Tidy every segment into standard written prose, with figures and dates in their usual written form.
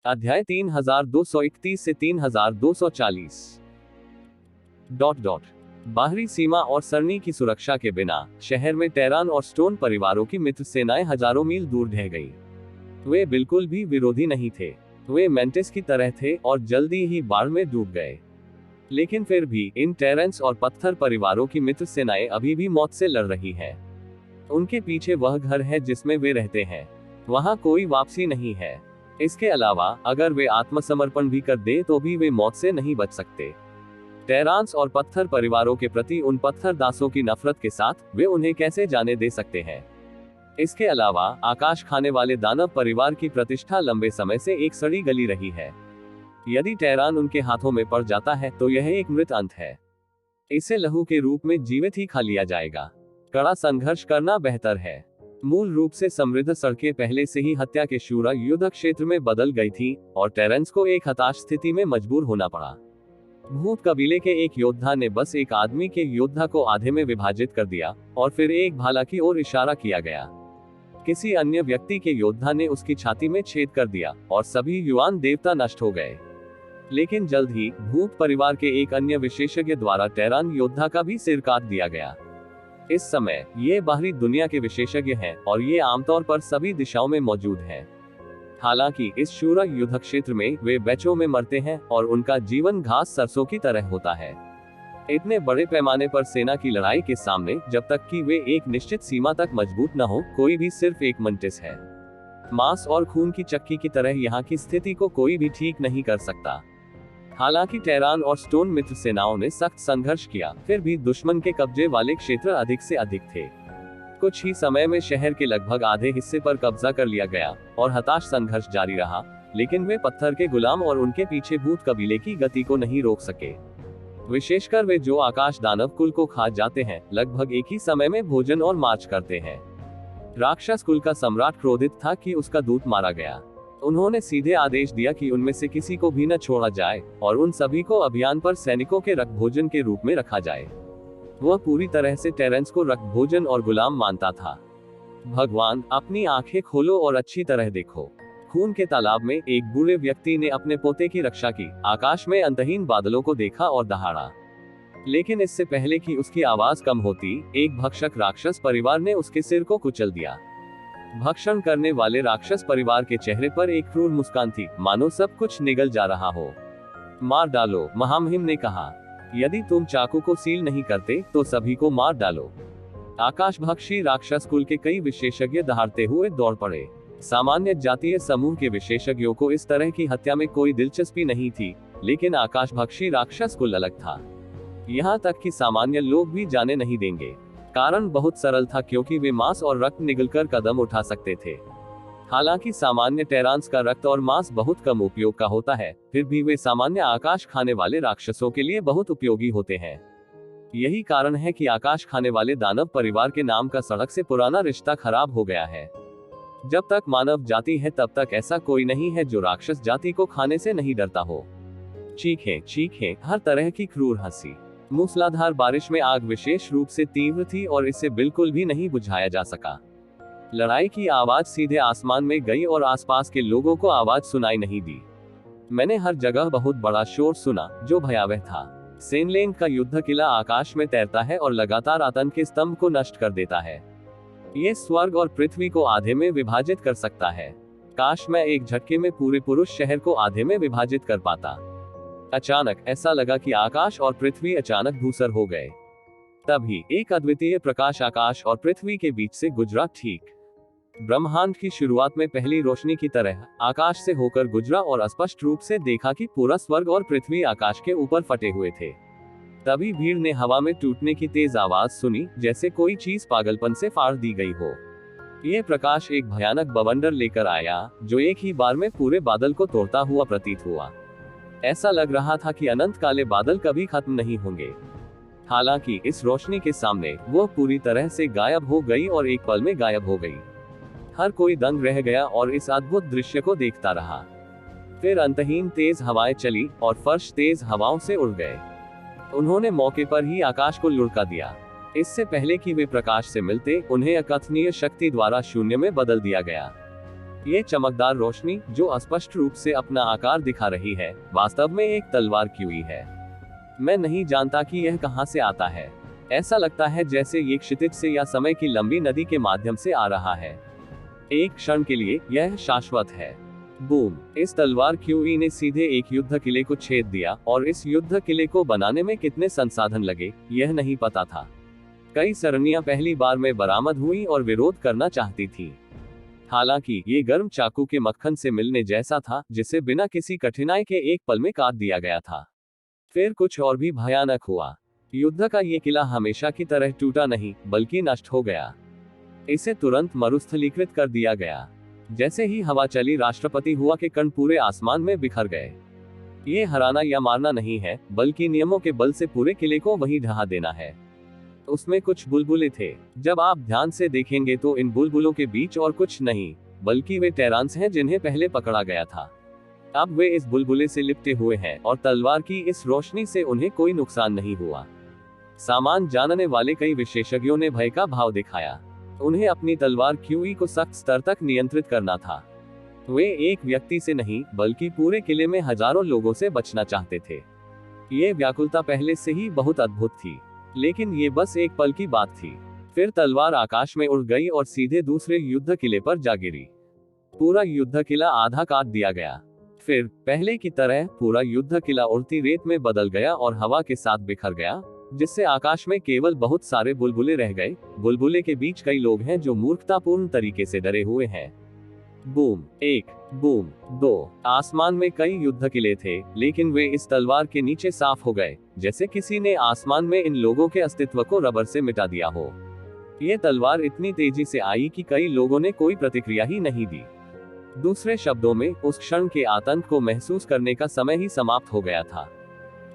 अध्याय 3231 से 3240। बाहरी सीमा और सरनी की सुरक्षा के बिना शहर में टेरान और स्टोन परिवारों की मित्र सेनाएं हजारों मील दूर ढह गई। वे बिल्कुल भी विरोधी नहीं थे, वे मेंटिस की तरह थे और जल्दी ही बाढ़ में डूब गए। लेकिन फिर भी इन टेरेंस और पत्थर परिवारों की मित्र सेनाएं अभी भी मौत से लड़ रही हैं। उनके पीछे वह घर है जिसमें वे रहते हैं, वहां कोई वापसी नहीं है। इसके अलावा अगर वे आत्मसमर्पण भी कर दे तो भी वे मौत से नहीं बच सकते। टेरांस और पत्थर परिवारों के प्रति उन पत्थर दासों की नफरत के साथ वे उन्हें कैसे जाने दे सकते हैं। इसके अलावा आकाश खाने वाले दानव परिवार की प्रतिष्ठा लंबे समय से एक सड़ी गली रही है। यदि टेरान उनके हाथों में पड़ जाता है तो यह एक मृत अंत है। इसे लहू के रूप में जीवित ही खा लिया जाएगा। कड़ा संघर्ष करना बेहतर है। मूल रूप से समृद्ध सड़कें पहले से ही हत्या के शूरा युद्ध क्षेत्र में बदल गई थी और टेरेंस को एक हताश स्थिति में मजबूर होना पड़ा। भूत कबीले के एक योद्धा ने बस एक आदमी के योद्धा को आधे में विभाजित कर दिया और फिर एक भाला की ओर इशारा किया गया। किसी अन्य व्यक्ति के योद्धा ने उसकी छाती में छेद कर दिया और सभी युवान देवता नष्ट हो गए। लेकिन जल्द ही भूत परिवार के एक अन्य विशेषज्ञ द्वारा टेरान योद्धा का भी सिर काट दिया गया। इस समय ये बाहरी दुनिया के विशेषज्ञ हैं और ये आमतौर पर सभी दिशाओं में मौजूद हैं। हालांकि इस शूरा युद्ध क्षेत्र में वे बैचों में मरते हैं और उनका जीवन घास सरसों की तरह होता है। इतने बड़े पैमाने पर सेना की लड़ाई के सामने जब तक कि वे एक निश्चित सीमा तक मजबूत न हो, कोई भी सिर्फ एक मेंटिस है। मांस और खून की चक्की की तरह यहाँ की स्थिति को कोई भी ठीक नहीं कर सकता। हालांकि टेरान और स्टोन मित्र सेनाओं ने सख्त संघर्ष किया, फिर भी दुश्मन के कब्जे वाले क्षेत्र अधिक से अधिक थे। कुछ ही समय में शहर के लगभग आधे हिस्से पर कब्जा कर लिया गया और हताश संघर्ष जारी रहा। लेकिन वे पत्थर के गुलाम और उनके पीछे भूत कबीले की गति को नहीं रोक सके, विशेषकर वे जो आकाश दानव कुल को खा जाते हैं, लगभग एक ही समय में भोजन और मार्च करते हैं। राक्षस कुल का सम्राट क्रोधित था कि उसका दूत मारा गया। उन्होंने सीधे आदेश दिया कि उनमें से किसी को भी न छोड़ा जाए और उन सभी को अभियान पर सैनिकों के रक्त भोजन के रूप में रखा जाए। वह पूरी तरह से टेरेंस को रक्त भोजन और गुलाम मानता था। भगवान, अपनी आंखें खोलो और अच्छी तरह देखो। खून के तालाब में एक बूढ़े व्यक्ति ने अपने पोते की रक्षा की, आकाश में अंतहीन बादलों को देखा और दहाड़ा। लेकिन इससे पहले कि उसकी आवाज कम होती, एक भक्षक राक्षस परिवार ने उसके सिर को कुचल दिया। भक्षण करने वाले राक्षस परिवार के चेहरे पर एक क्रूर मुस्कान थी, मानो सब कुछ निगल जा रहा हो। मार डालो, महामहिम ने कहा। यदि तुम चाकू को सील नहीं करते तो सभी को मार डालो। आकाशभक्षी राक्षस कुल के कई विशेषज्ञ दहाड़ते हुए दौड़ पड़े। सामान्य जातीय समूह के विशेषज्ञों को इस तरह की हत्या में कोई दिलचस्पी नहीं थी, लेकिन आकाशभक्षी राक्षस कुल अलग था। यहाँ तक कि सामान्य लोग भी जाने नहीं देंगे। कारण बहुत सरल था, क्योंकि वे मांस और रक्त निगलकर कदम उठा सकते थे। हालांकि सामान्य टेरांस का रक्त और मांस बहुत कम उपयोग का होता है, फिर भी वे सामान्य आकाश खाने वाले राक्षसों के लिए बहुत उपयोगी होते हैं। यही कारण है कि आकाश खाने वाले दानव परिवार के नाम का सड़क से पुराना रिश्ता खराब हो गया है। जब तक मानव जाति है तब तक ऐसा कोई नहीं है जो राक्षस जाति को खाने से नहीं डरता हो। चीखें, चीखें, हर तरह की क्रूर हंसी। मूसलाधार बारिश में आग विशेष रूप से तीव्र थी और इसे बिल्कुल भी नहीं बुझाया जा सका। लड़ाई की आवाज सीधे आसमान में गई और आसपास के लोगों को आवाज सुनाई नहीं दी। मैंने हर जगह बहुत बड़ा शोर सुना जो भयावह था। सेनलेंग का युद्ध किला आकाश में तैरता है और लगातार आतंक के स्तंभ को नष्ट कर देता है। ये स्वर्ग और पृथ्वी को आधे में विभाजित कर सकता है। काश मैं एक झटके में पूरे पुरुष शहर को आधे में विभाजित कर पाता। अचानक ऐसा लगा कि आकाश और पृथ्वी अचानक धूसर हो गए। तभी एक अद्वितीय प्रकाश आकाश और पृथ्वी के बीच से गुजरा, ठीक ब्रह्मांड की शुरुआत में पहली रोशनी की तरह आकाश से होकर गुजरा और स्पष्ट रूप से देखा कि पूरा स्वर्ग और पृथ्वी आकाश के ऊपर फटे हुए थे। तभी भीड़ ने हवा में टूटने की तेज आवाज सुनी, जैसे कोई चीज पागलपन से फाड़ दी गई हो। यह प्रकाश एक भयानक बवंडर लेकर आया जो एक ही बार में पूरे बादल को तोड़ता हुआ प्रतीत हुआ। ऐसा लग रहा था कि अनंत काले बादल कभी खत्म नहीं होंगे। हालांकि इस रोशनी के सामने वो पूरी तरह से गायब हो गई और एक पल में गायब हो गई। हर कोई दंग रह गया और इस अद्भुत दृश्य को देखता रहा। फिर अंतहीन तेज हवाएं चली और फर्श तेज हवाओं से उड़ गए। उन्होंने मौके पर ही आकाश को लुढ़का दिया। इससे पहले कि वे प्रकाश से मिलते, उन्हें अकथनीय शक्ति द्वारा शून्य में बदल दिया गया। ये चमकदार रोशनी, जो स्पष्ट रूप से अपना आकार दिखा रही है, वास्तव में एक तलवार क्यूई है। मैं नहीं जानता कि यह कहां से आता है। ऐसा लगता है जैसे ये क्षितिज से या समय की लंबी नदी के माध्यम से आ रहा है। एक क्षण के लिए यह शाश्वत है। बूम! इस तलवार क्यूई ने सीधे एक युद्ध किले को छेद दिया, और इस युद्ध किले को बनाने में कितने संसाधन लगे, यह नहीं पता था। कई सरणियां पहली बार में बरामद हुई और विरोध करना चाहती थी। हालांकि ये गर्म चाकू के मक्खन से मिलने जैसा था, जिसे बिना किसी कठिनाई के एक पल में काट दिया गया था। फिर कुछ और भी भयानक हुआ। युद्ध का ये किला हमेशा की तरह टूटा नहीं, बल्कि नष्ट हो गया। इसे तुरंत मरुस्थलीकृत कर दिया गया। जैसे ही हवा चली, राष्ट्रपति हुआ के कण पूरे आसमान में बिखर गए। ये हराना या मारना नहीं है, बल्कि नियमों के बल से पूरे किले को वहीं ढहा देना है। उसमें कुछ बुलबुले थे। जब आप ध्यान से देखेंगे तो इन बुलबुलों के बीच और कुछ नहीं, बल्कि वे टेरांस हैं जिन्हें पहले पकड़ा गया था। अब वे इस बुलबुले से लिपटे हुए हैं, और तलवार की इस रोशनी से उन्हें कोई नुकसान नहीं हुआ। सामान जानने वाले कई विशेषज्ञों ने भय का भाव दिखाया। उन्हें अपनी तलवार क्यूई को सख्त स्तर तक नियंत्रित करना था। वे एक व्यक्ति से नहीं, बल्कि पूरे किले में हजारों लोगों से बचना चाहते थे। ये व्याकुलता पहले से ही बहुत अद्भुत थी, लेकिन ये बस एक पल की बात थी। फिर तलवार आकाश में उड़ गई और सीधे दूसरे युद्ध किले पर जा गिरी। पूरा युद्ध किला आधा काट दिया गया। फिर पहले की तरह पूरा युद्ध किला उड़ती रेत में बदल गया और हवा के साथ बिखर गया, जिससे आकाश में केवल बहुत सारे बुलबुले रह गए। बुलबुले के बीच कई लोग हैं जो मूर्खतापूर्ण तरीके से डरे हुए हैं। Boom 1, boom 2। आसमान में कई युद्ध किले थे, लेकिन वे इस तलवार के नीचे साफ हो गए, जैसे किसी ने आसमान में इन लोगों के अस्तित्व को रबर से मिटा दिया हो। ये तलवार इतनी तेजी से आई कि कई लोगों ने कोई प्रतिक्रिया ही नहीं दी। दूसरे शब्दों में, उस क्षण के आतंक को महसूस करने का समय ही समाप्त हो गया था।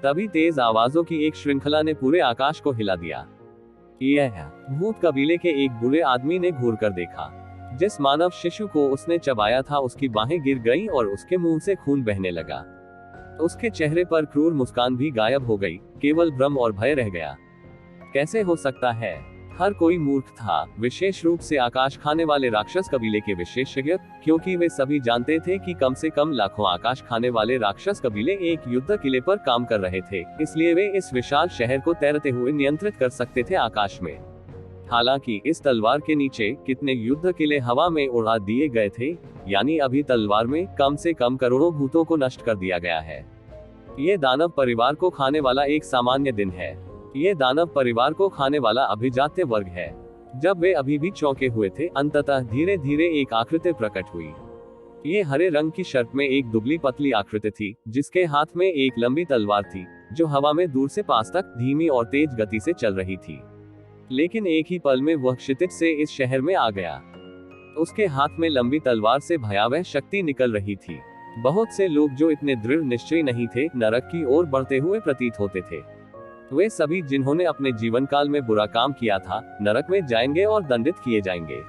तभी तेज आवाजों की एक श्रृंखला ने पूरे आकाश को हिला दिया। यह भूत कबीले के एक बुरे आदमी ने घूर कर देखा। जिस मानव शिशु को उसने चबाया था, उसकी बाहें गिर गईं और उसके मुंह से खून बहने लगा। उसके चेहरे पर क्रूर मुस्कान भी गायब हो गई, केवल भ्रम और भय रह गया। कैसे हो सकता है? हर कोई मूर्ख था, विशेष रूप से आकाश खाने वाले राक्षस कबीले के विशेषज्ञ, क्योंकि वे सभी जानते थे कि कम से कम लाखों आकाश खाने वाले राक्षस कबीले एक युद्ध किले पर काम कर रहे थे, इसलिए वे इस विशाल शहर को तैरते हुए नियंत्रित कर सकते थे आकाश में। हालांकि इस तलवार के नीचे कितने युद्ध किले हवा में उड़ा दिए गए थे, यानी अभी तलवार में कम से कम करोड़ों भूतों को नष्ट कर दिया गया है। ये दानव परिवार को खाने वाला एक सामान्य दिन है। ये दानव परिवार को खाने वाला अभिजात्य वर्ग है। जब वे अभी भी चौंके हुए थे, अंततः धीरे धीरे एक आकृति प्रकट हुई। ये हरे रंग की शर्ट में एक दुबली पतली आकृति थी, जिसके हाथ में एक लंबी तलवार थी, जो हवा में दूर से पास तक धीमी और तेज गति से चल रही थी। लेकिन एक ही पल में वह क्षितिज से इस शहर में आ गया। उसके हाथ में लंबी तलवार से भयावह शक्ति निकल रही थी। बहुत से लोग जो इतने दृढ़ निश्चयी नहीं थे, नरक की ओर बढ़ते हुए प्रतीत होते थे। वे सभी जिन्होंने अपने जीवन काल में बुरा काम किया था, नरक में जाएंगे और दंडित किए जाएंगे।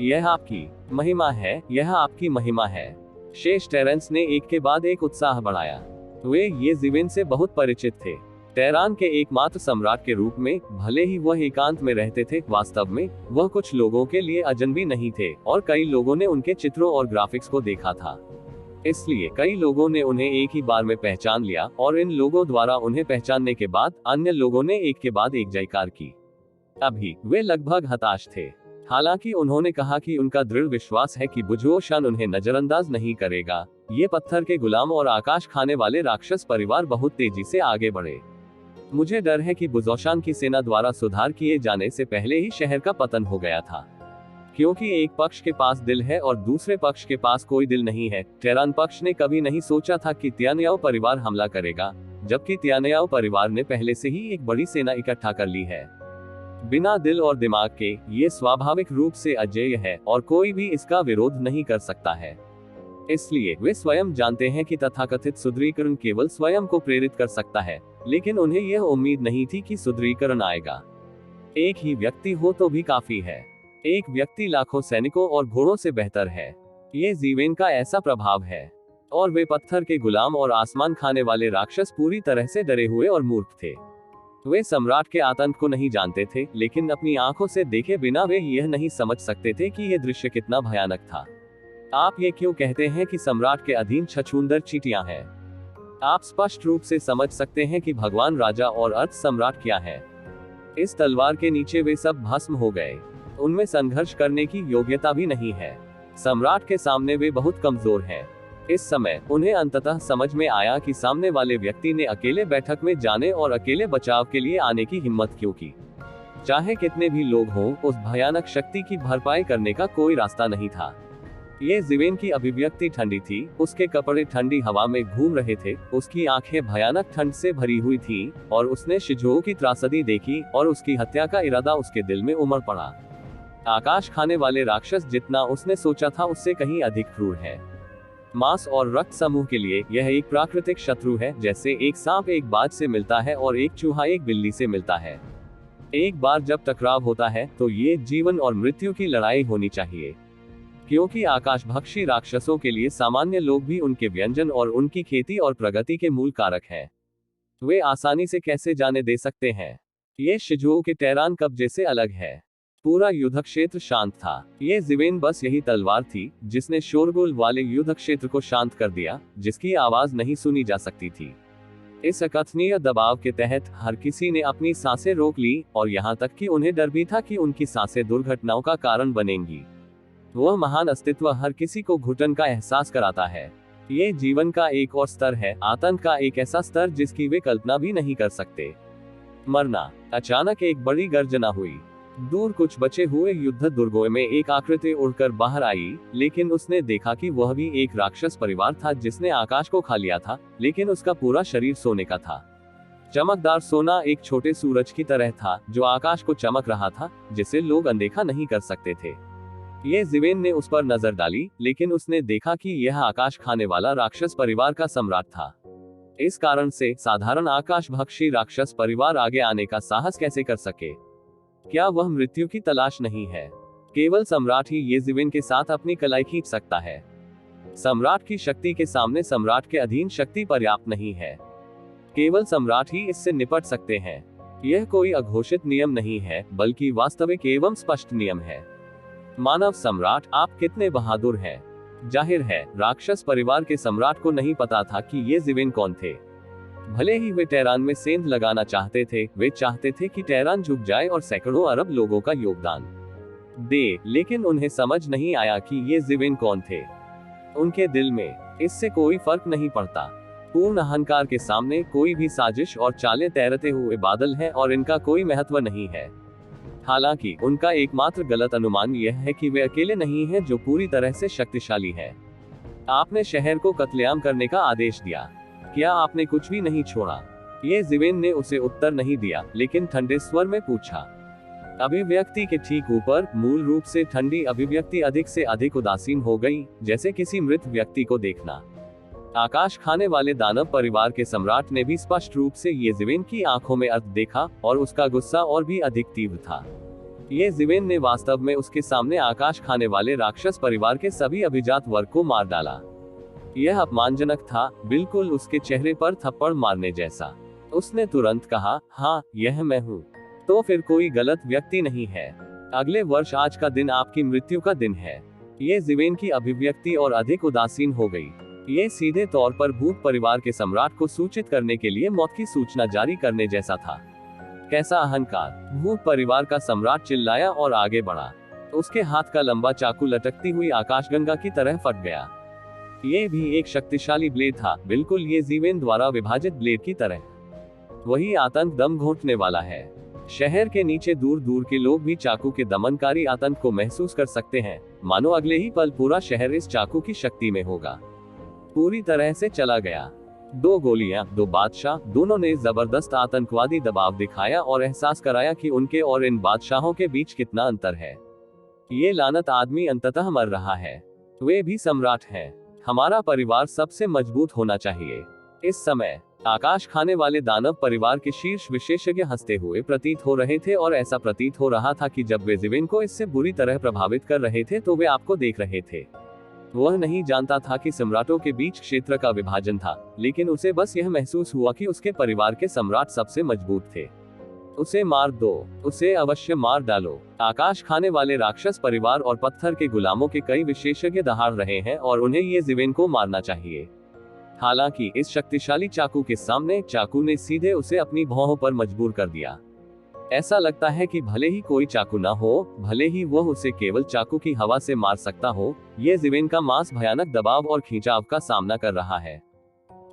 यह आपकी महिमा है, यह आपकी महिमा है। शेष टेरेंस ने एक के बाद एक उत्साह बढ़ाया। वे ये जीवन से बहुत परिचित थे। टेरान के एकमात्र सम्राट के रूप में, भले ही वह एकांत में रहते थे, वास्तव में वह कुछ लोगों के लिए अजनबी नहीं थे, और कई लोगों ने उनके चित्रों और ग्राफिक्स को देखा था। इसलिए कई लोगों ने उन्हें एक ही बार में पहचान लिया, और इन लोगों द्वारा उन्हें पहचानने के बाद अन्य लोगों ने एक के बाद एक जयकार की। अभी वे लगभग हताश थे। हालांकि उन्होंने कहा कि उनका दृढ़ विश्वास है कि बुझोशान उन्हें नजरअंदाज नहीं करेगा। ये पत्थर के गुलाम और आकाश खाने वाले राक्षस परिवार बहुत तेजी से आगे बढ़े। मुझे डर है कि बुझोशान की सेना द्वारा सुधार किए जाने से पहले ही शहर का पतन हो गया था, क्योंकि एक पक्ष के पास दिल है और दूसरे पक्ष के पास कोई दिल नहीं है। टेरान पक्ष ने कभी नहीं सोचा था कि त्यानयाओ परिवार हमला करेगा, जबकि त्यानयाओ परिवार ने पहले से ही एक बड़ी सेना इकट्ठा कर ली है। बिना दिल और दिमाग के, ये स्वाभाविक रूप से अजेय है और कोई भी इसका विरोध नहीं कर सकता है। इसलिए वे स्वयं जानते हैं कि तथाकथित सुदृढ़ीकरण केवल स्वयं को प्रेरित कर सकता है, लेकिन उन्हें यह उम्मीद नहीं थी कि सुदृढ़ीकरण आएगा। एक ही व्यक्ति हो तो भी काफी है। एक व्यक्ति लाखों सैनिकों और घोड़ों से बेहतर है। ये जीवेन का ऐसा प्रभाव है। और वे पत्थर के गुलाम और आसमान खाने वाले राक्षस पूरी तरह से डरे हुए और मूर्ख थे। वे सम्राट के आतंक को नहीं जानते थे, लेकिन अपनी आंखों से देखे बिना वे यह नहीं समझ सकते थे कि यह दृश्य कितना भयानक था। आप ये क्यों कहते हैं कि सम्राट के अधीन छछूंदर चींटियां हैं? आप स्पष्ट रूप से समझ सकते हैं कि भगवान राजा और अर्थ सम्राट क्या है। इस तलवार के नीचे वे सब भस्म हो गए। उनमें संघर्ष करने की योग्यता भी नहीं है। सम्राट के सामने वे बहुत कमजोर हैं। इस समय उन्हें अंततः समझ में आया कि सामने वाले व्यक्ति ने अकेले बैठक में जाने और अकेले बचाव के लिए आने की हिम्मत क्यों की। चाहे कितने भी लोग हों, उस भयानक शक्ति की भरपाई करने का कोई रास्ता नहीं था। ये जिवेन की अभिव्यक्ति ठंडी थी, उसके कपड़े ठंडी हवा में घूम रहे थे, उसकी आंखें भयानक ठंड से भरी हुई थीं, और उसने शिजो की त्रासदी देखी और उसकी हत्या का इरादा उसके दिल में उमड़ पड़ा। आकाश खाने वाले राक्षस जितना उसने सोचा था उससे कहीं अधिक क्रूर है। मांस और रक्त समूह के लिए यह एक प्राकृतिक शत्रु है, जैसे एक सांप एक बाज से मिलता है और एक चूहा एक बिल्ली से मिलता है। एक बार जब टकराव होता है तो ये जीवन और मृत्यु की लड़ाई होनी चाहिए, क्योंकि आकाशभक्षी राक्षसों के लिए सामान्य लोग भी उनके व्यंजन और उनकी खेती और प्रगति के मूल कारक हैं। वे आसानी से कैसे जाने दे सकते हैं? ये शिजुओ के टेरान कब्जे से अलग है। पूरा युद्ध क्षेत्र शांत था। ये जिवेन बस यही तलवार थी जिसने शोरगुल वाले युद्ध क्षेत्र को शांत कर दिया, जिसकी आवाज नहीं सुनी जा सकती थी। इस अकथनीय दबाव के तहत हर किसी ने अपनी सांसें रोक ली, और यहाँ तक कि उन्हें डर भी था कि उनकी सांसें दुर्घटनाओं का कारण बनेंगी। वह महान अस्तित्व हर किसी को घुटन का एहसास कराता है। ये जीवन का एक और स्तर है, आतंक का एक ऐसा स्तर जिसकी वे कल्पना भी नहीं कर सकते। मरना। अचानक एक बड़ी गर्जना हुई। दूर कुछ बचे हुए युद्ध दुर्गों में एक आकृति उड़कर बाहर आई, लेकिन उसने देखा कि वह भी एक राक्षस परिवार था जिसने आकाश को खा लिया था, लेकिन उसका पूरा शरीर सोने का था। चमकदार सोना एक छोटे सूरज की तरह था जो आकाश को चमक रहा था, जिसे लोग अनदेखा नहीं कर सकते थे। ये जिवेन ने उस पर नजर डाली, लेकिन उसने देखा कि यह आकाश खाने वाला राक्षस परिवार का सम्राट था। इस कारण से साधारण आकाशभक्षी राक्षस परिवार आगे आने का साहस कैसे कर सके? क्या वह मृत्यु की तलाश नहीं है? केवल सम्राट ही ये जिवेन के साथ अपनी कलाई खींच सकता है। सम्राट की शक्ति के सामने सम्राट के अधीन शक्ति पर्याप्त नहीं है। केवल सम्राट ही इससे निपट सकते हैं। यह कोई अघोषित नियम नहीं है, बल्कि वास्तविक एवं स्पष्ट नियम है। मानव सम्राट, आप कितने बहादुर हैं। जाहिर है राक्षस परिवार के सम्राट को नहीं पता था कि ये जिवेन कौन थे। भले ही वे टेरान में सेंध लगाना चाहते थे, वे चाहते थे कि टेरान झुक जाए और सैकड़ों अरब लोगों का योगदान दे, लेकिन उन्हें समझ नहीं आया कि ये जिवेन कौन थे। उनके दिल में इससे कोई फर्क नहीं पड़ता। पूर्ण अहंकार के सामने कोई भी साजिश और चालें तैरते हुए बादल हैं और इनका कोई महत्व नहीं है। हालांकि उनका एकमात्र गलत अनुमान यह है कि वे अकेले नहीं हैं जो पूरी तरह से शक्तिशाली है। आपने शहर को कत्लेआम करने का आदेश दिया, क्या आपने कुछ भी नहीं छोड़ा? ये जिवेन ने उसे उत्तर नहीं दिया, लेकिन ठंडे स्वर में पूछा। अभिव्यक्ति के ठीक ऊपर मूल रूप से ठंडी अभिव्यक्ति अधिक से अधिक उदासीन हो गई, जैसे किसी मृत व्यक्ति को देखना। आकाश खाने वाले दानव परिवार के सम्राट ने भी स्पष्ट रूप से ये जिवेन की आंखों में अर्थ देखा, और उसका गुस्सा और भी अधिक तीव्र था। ये जिवेन ने वास्तव में उसके सामने आकाश खाने वाले राक्षस परिवार के सभी अभिजात वर्ग को मार डाला। यह अपमानजनक था, बिल्कुल उसके चेहरे पर थप्पड़ मारने जैसा। उसने तुरंत कहा, हाँ, यह मैं हूँ। तो फिर कोई गलत व्यक्ति नहीं है। अगले वर्ष आज का दिन आपकी मृत्यु का दिन है। ये जिवेन की अभिव्यक्ति और अधिक उदासीन हो गई। ये सीधे तौर पर भूत परिवार के सम्राट को सूचित करने के लिए मौत की सूचना जारी करने जैसा था। कैसा अहंकार! भूत परिवार का सम्राट चिल्लाया और आगे बढ़ा। उसके हाथ का लंबा चाकू लटकती हुई आकाशगंगा की तरह फट गया। ये भी एक शक्तिशाली ब्लेड था, बिल्कुल ये जिवेन द्वारा विभाजित ब्लेड की तरह। वही आतंक दम घोंटने वाला है। शहर के नीचे दूर दूर के लोग भी चाकू के दमनकारी आतंक को महसूस कर सकते हैं, मानो अगले ही पल पूरा शहर इस चाकू की शक्ति में होगा। पूरी तरह से चला गया। 2 गोलियां, 2 बादशाह, दोनों ने जबरदस्त आतंकवादी दबाव दिखाया और एहसास कराया कि उनके और इन बादशाहों के बीच कितना अंतर है। ये लानत आदमी अंततः मर रहा है। वे भी सम्राट हैं। हमारा परिवार सबसे मजबूत होना चाहिए। इस समय आकाश खाने वाले दानव परिवार के शीर्ष विशेषज्ञ हंसते हुए प्रतीत हो रहे थे, और ऐसा प्रतीत हो रहा था कि जब वे जिवेन को इससे बुरी तरह प्रभावित कर रहे थे तो वे आपको देख रहे थे। वह नहीं जानता था कि सम्राटों के बीच क्षेत्र का विभाजन था, लेकिन उसे बस यह महसूस हुआ कि उसके परिवार के सम्राट सबसे मजबूत थे। उसे मार दो, उसे अवश्य मार डालो। आकाश खाने वाले राक्षस परिवार और पत्थर के गुलामों के कई विशेषज्ञ दहाड़ रहे हैं और उन्हें ये जिवेन को मारना चाहिए। हालांकि इस शक्तिशाली चाकू के सामने चाकू ने सीधे उसे अपनी भौहों पर मजबूर कर दिया। ऐसा लगता है कि भले ही कोई चाकू ना हो, भले ही वह उसे केवल चाकू की हवा से मार सकता हो, ये जिवेन का मांस भयानक दबाव और खींचाव का सामना कर रहा है।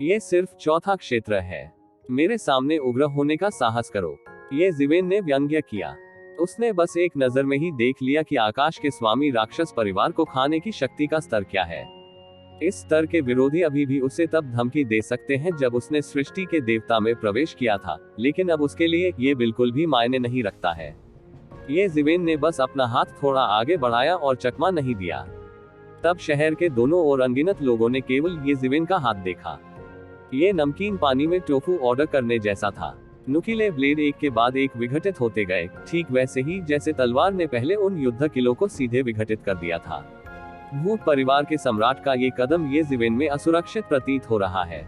ये सिर्फ चौथा क्षेत्र है। मेरे सामने उग्र होने का साहस करो, ये जिवेन ने व्यंग्य किया। उसने बस एक नजर में ही देख लिया कि आकाश के स्वामी राक्षस परिवार को खाने की शक्ति का स्तर क्या है। इस स्तर के विरोधी अभी भी उसे तब धमकी दे सकते हैं जब उसने सृष्टि के देवता में प्रवेश किया था, लेकिन अब उसके लिए ये बिल्कुल भी मायने नहीं रखता है। ये जिवेन ने बस अपना हाथ थोड़ा आगे बढ़ाया और चकमा नहीं दिया। तब शहर के दोनों ओर अनगिनत लोगों ने केवल ये जिवेन का हाथ देखा। ये नमकीन पानी में टोफू ऑर्डर करने जैसा था। नुकीले ब्लेड एक के बाद एक विघटित होते गए, ठीक वैसे ही जैसे तलवार ने पहले उन युद्ध किलों को सीधे विघटित कर दिया था। भूत परिवार के सम्राट का ये कदम ये जिवेन में असुरक्षित प्रतीत हो रहा है।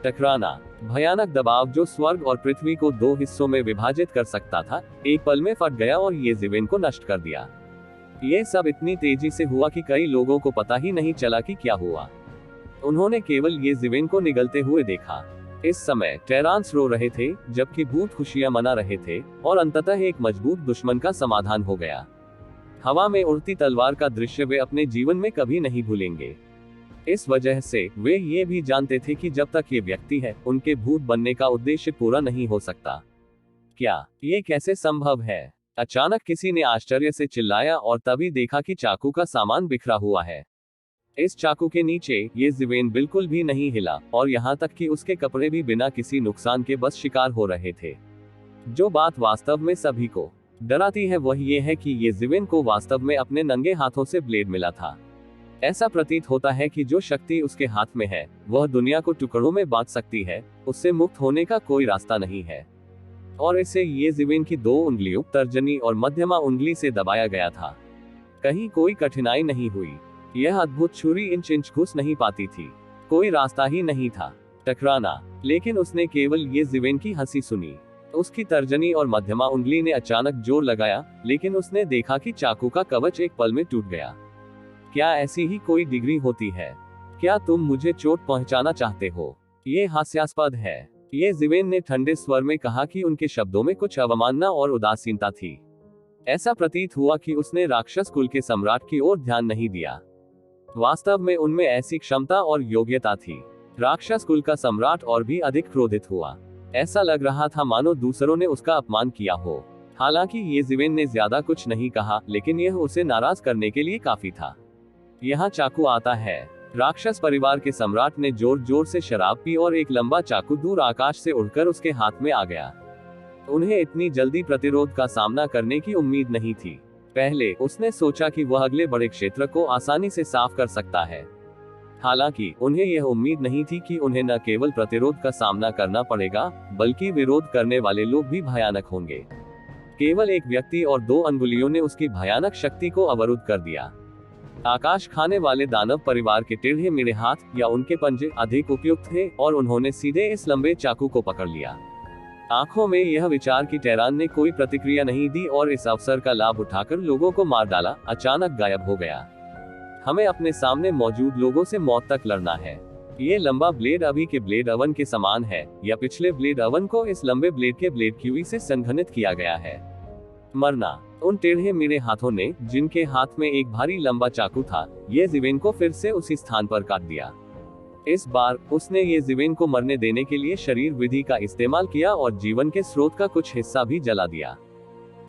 टकराना, भयानक दबाव जो स्वर्ग और पृथ्वी को दो हिस्सों में विभाजित कर सकता था, एक पल में फट गया और ये जिवेन को नष्ट कर दिया। ये सब इतनी तेजी से हुआ कि कई लोगों को पता ही नहीं चला कि क्या हुआ। उन्होंने केवल ये जिवेन को निगलते हुए देखा। इस समय टेरांस रो रहे थे, जबकि भूत खुशियां मना रहे थे, और अंततः एक मजबूत दुश्मन का समाधान हो गया। हवा में उड़ती तलवार का दृश्य वे अपने जीवन में कभी नहीं भूलेंगे। इस वजह से वे ये भी जानते थे कि जब तक ये व्यक्ति है, उनके भूत बनने का उद्देश्य पूरा नहीं हो सकता। क्या ये कैसे संभव है? अचानक किसी ने आश्चर्य से चिल्लाया और तभी देखा कि चाकू का सामान बिखरा हुआ है। इस चाकू के नीचे ये जिवेन बिल्कुल भी नहीं हिला, और यहाँ तक कि उसके कपड़े भी बिना किसी नुकसान के बस शिकार हो रहे थे। जो बात वास्तव में सभी को डराती है वह ये है कि ये जिवेन को वास्तव में अपने नंगे हाथों से ब्लेड मिला था। ऐसा प्रतीत होता है कि जो शक्ति उसके हाथ में है, वह दुनिया को टुकड़ों में बांट सकती है, उससे मुक्त होने का कोई रास्ता नहीं है। और इसे ये जिवेन की दो उंगलियों, तर्जनी और मध्यमा उंगली से दबाया गया था। कहीं कोई कठिनाई नहीं हुई। यह अद्भुत छुरी इंच इंच घुस नहीं पाती थी। कोई रास्ता ही नहीं था टकराना। लेकिन उसने केवल ये जिवेन की हंसी सुनी। उसकी तर्जनी और मध्यमा उंगली ने अचानक जोर लगाया, लेकिन उसने देखा कि चाकू का कवच एक पल में टूट गया। क्या ऐसी ही कोई डिग्री होती है? क्या तुम मुझे चोट पहुंचाना चाहते हो? ये हास्यास्पद है, ये जिवेन ने ठंडे स्वर में कहा कि उनके शब्दों में कुछ अवमानना और उदासीनता थी। ऐसा प्रतीत हुआ कि उसने राक्षस कुल के सम्राट की ओर ध्यान नहीं दिया। वास्तव में उनमें ऐसी क्षमता और योग्यता थी। राक्षस कुल का सम्राट और भी अधिक क्रोधित हुआ। ऐसा लग रहा था मानो दूसरों ने उसका अपमान किया हो। हालांकि ये जिवेन ने ज्यादा कुछ नहीं कहा, लेकिन यह उसे नाराज करने के लिए काफी था। यहाँ चाकू आता है। राक्षस परिवार के सम्राट ने जोर जोर से शराब पी और एक लंबा चाकू दूर आकाश से उड़कर उसके हाथ में आ गया। उन्हें इतनी जल्दी प्रतिरोध का सामना करने की उम्मीद नहीं थी। पहले उसने सोचा कि वह अगले बड़े क्षेत्र को आसानी से साफ कर सकता है। हालांकि उन्हें यह उम्मीद नहीं थी कि उन्हें न केवल प्रतिरोध का सामना करना पड़ेगा, बल्कि विरोध करने वाले लोग भी भयानक होंगे। केवल एक व्यक्ति और 2 अंगुलियों ने उसकी भयानक शक्ति को अवरुद्ध कर दिया। आकाश खाने वाले दानव परिवार के टेढ़े मेढ़े हाथ या उनके पंजे अधिक उपयुक्त थे, और उन्होंने सीधे इस लंबे चाकू को पकड़ लिया। आंखों में यह विचार कि टेरान ने कोई प्रतिक्रिया नहीं दी और इस अवसर का लाभ उठाकर लोगों को मार डाला, अचानक गायब हो गया। हमें अपने सामने मौजूद लोगों से मौत तक लड़ना है। ये लंबा ब्लेड अभी के ब्लेड अवन के समान है, या पिछले ब्लेड अवन को इस लंबे ब्लेड के ब्लेड क्यूई से संघनित किया गया है। मरना। उन टेढ़े मेढ़े हाथों ने, जिनके हाथ में एक भारी लंबा चाकू था, ये जिवेन को फिर से उसी स्थान पर काट दिया। इस बार उसने ये जिवेन को मरने देने के लिए शरीर विधि का इस्तेमाल किया और जीवन के स्रोत का कुछ हिस्सा भी जला दिया।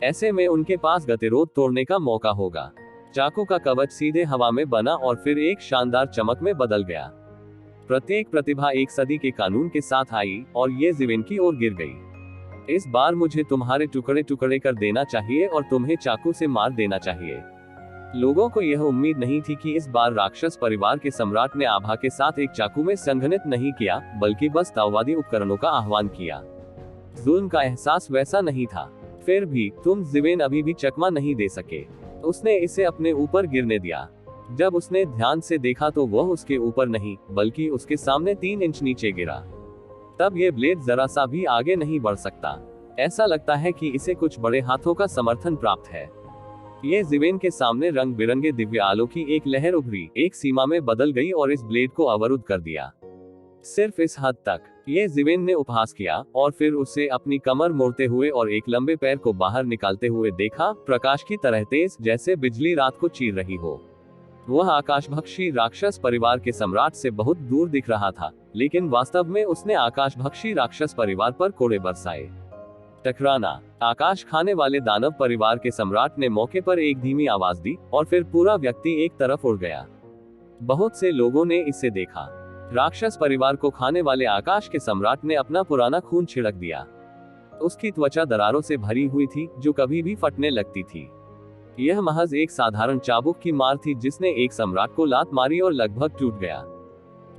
ऐसे में उनके पास गतिरोध तोड़ने का मौका होगा। चाकू का कवच सीधे हवा में बना और फिर एक शानदार चमक में बदल गया। प्रत्येक प्रतिभा एक सदी के कानून के साथ आई और ये जिवेन की ओर गिर गई। इस बार मुझे तुम्हारे टुकड़े टुकड़े कर देना चाहिए और तुम्हें चाकू से मार देना चाहिए। लोगों को यह उम्मीद नहीं थी कि इस बार राक्षस परिवार के सम्राट ने आभा के साथ एक चाकू में संघनित नहीं किया, बल्कि बस ताववादी उपकरणों का आह्वान किया। जुल्म का एहसास वैसा नहीं था। फिर भी तुम जिवेन अभी भी चकमा नहीं दे सके। उसने इसे अपने ऊपर गिरने दिया। जब उसने ध्यान से देखा तो वह उसके ऊपर नहीं, बल्कि उसके सामने 3 इंच नीचे गिरा। तब यह ब्लेड जरा सा भी आगे नहीं बढ़ सकता। ऐसा लगता है कि इसे कुछ बड़े हाथों का समर्थन प्राप्त है। ये जिवेन के सामने रंग बिरंगे दिव्य आलो की एक लहर उभरी, एक सीमा में बदल गई और इस ब्लेड को अवरुद्ध कर दिया। सिर्फ इस हद तक। ये जिवेन ने उपहास किया और फिर उसे अपनी कमर मोड़ते हुए और एक लंबे पैर को बाहर निकालते हुए देखा, प्रकाश की तरह तेज, जैसे बिजली रात को चीर रही हो। वह आकाशभक्षी राक्षस परिवार के सम्राट से बहुत दूर दिख रहा था, लेकिन वास्तव में उसने आकाशभक्षी राक्षस परिवार पर कोड़े बरसाए। टकराना। आकाश खाने वाले दानव परिवार के सम्राट ने मौके पर एक धीमी आवाज दी और फिर पूरा व्यक्ति एक तरफ उड़ गया। बहुत से लोगों ने इसे देखा। राक्षस परिवार को खाने वाले आकाश के सम्राट ने अपना पुराना खून छिड़क दिया। उसकी त्वचा दरारों से भरी हुई थी, जो कभी भी फटने लगती थी। यह महज एक साधारण चाबुक की मार थी जिसने एक सम्राट को लात मारी और लगभग टूट गया।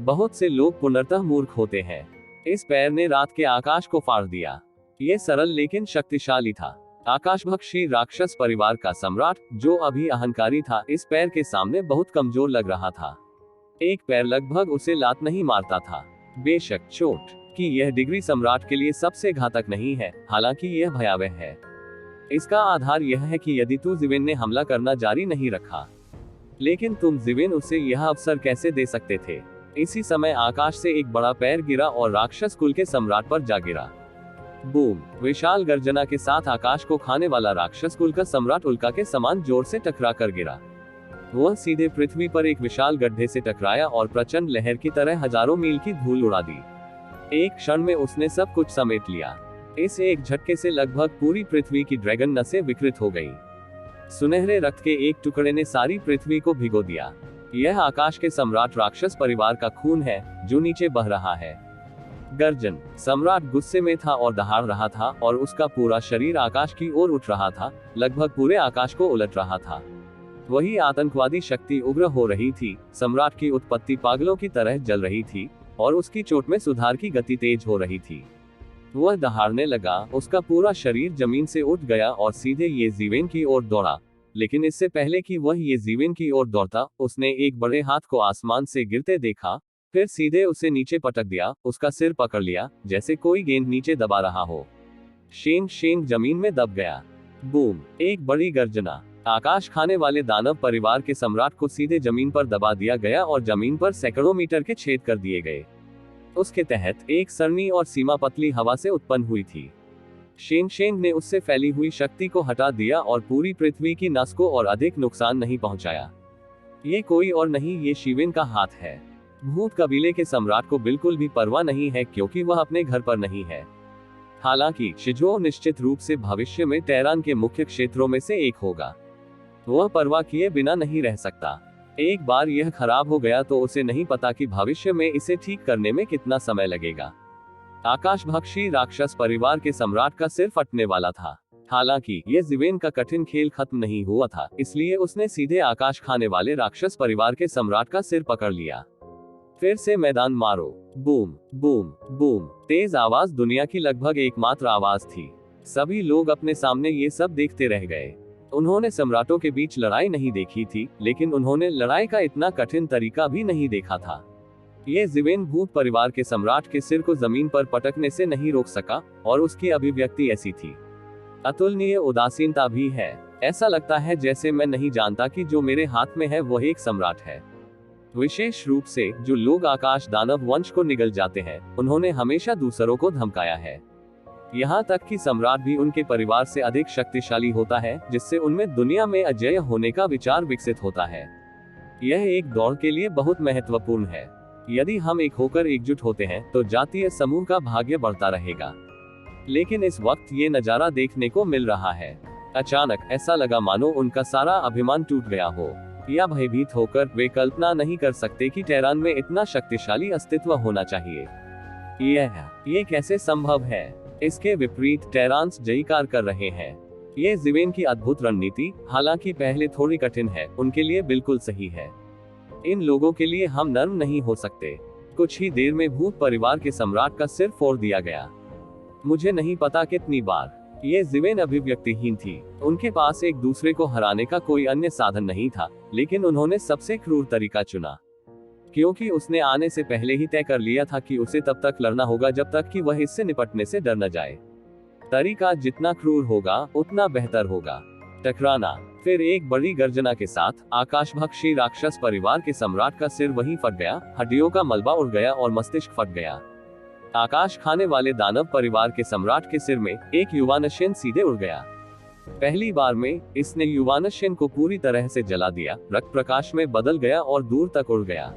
बहुत से लोग पुनर्तः मूर्ख होते हैं। इस पैर ने रात के आकाश को फाड़ दिया। यह सरल लेकिन शक्तिशाली था। आकाशभक्षी राक्षस परिवार का सम्राट, जो अभी अहंकारी था, इस पैर के सामने बहुत कमजोर लग रहा था। एक पैर लगभग उसे लात नहीं मारता था। बेशक चोट की यह डिग्री सम्राट के लिए सबसे घातक नहीं है, हालांकि यह भयावह है। इसका आधार यह है कि यदि तू जिवेन ने हमला करना जारी नहीं रखा, लेकिन तुम जिवेन उसे यह अवसर कैसे दे सकते थे? इसी समय आकाश से एक बड़ा पैर गिरा और राक्षस कुल के सम्राट पर जा गिरा। बूम! विशाल गर्जना के साथ आकाश को खाने वाला राक्षस कुल का सम्राट उल्का के समान जोर से टकरा कर गिरा। वह सीधे पृथ्वी पर एक विशाल गड्ढे से टकराया और प्रचंड लहर की तरह हजारों मील की धूल उड़ा दी। एक क्षण में उसने सब कुछ समेट लिया। इस एक झटके से लगभग पूरी पृथ्वी की ड्रैगन नसें विकृत हो गई। सुनहरे रक्त के एक टुकड़े ने सारी पृथ्वी को भिगो दिया। यह आकाश के सम्राट राक्षस परिवार का खून है, जो नीचे बह रहा है। गर्जन। सम्राट गुस्से में था और दहाड़ रहा था और उसका पूरा शरीर आकाश की ओर उठ रहा था, लगभग पूरे आकाश को उलट रहा था। वही आतंकवादी शक्ति उग्र हो रही थी। सम्राट की उत्पत्ति पागलों की तरह जल रही थी और उसकी चोट में सुधार की गति तेज हो रही थी। वह दहाड़ने लगा, उसका पूरा शरीर जमीन से उठ गया और सीधे ये जीवेन की ओर दौड़ा। लेकिन इससे पहले कि वह ये जीवेन की ओर दौड़ता, उसने एक बड़े हाथ को आसमान से गिरते देखा, फिर सीधे उसे नीचे पटक दिया, उसका सिर पकड़ लिया, जैसे कोई गेंद नीचे दबा रहा हो। शेंग शेंग जमीन में दब गया। बूम! एक बड़ी गर्जना। आकाश खाने वाले दानव परिवार के सम्राट को सीधे जमीन पर दबा दिया गया और जमीन पर सैकड़ों मीटर के छेद कर दिए गए। उसके तहत एक सरनी और सीमा पतली हवा से उत्पन्न हुई थी। शेंग शेंग ने उससे फैली हुई शक्ति को हटा दिया और पूरी पृथ्वी की नस को और अधिक नुकसान नहीं पहुंचाया। ये कोई और नहीं, ये शिवेन का हाथ है। भूत कबीले के सम्राट को बिल्कुल भी परवाह नहीं है, क्योंकि वह अपने घर पर नहीं है। हालांकि शिजो निश्चित रूप से भविष्य में टेरान के मुख्य क्षेत्रों में से एक होगा। वह परवाह किए बिना नहीं रह सकता। एक बार यह खराब हो गया तो उसे नहीं पता कि भविष्य में इसे ठीक करने में कितना समय लगेगा। आकाशभक्षी राक्षस परिवार के सम्राट का सिर फटने वाला था। हालांकि यह जिवेन का कठिन खेल खत्म नहीं हुआ था, इसलिए उसने सीधे आकाश खाने वाले राक्षस परिवार के सम्राट का सिर पकड़ लिया। फिर से मैदान मारो। Boom boom boom! तेज आवाज दुनिया की लगभग एकमात्र आवाज थी। सभी लोग अपने सामने ये सब देखते रह गए। उन्होंने सम्राटों के बीच लड़ाई नहीं देखी थी, लेकिन उन्होंने लड़ाई का इतना कठिन तरीका भी नहीं देखा था। ये जिवेन भूत परिवार के सम्राट के सिर को जमीन पर पटकने से नहीं रोक सका, और उसकी अभिव्यक्ति ऐसी थी। अतुलनीय उदासीनता भी है। ऐसा लगता है जैसे मैं नहीं जानता कि जो मेरे हाथ में है वह एक सम्राट है। विशेष रूप से जो लोग आकाश दानव वंश को निगल जाते हैं, उन्होंने हमेशा दूसरों को धमकाया है। यहाँ तक कि सम्राट भी उनके परिवार से अधिक शक्तिशाली होता है, जिससे उनमें दुनिया में अजेय होने का विचार विकसित होता है। यह एक दौड़ के लिए बहुत महत्वपूर्ण है। यदि हम एक होकर एकजुट होते हैं तो जातीय समूह का भाग्य बढ़ता रहेगा। लेकिन इस वक्त ये नजारा देखने को मिल रहा है। अचानक ऐसा लगा मानो उनका सारा अभिमान टूट गया हो, या भयभीत होकर वे कल्पना नहीं कर सकते कि टेरान में इतना शक्तिशाली अस्तित्व होना चाहिए। ये कैसे संभव है? इसके विपरीत टेरान्स जयकार कर रहे हैं। ये जिवेन की अद्भुत रणनीति, हालांकि पहले थोड़ी कठिन है, उनके लिए बिल्कुल सही है। इन लोगों के लिए हम नर्म नहीं हो सकते। कुछ ही देर में भूत परिवार के सम्राट का सिर फोड़ दिया गया। मुझे नहीं पता कितनी बार ये जिवेन अभिव्यक्तिहीन थी। उनके पास एक दूसरे को हराने का कोई अन्य साधन नहीं था, लेकिन उन्होंने सबसे क्रूर तरीका चुना, क्योंकि उसने आने से पहले ही तय कर लिया था कि उसे तब तक लड़ना होगा जब तक कि वह इससे निपटने से डर न जाए। तरीका जितना क्रूर होगा उतना बेहतर होगा। टकराना। फिर एक बड़ी गर्जना के साथ आकाशभक्षी राक्षस परिवार के सम्राट का सिर वहीं फट गया, हड्डियों का मलबा उड़ गया और मस्तिष्क फट गया। आकाश खाने वाले दानव परिवार के सम्राट के सिर में एक युवानश्यन सीधे उड़ गया। पहली बार में इसने युवानश्यन को पूरी तरह से जला दिया, रक्त प्रकाश में बदल गया और दूर तक उड़ गया।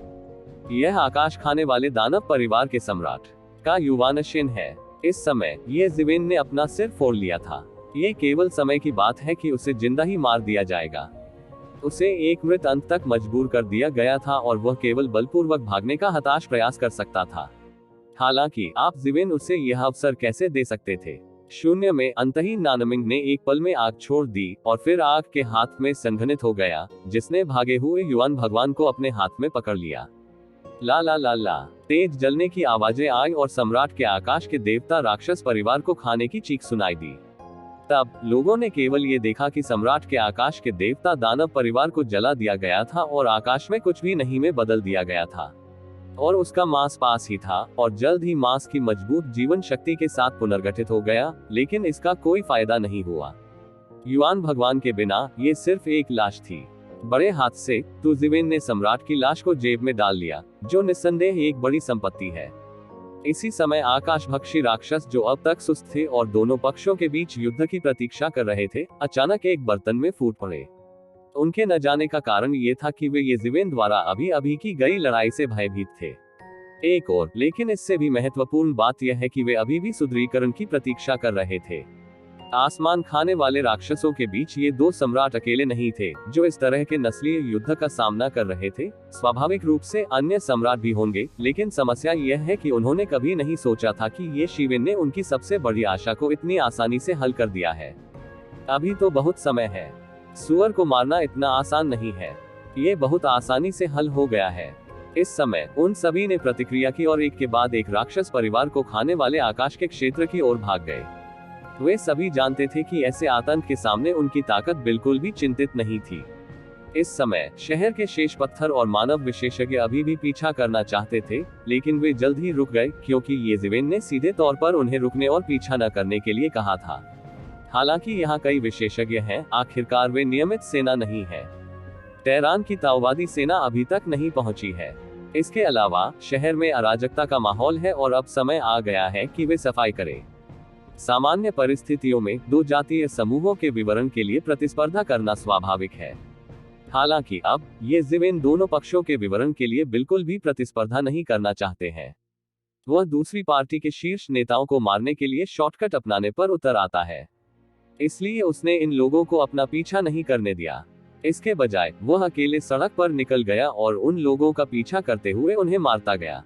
यह आकाश खाने वाले दानव परिवार के सम्राट का युवानश्यन है। इस समय ये ज़िवेन ने अपना सिर फोड़ लिया था। ये केवल समय की बात है कि उसे जिंदा ही मार दिया जाएगा। उसे एक मृत अंत तक मजबूर कर दिया गया था और वह केवल बलपूर्वक भागने का हताश प्रयास कर सकता था। हालांकि आप ज़िवेन उसे यह अवसर कैसे दे सकते थे? शून्य में अंतहीन नानमिंग ने एक पल में आग छोड़ दी और फिर आग के हाथ में संघनित हो गया, जिसने भागे हुए युवान भगवान को अपने हाथ में पकड़ लिया। ला ला ला ला, तेज जलने की आवाजें आई और सम्राट के आकाश के देवता राक्षस परिवार को खाने की चीख सुनाई दी। तब लोगों ने केवल ये देखा कि सम्राट के आकाश के देवता दानव परिवार को जला दिया गया था और आकाश में कुछ भी नहीं में बदल दिया गया था और उसका मांस पास ही था और जल्द ही मांस की मजबूत जीवन शक्ति के साथ पुनर्गठित हो गया, लेकिन इसका कोई फायदा नहीं हुआ। युवान भगवान के बिना ये सिर्फ एक लाश थी। बड़े हाथ से तो ज़िवेन ने सम्राट की लाश को जेब में डाल लिया, जो निस्संदेह एक बड़ी संपत्ति है। इसी समय आकाशभक्षी राक्षस जो अब तक सुस्त थे और दोनों पक्षों के बीच युद्ध की प्रतीक्षा कर रहे थे, अचानक एक बर्तन में फूट पड़े। उनके न जाने का कारण ये था कि वे ये ज़िवेन द्वारा अभी अभी की गई लड़ाई से भयभीत थे। एक और, लेकिन इससे भी महत्वपूर्ण बात यह है कि वे अभी भी सुदृढ़ीकरण की प्रतीक्षा कर रहे थे। आसमान खाने वाले राक्षसों के बीच ये दो सम्राट अकेले नहीं थे जो इस तरह के नस्लीय युद्ध का सामना कर रहे थे। स्वाभाविक रूप से अन्य सम्राट भी होंगे, लेकिन समस्या यह है कि उन्होंने कभी नहीं सोचा था कि ये ज़िवेन ने उनकी सबसे बड़ी आशा को इतनी आसानी से हल कर दिया है। अभी तो बहुत समय है। सुअर को मारना इतना आसान नहीं है। ये बहुत आसानी से हल हो गया है। इस समय उन सभी ने प्रतिक्रिया की और एक के बाद एक राक्षस परिवार को खाने वाले आकाश के क्षेत्र की ओर भाग गए। वे सभी जानते थे कि ऐसे आतंक के सामने उनकी ताकत बिल्कुल भी चिंतित नहीं थी। इस समय शहर के शेष पत्थर और मानव विशेषज्ञ अभी भी पीछा करना चाहते थे, लेकिन वे जल्द ही रुक गए क्योंकि ये ज़िवेन ने सीधे तौर पर उन्हें रुकने और पीछा न करने के लिए कहा था। हालांकि यहाँ कई विशेषज्ञ हैं, आखिरकार वे नियमित सेना नहीं है। टेहरान की ताओवादी सेना अभी तक नहीं पहुंची है। इसके अलावा शहर में अराजकता का माहौल है और अब समय आ गया है कि वे सफाई करें। सामान्य परिस्थितियों में दो जातीय समूहों के विवरण के लिए प्रतिस्पर्धा करना स्वाभाविक है। हालांकि अब ये ज़िवेन दोनों पक्षों के विवरण के लिए बिल्कुल भी प्रतिस्पर्धा नहीं करना चाहते हैं। वह दूसरी पार्टी के शीर्ष नेताओं को मारने के लिए शॉर्टकट अपनाने पर उतर आता है। इसलिए उसने इन लोगों को अपना पीछा नहीं करने दिया। इसके बजाय वह अकेले सड़क पर निकल गया और उन लोगों का पीछा करते हुए उन्हें मारता गया।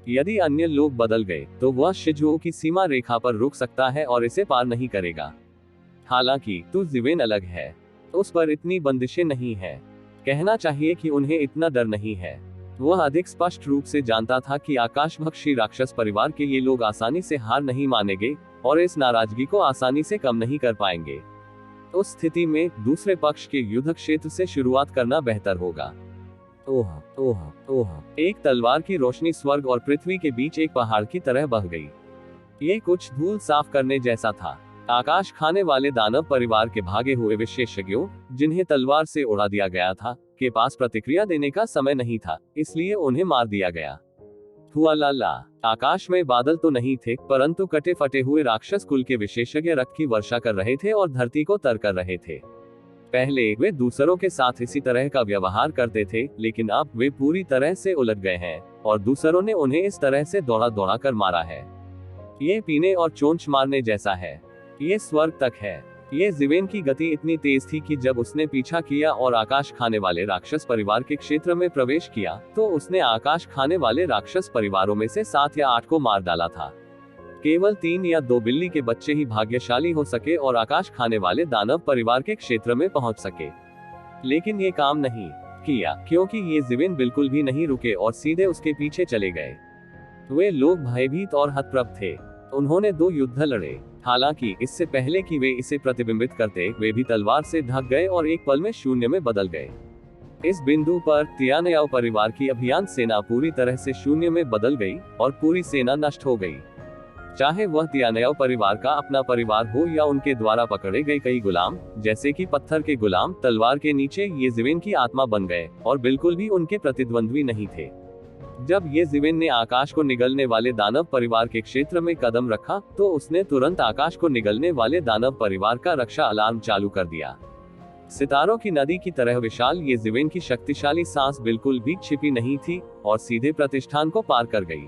यदि अन्य लोग बदल गए तो वह शिजुओ की सीमा रेखा पर रुक सकता है और इसे पार नहीं करेगा। हालांकि तू ज़िवेन अलग है, उस पर इतनी बंदिशें नहीं है। कहना चाहिए कि उन्हें इतना डर नहीं है। वह अधिक स्पष्ट रूप से जानता था कि आकाशभक्षी राक्षस परिवार के ये लोग आसानी से हार नहीं मानेंगे और इस नाराजगी को आसानी से कम नहीं कर पाएंगे। उस स्थिति में दूसरे पक्ष के युद्ध क्षेत्र से शुरुआत करना बेहतर होगा। ओह ओह ओह, एक तलवार की रोशनी स्वर्ग और पृथ्वी के बीच एक पहाड़ की तरह बह गई। ये कुछ धूल साफ करने जैसा था। आकाश खाने वाले दानव परिवार के भागे हुए विशेषज्ञों, जिन्हें तलवार से उड़ा दिया गया था, के पास प्रतिक्रिया देने का समय नहीं था, इसलिए उन्हें मार दिया गया। हुआ ला ला, आकाश में बादल तो नहीं थे, परंतु कटे फटे हुए राक्षस कुल के विशेषज्ञ रक्त की वर्षा कर रहे थे और धरती को तर कर रहे थे। पहले वे दूसरों के साथ इसी तरह का व्यवहार करते थे, लेकिन अब वे पूरी तरह से उलट गए हैं और दूसरों ने उन्हें इस तरह से दौड़ा दौड़ा कर मारा है। ये पीने और चोंच मारने जैसा है। ये स्वर्ग तक है। ये ज़िवेन की गति इतनी तेज थी कि जब उसने पीछा किया और आकाश खाने वाले राक्षस परिवार के क्षेत्र में प्रवेश किया, तो उसने आकाश खाने वाले राक्षस परिवारों में से 7 या 8 को मार डाला था। केवल 3 या 2 बिल्ली के बच्चे ही भाग्यशाली हो सके और आकाश खाने वाले दानव परिवार के क्षेत्र में पहुंच सके। लेकिन ये काम नहीं किया, क्योंकि ये ज़िवेन बिल्कुल भी नहीं रुके और सीधे उसके पीछे चले गए। वे लोग भयभीत और हतप्रभ थे। उन्होंने 2 युद्ध लड़े। हालांकि इससे पहले कि वे इसे प्रतिबिंबित करते, वे भी तलवार से ढक गए और एक पल में शून्य में बदल गए। इस बिंदु पर तियानयाओ परिवार की अभियान सेना पूरी तरह से शून्य में बदल गई और पूरी सेना नष्ट हो गई। चाहे वह तियानयो परिवार का अपना परिवार हो या उनके द्वारा पकड़े गए कई गुलाम, जैसे कि पत्थर के गुलाम तलवार के नीचे येज़िवेन की आत्मा बन गए और बिल्कुल भी उनके प्रतिद्वंद्वी नहीं थे। जब येज़िवेन ने आकाश को निगलने वाले दानव परिवार के क्षेत्र में कदम रखा तो उसने तुरंत आकाश को निगलने वाले दानव परिवार का रक्षा अलार्म चालू कर दिया। सितारों की नदी की तरह विशाल येज़िवेन की शक्तिशाली सांस बिल्कुल भी छिपी नहीं थी और सीधे प्रतिष्ठान को पार कर गई।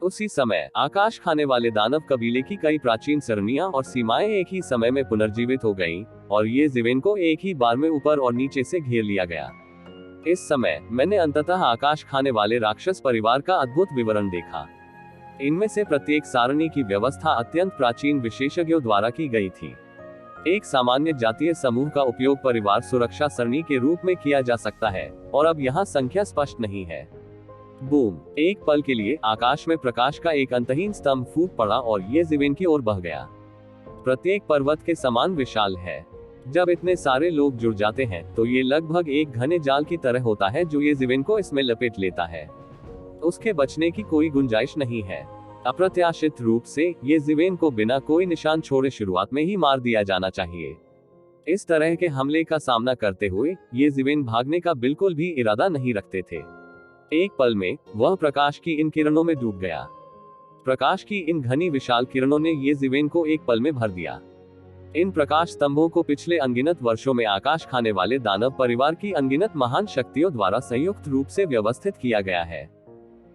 उसी समय आकाश खाने वाले दानव कबीले की कई प्राचीन सरणियां और सीमाएं एक ही समय में पुनर्जीवित हो गईं और येज़िवेन को एक ही बार में ऊपर और नीचे से घेर लिया गया। इस समय मैंने अंततः आकाश खाने वाले राक्षस परिवार का अद्भुत विवरण देखा। इनमें से प्रत्येक सारणी की व्यवस्था अत्यंत प्राचीन विशेषज्ञों द्वारा की गई थी। एक सामान्य जातीय समूह का उपयोग परिवार सुरक्षा सरणी के रूप में किया जा सकता है और अब यहाँ संख्या स्पष्ट नहीं है। बूम! एक पल के लिए आकाश में प्रकाश का एक अंतहीन स्तंभ फूट पड़ा और येज़िवेन की ओर बह गया। प्रत्येक पर्वत के समान विशाल है। जब इतने सारे लोग जुड़ जाते हैं तो ये लगभग एक घने जाल की तरह होता है जो येज़िवेन को इसमें लपेट लेता है। उसके बचने की कोई गुंजाइश नहीं है। अप्रत्याशित रूप से येज़िवेन को बिना कोई निशान छोड़े शुरुआत में ही मार दिया जाना चाहिए। इस तरह के हमले का सामना करते हुए येज़िवेन भागने का बिल्कुल भी इरादा नहीं रखते थे। एक पल में वह प्रकाश की इन किरणों में डूब गया। प्रकाश की इन घनी विशाल किरणों ने येज़िवेन को एक पल में भर दिया। इन प्रकाश स्तंभों को पिछले अनगिनत वर्षों में आकाश खाने वाले दानव परिवार की अनगिनत महान शक्तियों द्वारा संयुक्त रूप से व्यवस्थित किया गया है।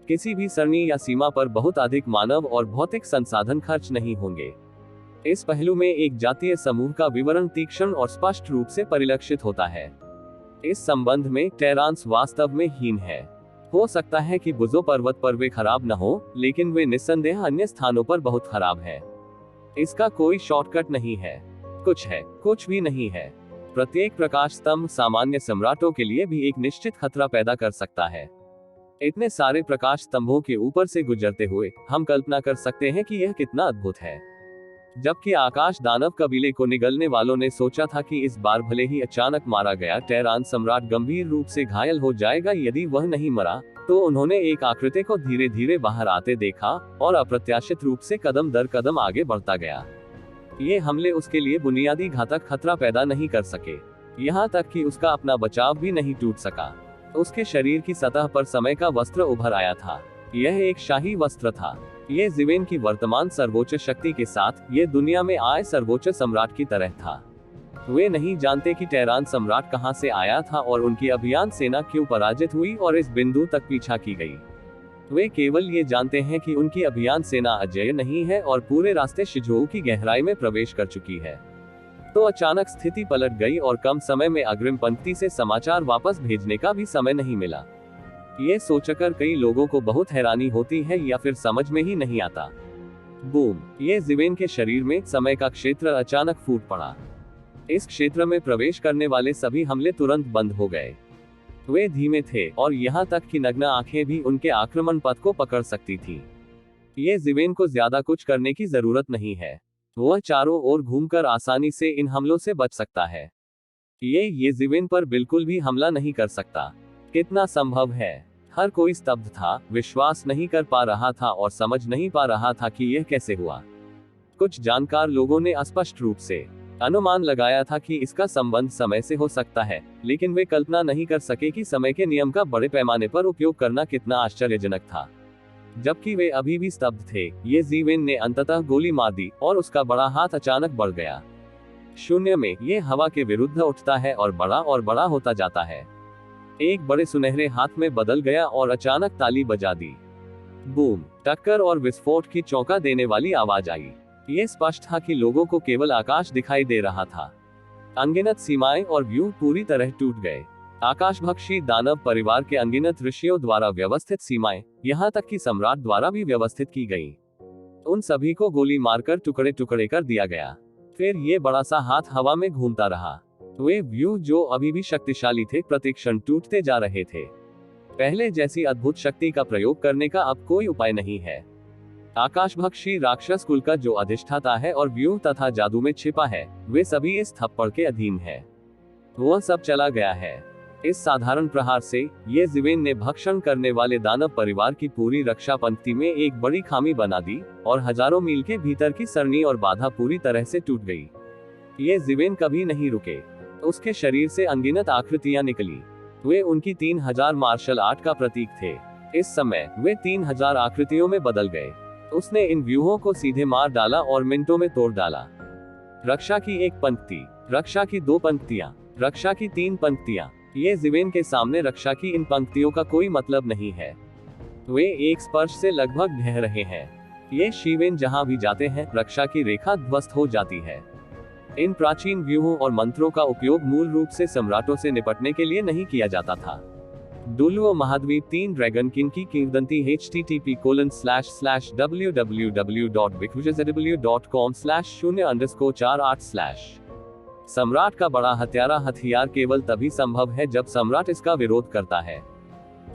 किसी भी सरणी या सीमा पर बहुत अधिक मानव और भौतिक संसाधन खर्च नहीं होंगे। इस पहलू में एक जातीय समूह का विवरण तीक्ष्ण और स्पष्ट रूप से परिलक्षित होता है। इस संबंध में टेरांस वास्तव में हीन है। हो सकता है कि बुजो पर्वत पर वे खराब न हो, लेकिन वे निस्संदेह अन्य स्थानों पर बहुत खराब है। इसका कोई शॉर्टकट नहीं है। कुछ है, कुछ भी नहीं है। प्रत्येक प्रकाश स्तंभ सामान्य सम्राटों के लिए भी एक निश्चित खतरा पैदा कर सकता है। इतने सारे प्रकाश स्तंभों के ऊपर से गुजरते हुए हम कल्पना कर सकते हैं कि यह कितना अद्भुत है। जबकि आकाश दानव कबीले को निगलने वालों ने सोचा था कि इस बार भले ही अचानक मारा गया टेरान सम्राट गंभीर रूप से घायल हो जाएगा यदि वह नहीं मरा, तो उन्होंने एक आकृति को धीरे धीरे बाहर आते देखा और अप्रत्याशित रूप से कदम दर कदम आगे बढ़ता गया। ये हमले उसके लिए बुनियादी घातक खतरा पैदा नहीं कर सके, यहाँ तक कि उसका अपना बचाव भी नहीं टूट सका। उसके शरीर की सतह पर समय का वस्त्र उभर आया था। यह एक शाही वस्त्र था। येज़िवेन की वर्तमान सर्वोच्च शक्ति के साथ ये दुनिया में आए सर्वोच्च सम्राट की तरह था। वे नहीं जानते कि टेरान सम्राट कहां से आया था और उनकी अभियान सेना क्यों पराजित हुई और इस बिंदु तक पीछा की गई। वे केवल ये जानते हैं कि उनकी अभियान सेना अजेय नहीं है और पूरे रास्ते शिजोऊ की गहराई में प्रवेश कर चुकी है। तो अचानक स्थिति पलट गई और कम समय में अग्रिम पंक्ति से समाचार वापस भेजने का भी समय नहीं मिला। ये सोचकर कई लोगों को बहुत हैरानी होती है या फिर समझ में ही नहीं आता। बूम! येज़िवेन के शरीर में समय का क्षेत्र अचानक फूट पड़ा। इस क्षेत्र में प्रवेश करने वाले सभी हमले तुरंत बंद हो गए। वे धीमे थे और यहाँ तक कि नग्न आंखें भी उनके आक्रमण पथ को पकड़ सकती थी। येज़िवेन को ज्यादा कुछ करने की जरूरत नहीं है। वह चारों ओर घूमकर आसानी से इन हमलों से बच सकता है। ये येज़िवेन पर बिल्कुल भी हमला नहीं कर सकता। कितना संभव है? हर कोई स्तब्ध था, विश्वास नहीं कर पा रहा था और समझ नहीं पा रहा था कि यह कैसे हुआ। कुछ जानकार लोगों ने स्पष्ट रूप से अनुमान लगाया था कि इसका संबंध समय से हो सकता है, लेकिन वे कल्पना नहीं कर सके कि समय के नियम का बड़े पैमाने पर उपयोग करना कितना आश्चर्यजनक था। जबकि वे अभी भी स्तब्ध थे, येज़िवेन ने अंततः गोली मार दी और उसका बड़ा हाथ अचानक बढ़ गया। शून्य में ये हवा के विरुद्ध उठता है और बड़ा होता जाता है। एक बड़े सुनहरे हाथ में बदल गया और अचानक ताली बजा दी। बूम! टक्कर और विस्फोट की चौंका देने वाली आवाज आई। ये स्पष्ट था कि लोगों को केवल आकाश दिखाई दे रहा था। अनगिनत सीमाएं और व्यू पूरी तरह टूट गए। आकाशभक्षी दानव परिवार के अनगिनत ऋषियों द्वारा व्यवस्थित सीमाएं, यहाँ तक कि सम्राट द्वारा भी व्यवस्थित की गई। उन सभी को गोली मारकर टुकड़े टुकड़े कर दिया गया। फिर ये बड़ा सा हाथ हवा में घूमता रहा। वे व्यू जो अभी भी शक्तिशाली थे प्रतिक्षण टूटते जा रहे थे। पहले जैसी अद्भुत शक्ति का प्रयोग करने का अब कोई उपाय नहीं है। आकाशभक्षी राक्षस कुल का जो अधिष्ठाता है और व्यू तथा जादू में छिपा है, वे सभी इस थप्पड़ के अधीन है। वह सब चला गया है। इस साधारण प्रहार से ये जिवेन ने भक्षण करने वाले दानव परिवार की पूरी रक्षा पंक्ति में एक बड़ी खामी बना दी और हजारों मील के भीतर की सरणी और बाधा पूरी तरह से टूट गई। ये जिवेन कभी नहीं रुके। उसके शरीर से अनगिनत आकृतियां निकली। वे उनकी 3000 मार्शल आर्ट का प्रतीक थे। इस समय वे 3000 आकृतियों में बदल गए। उसने इन व्यूहों को सीधे मार डाला और मिनटों में तोड़ डाला। रक्षा की एक पंक्ति, रक्षा की 2 पंक्तियां, रक्षा की 3 पंक्तियां। ये जिवेन के सामने रक्षा की इन पंक्तियों का कोई मतलब नहीं है। वे एक स्पर्श से लगभग ढह रहे हैं। ये शिवेन जहां भी जाते हैं, रक्षा की रेखा ध्वस्त हो जाती है। इन प्राचीन व्यूहों और मंत्रों का उपयोग मूल रूप से सम्राटों से निपटने के लिए नहीं किया जाता था। डुलुओ महाद्वीप 3 ड्रैगन किंग की किंवदंती http://www.bigwizardw.com/0_48/ सम्राट का बड़ा हथियार केवल तभी संभव है जब सम्राट इसका विरोध करता है।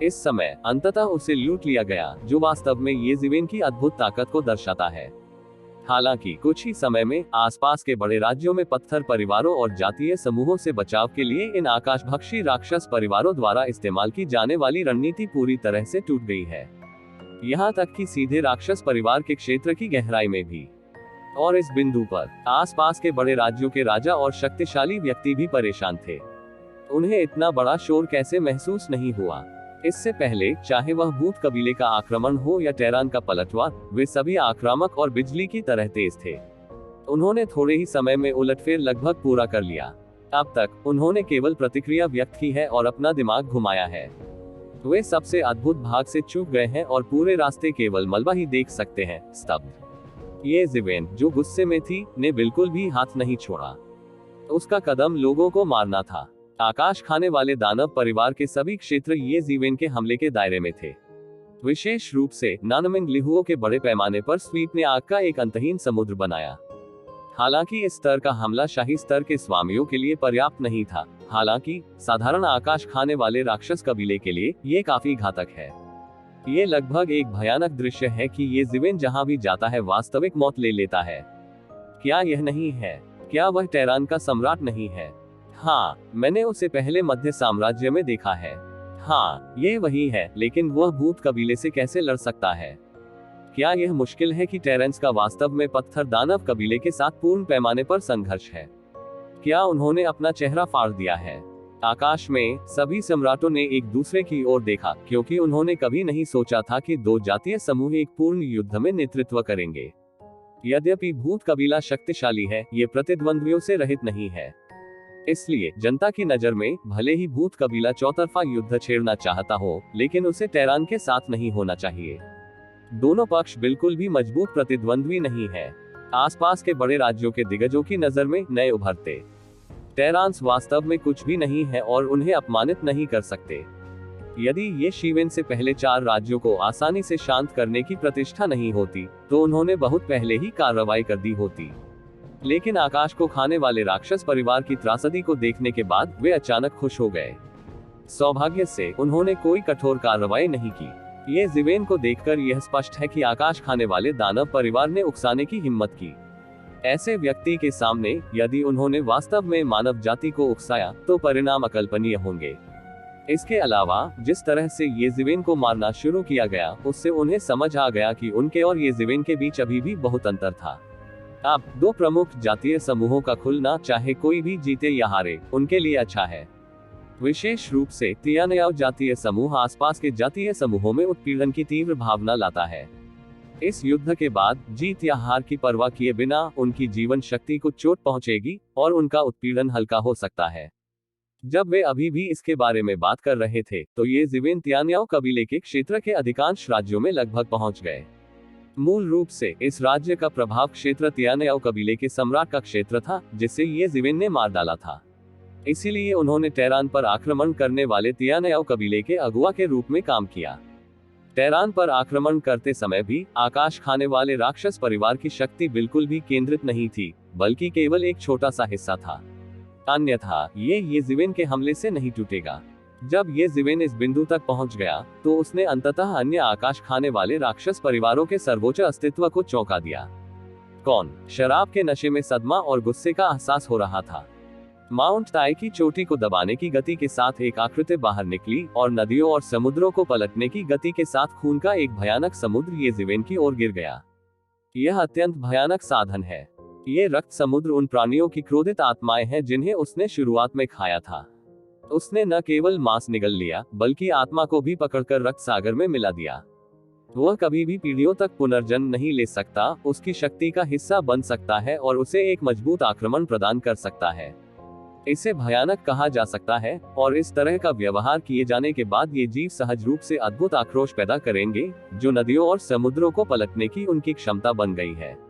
इस समय अंततः उसे लूट लिया गया, जो वास्तव में ये जिवेन की अद्भुत ताकत को दर्शाता है। हालांकि कुछ ही समय में आसपास के बड़े राज्यों में पत्थर परिवारों और जातीय समूहों से बचाव के लिए इन आकाशभक्षी राक्षस परिवारों द्वारा इस्तेमाल की जाने वाली रणनीति पूरी तरह से टूट गई है। यहाँ तक कि सीधे राक्षस परिवार के क्षेत्र की गहराई में भी। और इस बिंदु पर आसपास के बड़े राज्यों के राजा और शक्तिशाली व्यक्ति भी परेशान थे। उन्हें इतना बड़ा शोर कैसे महसूस नहीं हुआ? इससे पहले, चाहे वह भूत कबीले का आक्रमण हो या टेरान का पलटवार, वे सभी आक्रामक और बिजली की तरह तेज थे। उन्होंने थोड़े ही समय में उलटफेर लगभग पूरा कर लिया। अब तक उन्होंने केवल प्रतिक्रिया व्यक्त की है और अपना दिमाग घुमाया है। वे सबसे अद्भुत भाग से चूक गए हैं और पूरे रास्ते केवल मलबा ही देख सकते हैं, स्तब्ध। ये जिवेन, जो गुस्से में थी, ने बिल्कुल भी हाथ नहीं छोड़ा। उसका कदम लोगों को मारना था। आकाश खाने वाले दानव परिवार के सभी क्षेत्र ये जिवेन के हमले के दायरे में थे। विशेष रूप से नानमिंग लिहुओं के बड़े पैमाने पर स्वीप ने आग का एक अंतहीन समुद्र बनाया। हालांकि इस स्तर का हमला शाही स्तर के स्वामियों के लिए पर्याप्त नहीं था। हालांकि साधारण आकाश खाने वाले राक्षस कबीले के लिए ये काफी घातक है। ये लगभग एक भयानक दृश्य है कि ये जिवेन जहां भी जाता है वास्तविक मौत ले लेता है। क्या यह नहीं है? क्या वह टेरान का सम्राट नहीं है? हाँ, मैंने उसे पहले मध्य साम्राज्य में देखा है। हाँ, ये वही है, लेकिन वह भूत कबीले से कैसे लड़ सकता है? क्या यह मुश्किल है कि टेरेंस का वास्तव में पत्थर दानव कबीले के साथ पूर्ण पैमाने पर संघर्ष है? क्या उन्होंने अपना चेहरा फाड़ दिया है? आकाश में सभी सम्राटों ने एक दूसरे की ओर देखा, क्योंकि उन्होंने कभी नहीं सोचा था कि 2 जातीय समूह एक पूर्ण युद्ध में नेतृत्व करेंगे। यद्यपि भूत कबीला शक्तिशाली है, ये प्रतिद्वंद्वियों से रहित नहीं है। इसलिए जनता की नजर में भले ही भूत कबीला चौतरफा युद्ध छेड़ना चाहता हो, लेकिन उसे टेरान के साथ नहीं होना चाहिए। दोनों पक्ष बिल्कुल भी मजबूत प्रतिद्वंद्वी नहीं है। आसपास के बड़े राज्यों के दिग्गजों की नजर में नए उभरते टेरान्स वास्तव में कुछ भी नहीं है और उन्हें अपमानित नहीं कर सकते। यदि ये शिवेन से पहले 4 राज्यों को आसानी से शांत करने की प्रतिष्ठा नहीं होती, तो उन्होंने बहुत पहले ही कार्रवाई कर दी होती। लेकिन आकाश को खाने वाले राक्षस परिवार की त्रासदी को देखने के बाद वे अचानक खुश हो गए। सौभाग्य से उन्होंने कोई कठोर कार्रवाई नहीं की। ये जिवेन को देखकर यह स्पष्ट है कि आकाश खाने वाले दानव परिवार ने उकसाने की हिम्मत की। ऐसे व्यक्ति के सामने यदि उन्होंने वास्तव में मानव जाति को उकसाया, तो परिणाम अकल्पनीय होंगे। इसके अलावा जिस तरह से ये जिवेन को मारना शुरू किया गया, उससे उन्हें समझ आ गया कि उनके और ये जिवेन के बीच अभी भी बहुत अंतर था। अब 2 प्रमुख जातीय समूहों का खुलना, चाहे कोई भी जीते या हारे, उनके लिए अच्छा है। विशेष रूप से तियानयाओ जातीय समूह आसपास के जातीय समूहों में उत्पीड़न की तीव्र भावना लाता है। इस युद्ध के बाद जीत या हार की परवाह किए बिना उनकी जीवन शक्ति को चोट पहुंचेगी और उनका उत्पीड़न हल्का हो सकता है। जब वे अभी भी इसके बारे में बात कर रहे थे, तो ये जिवेन तियानयाओ कबीले के क्षेत्र के अधिकांश राज्यों में लगभग पहुंच गए। मूल रूप से इस राज्य का प्रभाव क्षेत्र तियानयाओ कबीले के सम्राट का क्षेत्र था, जिसे ये जिवेन ने मार डाला था। इसीलिए उन्होंने टेरान पर आक्रमण करने वाले तियानयाओ कबीले के अगुआ के रूप में काम किया। टेरान पर आक्रमण करते समय भी आकाश खाने वाले राक्षस परिवार की शक्ति बिल्कुल भी केंद्रित नहीं थी, बल्कि केवल एक छोटा सा हिस्सा था। अन्यथा ये जिवेन के हमले से नहीं टूटेगा। जब ये जिवेन इस बिंदु तक पहुंच गया, तो उसने अंततः अन्य आकाश खाने वाले राक्षस परिवारों के सर्वोच्च अस्तित्व को चौंका दिया। कौन? शराब के नशे में सदमा और गुस्से का एहसास हो रहा था। माउंट ताई की चोटी को दबाने की गति के साथ एक आकृति बाहर निकली और नदियों और समुद्रों को पलटने की गति के साथ खून का एक भयानक समुद्र येज़िवेन की ओर गिर गया। यह अत्यंत भयानक साधन है। ये रक्त समुद्र उन प्राणियों की क्रोधित आत्माएं हैं जिन्हें उसने शुरुआत में खाया था। उसने न केवल मांस निगल लिया, बल्कि आत्मा को भी पकड़कर रक्त सागर में मिला दिया। वह कभी भी पीढ़ियों तक पुनर्जन्म नहीं ले सकता, उसकी शक्ति का हिस्सा बन सकता है और उसे एक मजबूत आक्रमण प्रदान कर सकता है। इसे भयानक कहा जा सकता है, और इस तरह का व्यवहार किए जाने के बाद ये जीव सहज रूप से अद्भुत आक्रोश पैदा करेंगे, जो नदियों और समुद्रों को पलटने की उनकी क्षमता बन गई है।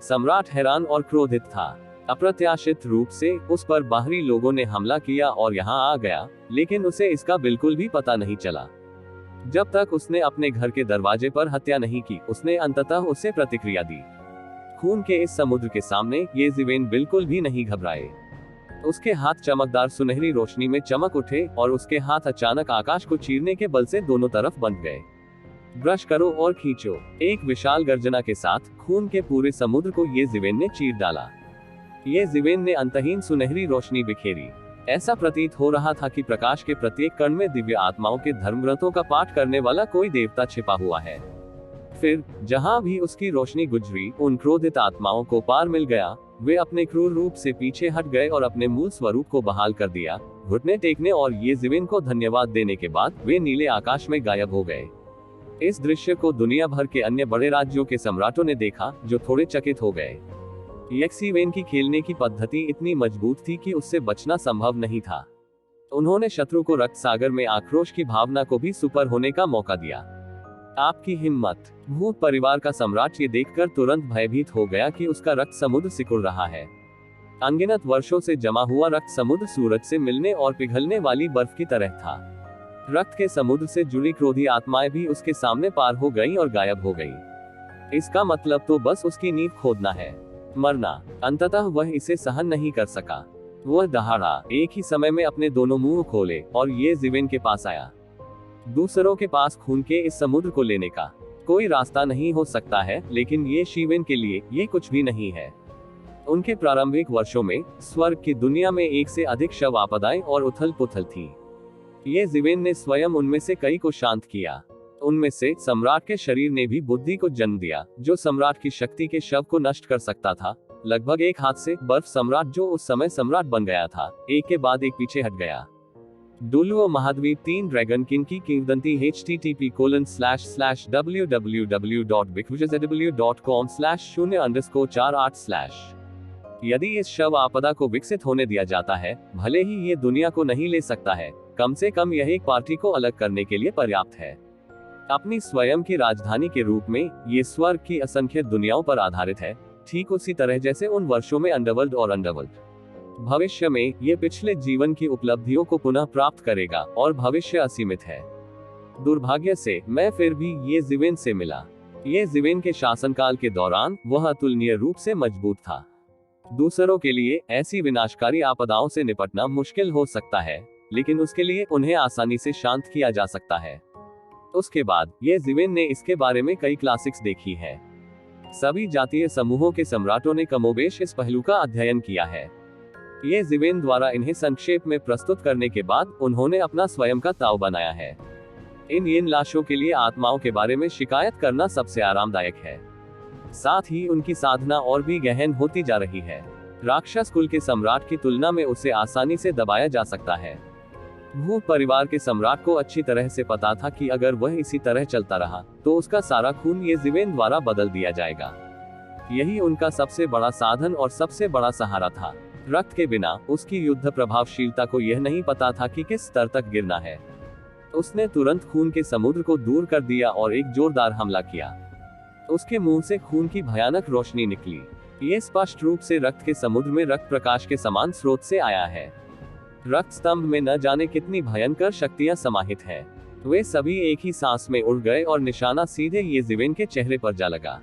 सम्राट हैरान और क्रोधित था। अप्रत्याशित रूप से उस पर बाहरी लोगों ने हमला किया और यहाँ आ गया, लेकिन उसे इसका बिल्कुल भी पता नहीं चला। जब तक उसने अपने घर के दरवाजे पर हत्या नहीं की, उसने अंततः उसे प्रतिक्रिया दी। खून के इस समुद्र के सामने येज़िवेन बिल्कुल भी नहीं घबराए। उसके हाथ चमकदार सुनहरी रोशनी में चमक उठे और उसके हाथ अचानक आकाश को चीरने के बल से दोनों तरफ बंध गए। ब्रश करो और खींचो। एक विशाल गर्जना के साथ खून के पूरे समुद्र को येज़िवेन ने चीर डाला। येज़िवेन ने अंतहीन सुनहरी रोशनी बिखेरी। ऐसा प्रतीत हो रहा था कि प्रकाश के प्रत्येक कण में दिव्य आत्माओं के धर्मव्रतों का पाठ करने वाला कोई देवता छिपा हुआ है। फिर जहां भी उसकी रोशनी गुजरी, उन क्रोधित आत्माओं को पार मिल गया। वे अपने क्रूर रूप से पीछे हट गए और अपने मूल स्वरूप को बहाल कर दिया। घुटने टेकने और येज़िवेन को धन्यवाद देने के बाद वे नीले आकाश में गायब हो गए। इस दृश्य को दुनिया भर के अन्य बड़े राज्यों के सम्राटों ने देखा, जो थोड़े चकित हो गए। येज़िवेन की खेलने की पद्धति इतनी मजबूत थी कि उससे बचना संभव नहीं था। उन्होंने शत्रु को रक्त सागर में आक्रोश की भावना को भी सुपर होने का मौका दिया। आपकी हिम्मत। भूत परिवार का सम्राट ये देखकर तुरंत भयभीत हो गया कि उसका रक्त समुद्र सिकुड़ रहा है। अनगिनत वर्षों से जमा हुआ रक्त समुद्र सूरज से मिलने और पिघलने वाली बर्फ की तरह था। रक्त के समुद्र से जुड़ी क्रोधी आत्माएं भी उसके सामने पार हो गईं और गायब हो गईं। इसका मतलब तो बस उसकी नींव खोदना है, मरना। अंततः वह इसे सहन नहीं कर सका। वह दहाड़ा, एक ही समय में अपने दोनों मुंह खोले और येज़िवेन के पास आया। दूसरों के पास खून के इस समुद्र को लेने का कोई रास्ता नहीं हो सकता है, लेकिन येज़िवेन के लिए ये कुछ भी नहीं है। उनके प्रारंभिक वर्षों में स्वर्ग की दुनिया में एक से अधिक शव आपदाएं और उथल पुथल थी। येज़िवेन ने स्वयं उनमें से कई को शांत किया। उनमें से सम्राट के शरीर ने भी बुद्धि को जन्म दिया, जो सम्राट की शक्ति के शव को नष्ट कर सकता था। लगभग एक हाथ से बर्फ सम्राट, जो उस समय सम्राट बन गया था, एक के बाद एक पीछे हट गया। डुलुओ महाद्वीप 3 ड्रैगन किंग की किंवदंती http://www.bigwizardw.com/0_48/। यदि इस शव आपदा को विकसित होने दिया जाता है, भले ही ये दुनिया को नहीं ले सकता है, कम से कम यह एक पार्टी को अलग करने के लिए पर्याप्त है। अपनी स्वयं की राजधानी के रूप में ये स्वर्ग की असंख्य दुनियाओं पर आधारित है, ठीक उसी तरह जैसे उन वर्षों में अंडरवर्ल्ड और अंडरवर्ल्ड। भविष्य में ये पिछले जीवन की उपलब्धियों को पुनः प्राप्त करेगा और भविष्य असीमित है। दुर्भाग्य से मैं फिर भी येज़िवेन से मिला। येज़िवेन के शासनकाल के दौरान वह अतुलनीय रूप से मजबूत था। दूसरों के लिए ऐसी विनाशकारी आपदाओं से निपटना मुश्किल हो सकता है, लेकिन उसके लिए उन्हें आसानी से शांत किया जा सकता है। उसके बाद येज़िवेन ने इसके बारे में कई क्लासिक्स देखी है। सभी जातीय समूहों के सम्राटों ने कमोबेश इस पहलू का अध्ययन किया है। येज़िवेन द्वारा इन्हें संक्षेप में प्रस्तुत करने के बाद उन्होंने अपना स्वयं का ताव बनाया है। इन लाशों के लिए आत्माओं के बारे में शिकायत करना सबसे आरामदायक है। साथ ही उनकी साधना और भी गहन होती जा रही है। राक्षस कुल के सम्राट की तुलना में उसे आसानी से दबाया जा सकता है। भूत परिवार के सम्राट को अच्छी तरह से पता था कि अगर वह इसी तरह चलता रहा, तो उसका सारा खून येज़िवेन द्वारा बदल दिया जाएगा। यही उनका सबसे बड़ा साधन और सबसे बड़ा सहारा था। रक्त के बिना उसकी युद्ध प्रभावशीलता को यह नहीं पता था कि किस स्तर तक गिरना है। उसने तुरंत खून के समुद्र को दूर कर दिया और एक जोरदार हमला किया। उसके मुंह से खून की भयानक रोशनी निकली। ये स्पष्ट रूप से रक्त के समुद्र में रक्त प्रकाश के समान स्रोत से आया है। रक्त स्तंभ में न जाने कितनी भयंकर शक्तियां समाहित है। वे सभी एक ही सांस में उड़ गए और निशाना सीधे येज़िवेन के चेहरे पर जा लगा।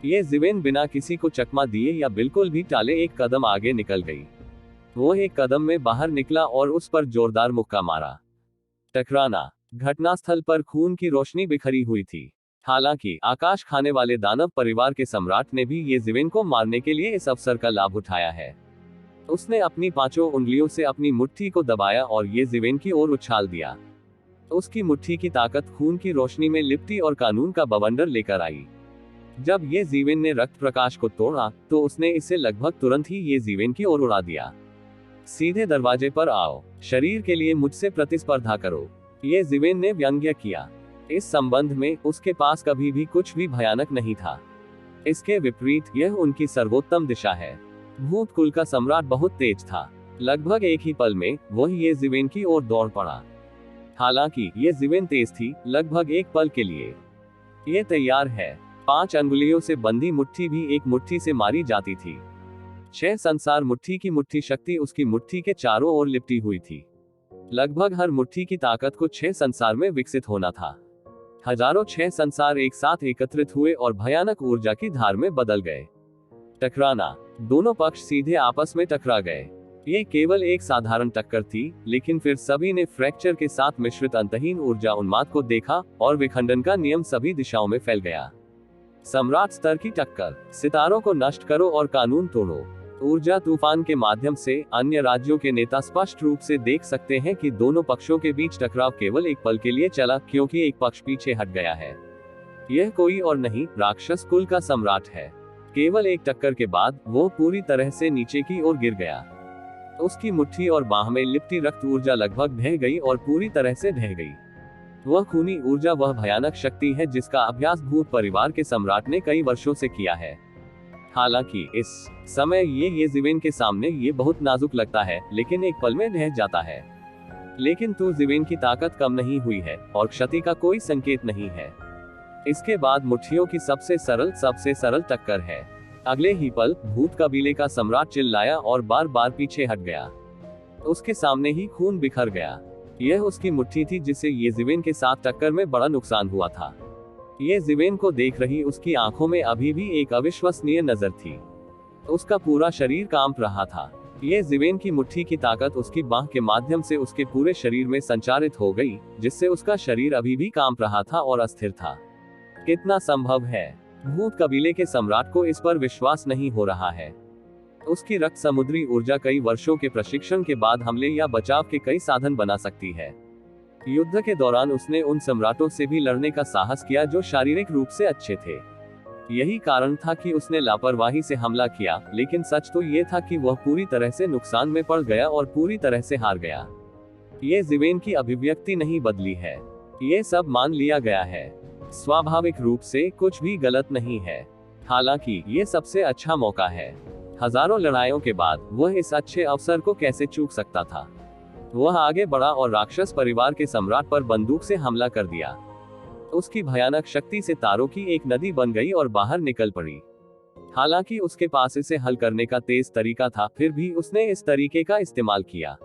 येज़िवेन बिना किसी को चकमा दिए या बिल्कुल भी टाले एक कदम आगे निकल गई। वो एक कदम में बाहर निकला और उस पर जोरदार मुक्का मारा। टकराना। घटनास्थल पर खून की रोशनी बिखरी हुई थी। हालांकि आकाश खाने वाले दानव परिवार के सम्राट ने भी येज़िवेन को मारने के लिए इस अवसर का लाभ उठाया है। उसने अपनी 5 उंगलियों से अपनी मुट्ठी को दबाया और ये ज़िवेन की ओर उछाल दिया। उसकी मुट्ठी की ताकत खून की रोशनी में लिपटी और कानून का बवंडर लेकर आई। जब ये ज़िवेन ने रक्त प्रकाश को तोड़ा, तो उसने इसे लगभग तुरंत ही ये ज़िवेन की ओर उड़ा दिया। सीधे दरवाजे पर आओ, शरीर के लिए मुझसे प्रतिस्पर्धा करो, ये ज़िवेन ने व्यंग्य किया। इस संबंध में उसके पास कभी भी कुछ भी भयानक नहीं था। इसके विपरीत यह उनकी सर्वोत्तम दिशा है। भूत कुल का सम्राट बहुत तेज था। लगभग एक ही पल में वह ये ज़िवेन की ओर दौड़ पड़ा। हालांकि ये ज़िवेन तेज थी, लगभग एक पल के लिए। ये तैयार है। 5 अंगुलियों से बंधी मुट्ठी भी एक मुट्ठी से मारी जाती थी। 6 संसार मुट्ठी की मुट्ठी शक्ति उसकी मुट्ठी के चारों ओर लिपटी हुई थी। लगभग हर मुट्ठी की ताकत को 6 संसार में विकसित होना था। हजारों 6 संसार एक साथ एकत्रित हुए और भयानक ऊर्जा की धार में बदल गए। टकराना। दोनों पक्ष सीधे आपस में टकरा गए। ये केवल एक साधारण टक्कर थी, लेकिन फिर सभी ने फ्रैक्चर के साथ मिश्रित अंतहीन ऊर्जा उन्माद को देखा और विखंडन का नियम सभी दिशाओं में फैल गया। सम्राट स्तर की टक्कर। सितारों को नष्ट करो और कानून तोड़ो। ऊर्जा तूफान के माध्यम से अन्य राज्यों के नेता स्पष्ट रूप से देख सकते हैं कि दोनों पक्षों के बीच टकराव केवल एक पल के लिए चला, क्योंकि एक पक्ष पीछे हट गया है। यह कोई और नहीं, राक्षस कुल का सम्राट है। केवल एक टक्कर के बाद वो पूरी तरह से नीचे की ओर गिर गया। उसकी मुट्ठी और बाह में लिपटी रक्त ऊर्जा लगभग ढह गई और पूरी तरह से ढह गई। वह खूनी ऊर्जा वह भयानक शक्ति है जिसका अभ्यास भूत परिवार के सम्राट ने कई वर्षों से किया है। हालांकि इस समय ये ज़िवेन के सामने ये बहुत नाजुक लगता है, लेकिन एक पल में ढह जाता है। लेकिन तो ज़िवेन की ताकत कम नहीं हुई है और क्षति का कोई संकेत नहीं है। इसके बाद मुट्ठियों की सबसे सरल टक्कर है। अगले ही पल भूत कबीले का सम्राट चिल्लाया और बार बार पीछे हट गया। उसके सामने ही खून बिखर गया। यह उसकी मुट्ठी थी जिसे ये ज़िवेन के साथ टक्कर में बड़ा नुकसान हुआ था। ये ज़िवेन को देख रही उसकी आंखों में अभी भी एक अविश्वसनीय नजर थी। उसका पूरा शरीर कांप रहा था। ये ज़िवेन की मुट्ठी की ताकत उसकी बाह के माध्यम से उसके पूरे शरीर में संचारित हो गई, जिससे उसका शरीर अभी भी कांप रहा था और अस्थिर था। कितना संभव है? भूत कबीले के सम्राट को इस पर विश्वास नहीं हो रहा है। उसकी रक्त समुद्री ऊर्जा कई वर्षों के प्रशिक्षण के बाद हमले या बचाव के कई साधन बना सकती है। युद्ध के दौरान उसने उन सम्राटों से भी लड़ने का साहस किया जो शारीरिक रूप से अच्छे थे। यही कारण था कि उसने लापरवाही से हमला किया, लेकिन सच तो ये था कि वह पूरी तरह से नुकसान में पड़ गया और पूरी तरह से हार गया। ये ज़िवेन की अभिव्यक्ति नहीं बदली है। ये सब मान लिया गया है। स्वाभाविक रूप से कुछ भी गलत नहीं है। हालांकि ये सबसे अच्छा मौका है। हजारों लड़ाइयों के बाद वह इस अच्छे अवसर को कैसे चूक सकता था? वह आगे बढ़ा और राक्षस परिवार के सम्राट पर बंदूक से हमला कर दिया। उसकी भयानक शक्ति से तारों की एक नदी बन गई और बाहर निकल पड़ी। हालांकि उसके पास इसे हल करने का तेज तरीका था, फिर भी उसने इस तरीके का इस्तेमाल किया।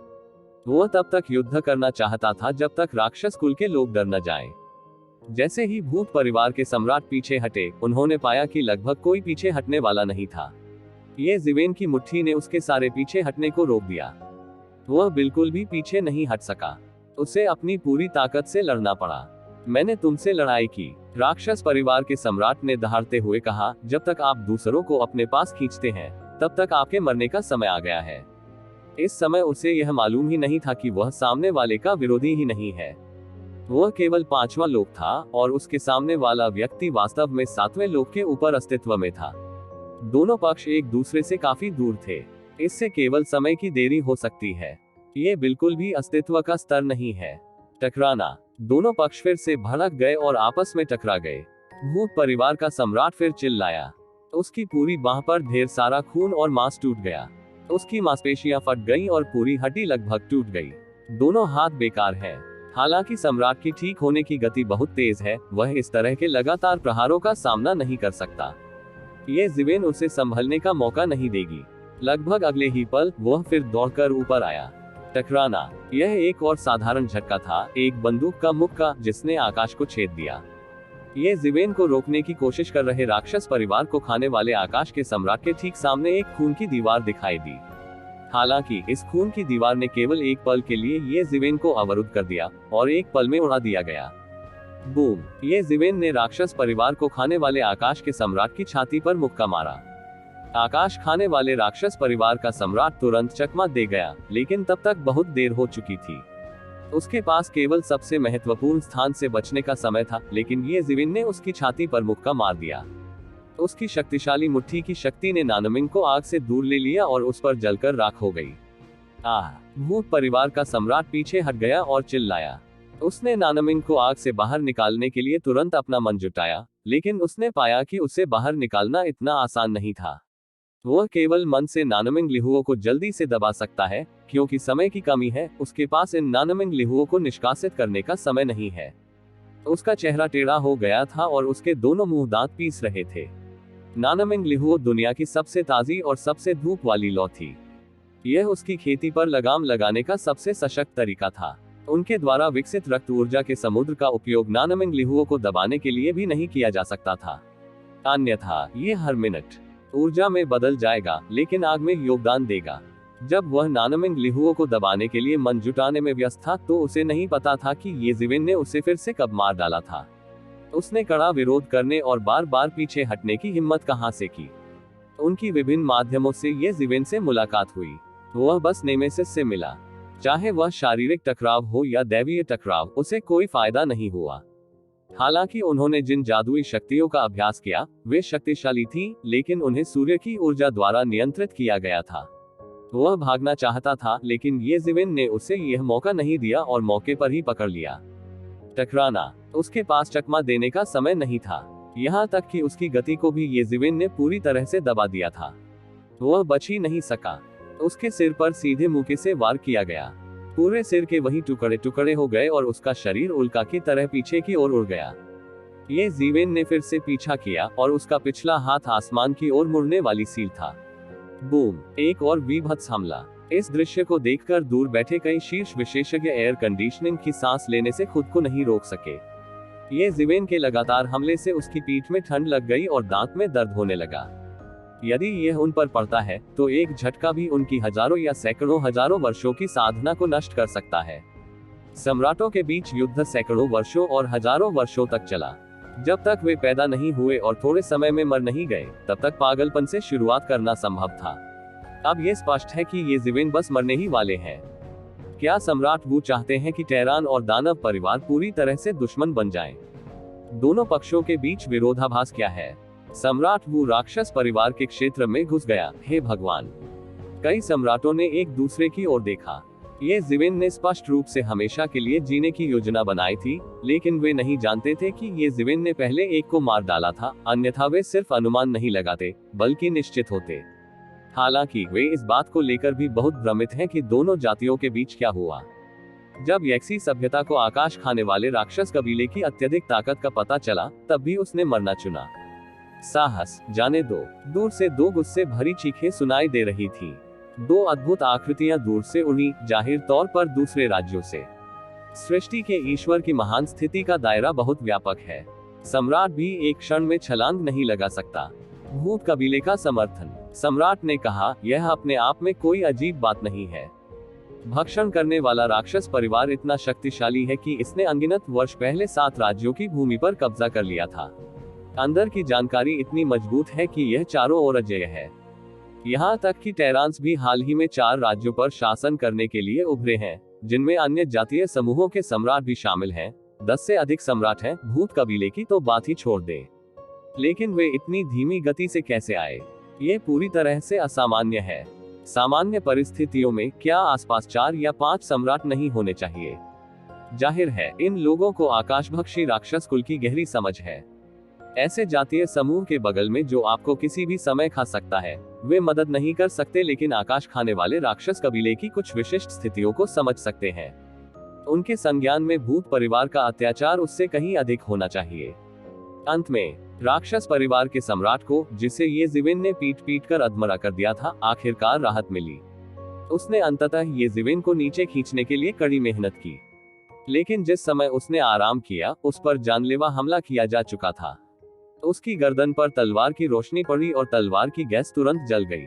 वह तब तक युद्ध करना चाहता था जब तक राक्षस कुल के लोग डर न जाएं। जैसे ही भूत परिवार के सम्राट पीछे हटे, उन्होंने पाया कि लगभग कोई पीछे हटने वाला नहीं था। ये ज़िवेन की मुट्ठी ने उसके सारे पीछे हटने को रोक दिया। वह बिल्कुल भी पीछे नहीं हट सका। उसे अपनी पूरी ताकत से लड़ना पड़ा। मैंने तुमसे लड़ाई की, राक्षस परिवार के सम्राट ने दहाड़ते हुए कहा। जब तक आप दूसरों को अपने पास खींचते हैं, तब तक आपके मरने का समय आ गया है। इस समय उसे यह मालूम ही नहीं था कि वह सामने वाले का विरोधी ही नहीं है। वह केवल 5वां लोक था और उसके सामने वाला व्यक्ति वास्तव में 7वें लोक के ऊपर अस्तित्व में था। दोनों पक्ष एक दूसरे से काफी दूर थे। इससे केवल समय की देरी हो सकती है। ये बिल्कुल भी अस्तित्व का स्तर नहीं है। टकराना। दोनों पक्ष फिर से भड़क गए और आपस में टकरा गए। भूत परिवार का सम्राट फिर चिल्लाया। उसकी पूरी बाह पर ढेर सारा खून और मांस टूट गया। उसकी मांसपेशियां फट गईं और पूरी हड्डी लगभग टूट गई। दोनों हाथ बेकार हैं। हालांकि सम्राट की ठीक होने की गति बहुत तेज है, वह इस तरह के लगातार प्रहारों का सामना नहीं कर सकता। ये ज़िवेन उसे संभलने का मौका नहीं देगी। लगभग अगले ही पल वह फिर दौड़कर ऊपर आया। टकराना। यह एक और साधारण झटका था, एक बंदूक का मुक्का जिसने आकाश को छेद दिया। ये ज़िवेन को रोकने की कोशिश कर रहे राक्षस परिवार को खाने वाले आकाश के सम्राट के ठीक सामने एक खून की दीवार दिखाई दी। हालांकि इस खून की दीवार ने केवल एक पल के लिए ये ज़िवेन को अवरुद्ध कर दिया और एक पल में उड़ा दिया गया। बूम! ये ज़िवेन ने राक्षस परिवार को खाने वाले आकाश के सम्राट की छाती पर मुक्का मारा। आकाश खाने वाले राक्षस परिवार का सम्राट तुरंत चकमा दे गया, लेकिन तब तक बहुत देर हो चुकी थी। उसके पास केवल सबसे महत्वपूर्ण स्थान से बचने का समय था, लेकिन ये जिविन ने उसकी छाती पर मुक्का मार दिया। उसकी शक्तिशाली मुट्ठी की शक्ति ने नानमिंग को आग से दूर ले लिया और उस पर जलकर राख हो गई। भूत परिवार का सम्राट पीछे हट गया और चिल्लाया। उसने नानमिंग को आग से बाहर निकालने के लिए तुरंत अपना मन जुटाया, लेकिन उसने पाया कि उसे बाहर निकालना इतना आसान नहीं था। वह केवल मन से नानमिंग लिहुओं को जल्दी से दबा सकता है, क्योंकि समय की कमी है। उसके पास इन नानमिंग लिहुओं को निष्कासित करने का समय नहीं है। उसका चेहरा टेढ़ा हो गया था और उसके दोनों मुंह दांत पीस रहे थे। नानमिंग लिहुओ दुनिया की सबसे ताजी और सबसे धूप वाली लौ थी। यह उसकी खेती पर लगाम लगाने का सबसे सशक्त तरीका था। उनके द्वारा विकसित रक्त ऊर्जा के समुद्र का उपयोग नानमिंग लिहुओं को दबाने के लिए भी नहीं किया जा सकता था। अन्यथा यह हर मिनट ऊर्जा में बदल जाएगा, लेकिन आग में योगदान देगा। जब वह नानमिंग लिहुओं को दबाने के लिए मन जुटाने में व्यस्त था, तो उसे नहीं पता था कि ये जिविन ने उसे फिर से कब मार डाला था। उसने कड़ा विरोध करने और बार बार पीछे हटने की हिम्मत कहां से की। उनकी विभिन्न माध्यमों से ये जिविन से मुलाकात हुई। वह बस नेमेसिस से मिला। चाहे वह शारीरिक टकराव हो या दैवीय टकराव, उसे कोई फायदा नहीं हुआ। हालांकि उन्होंने जिन जादुई शक्तियों का अभ्यास किया, वे शक्तिशाली थीं, लेकिन उन्हें सूर्य की ऊर्जा द्वारा नियंत्रित किया गया था। वह भागना चाहता था, लेकिन ये जिविन ने उसे यह मौका नहीं दिया और मौके पर ही पकड़ लिया। टकराना। उसके पास चकमा देने का समय नहीं था। यहाँ तक कि उसकी गति को भी ये जिविन ने पूरी तरह से दबा दिया था। वह बच ही नहीं सका। उसके सिर पर सीधे मुक्के से वार किया गया। पूरे सिर के वही टुकड़े टुकड़े हो गए और उसका शरीर उल्का की तरह पीछे की ओर उड़ गया। ये जिविन ने फिर से पीछा किया और उसका पिछला हाथ आसमान की ओर मुड़ने वाली सील था। बूम! एक और विभत्स हमला। इस दृश्य को देखकर दूर बैठे कई शीर्ष विशेषज्ञ एयर कंडीशनिंग की सांस लेने से खुद को नहीं रोक सके। ये जिविन के लगातार हमले से उसकी पीठ में ठंड लग गई और दांत में दर्द होने लगा। यदि यह उन पर पड़ता है, तो एक झटका भी उनकी हजारों या सैकड़ों हजारों वर्षों की साधना को नष्ट कर सकता है। सम्राटों के बीच युद्ध सैकड़ों वर्षों और हजारों वर्षों तक चला। जब तक वे पैदा नहीं हुए और थोड़े समय में मर नहीं गए, तब तक पागलपन से शुरुआत करना संभव था। अब यह स्पष्ट है कि ये जिविन बस मरने ही वाले हैं। क्या सम्राट वू चाहते हैं कि टेरान और दानव परिवार पूरी तरह से दुश्मन बन जाएं? दोनों पक्षों के बीच विरोधाभास क्या है? सम्राट वू राक्षस परिवार के क्षेत्र में घुस गया। हे भगवान! कई सम्राटों ने एक दूसरे की ओर देखा। ये जिविन ने स्पष्ट रूप से हमेशा के लिए जीने की योजना बनाई थी, लेकिन वे नहीं जानते थे कि ये जिविन ने पहले एक को मार डाला था, अन्यथा वे सिर्फ अनुमान नहीं लगाते, बल्कि निश्चित होते। हालांकि वे इस बात को लेकर भी बहुत भ्रमित हैं कि दोनों जातियों के बीच क्या हुआ। जब यक्सी सभ्यता को आकाश खाने वाले राक्षस कबीले की अत्यधिक ताकत का पता चला, तब भी उसने मरना चुना। साहस, जाने दो। दूर से दो गुस्से भरी चीखें सुनाई दे रही थी। दो अद्भुत आकृतियां दूर से उड़ी, जाहिर तौर पर दूसरे राज्यों से। सृष्टि के ईश्वर की महान स्थिति का दायरा बहुत व्यापक है। सम्राट भी एक क्षण में छलांग नहीं लगा सकता। भूत कबीले का समर्थन। सम्राट ने कहा, यह अपने आप में कोई अजीब बात नहीं है। भक्षण करने वाला राक्षस परिवार इतना शक्तिशाली है कि इसने अनगिनत वर्ष पहले 7 राज्यों की भूमि पर कब्जा कर लिया था। अंदर की जानकारी इतनी मजबूत है कि यह चारों ओर अजेय है। यहाँ तक कि टेरांस भी हाल ही में 4 राज्यों पर शासन करने के लिए उभरे हैं, जिनमें अन्य जातीय समूहों के सम्राट भी शामिल हैं। 10 से अधिक सम्राट हैं। भूत कबीले की तो बात ही छोड़ दें। लेकिन वे इतनी धीमी गति से कैसे आए? ये पूरी तरह से असामान्य है। सामान्य परिस्थितियों में क्या आसपास 4 या 5 सम्राट नहीं होने चाहिए? जाहिर है, इन लोगों को आकाशभक्षी राक्षस कुल की गहरी समझ है। ऐसे जातीय समूह के बगल में जो आपको किसी भी समय खा सकता है, वे मदद नहीं कर सकते, लेकिन आकाश खाने वाले राक्षस कबीले की कुछ विशिष्ट स्थितियों को समझ सकते हैं। उनके संज्ञान में भूत परिवार का अत्याचार उससे कहीं अधिक होना चाहिए। अंत में राक्षस परिवार के सम्राट को, जिसे ये जिविन ने पीट पीट कर अधमरा कर दिया था, आखिरकार राहत मिली। उसने अंततः ये जिविन को नीचे खींचने के लिए कड़ी मेहनत की, लेकिन जिस समय उसने आराम किया, उस पर जानलेवा हमला किया जा चुका था। उसकी गर्दन पर तलवार की रोशनी पड़ी और तलवार की गैस तुरंत जल गई।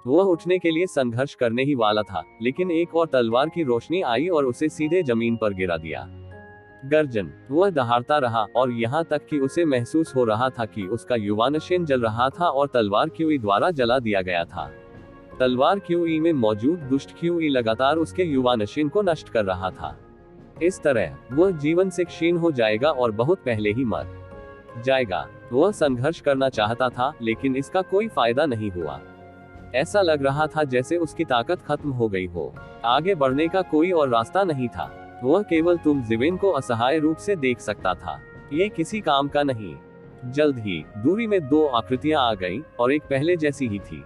वह उठने के लिए संघर्ष करने ही वाला था, लेकिन एक और तलवार की रोशनी आई और उसे सीधे जमीन पर गिरा दिया। गर्जन। वह दहाड़ता रहा और यहाँ तक कि उसे महसूस हो रहा था कि उसका युवानशेन जल रहा था और तलवार क्यूई द्वारा जला दिया गया था। तलवार क्यूई में मौजूद दुष्ट क्यूई लगातार उसके युवानशेन को नष्ट कर रहा था। इस तरह वह जीवन से क्षीण हो जाएगा और बहुत पहले ही मर जाएगा। वह संघर्ष करना चाहता था, लेकिन इसका कोई फायदा नहीं हुआ। ऐसा लग रहा था जैसे उसकी ताकत खत्म हो गई हो। आगे बढ़ने का कोई और रास्ता नहीं था। वह केवल तुम जिवेन को असहाय रूप से देख सकता था। ये किसी काम का नहीं। जल्द ही दूरी में दो आकृतियां आ गईं और एक पहले जैसी ही थी।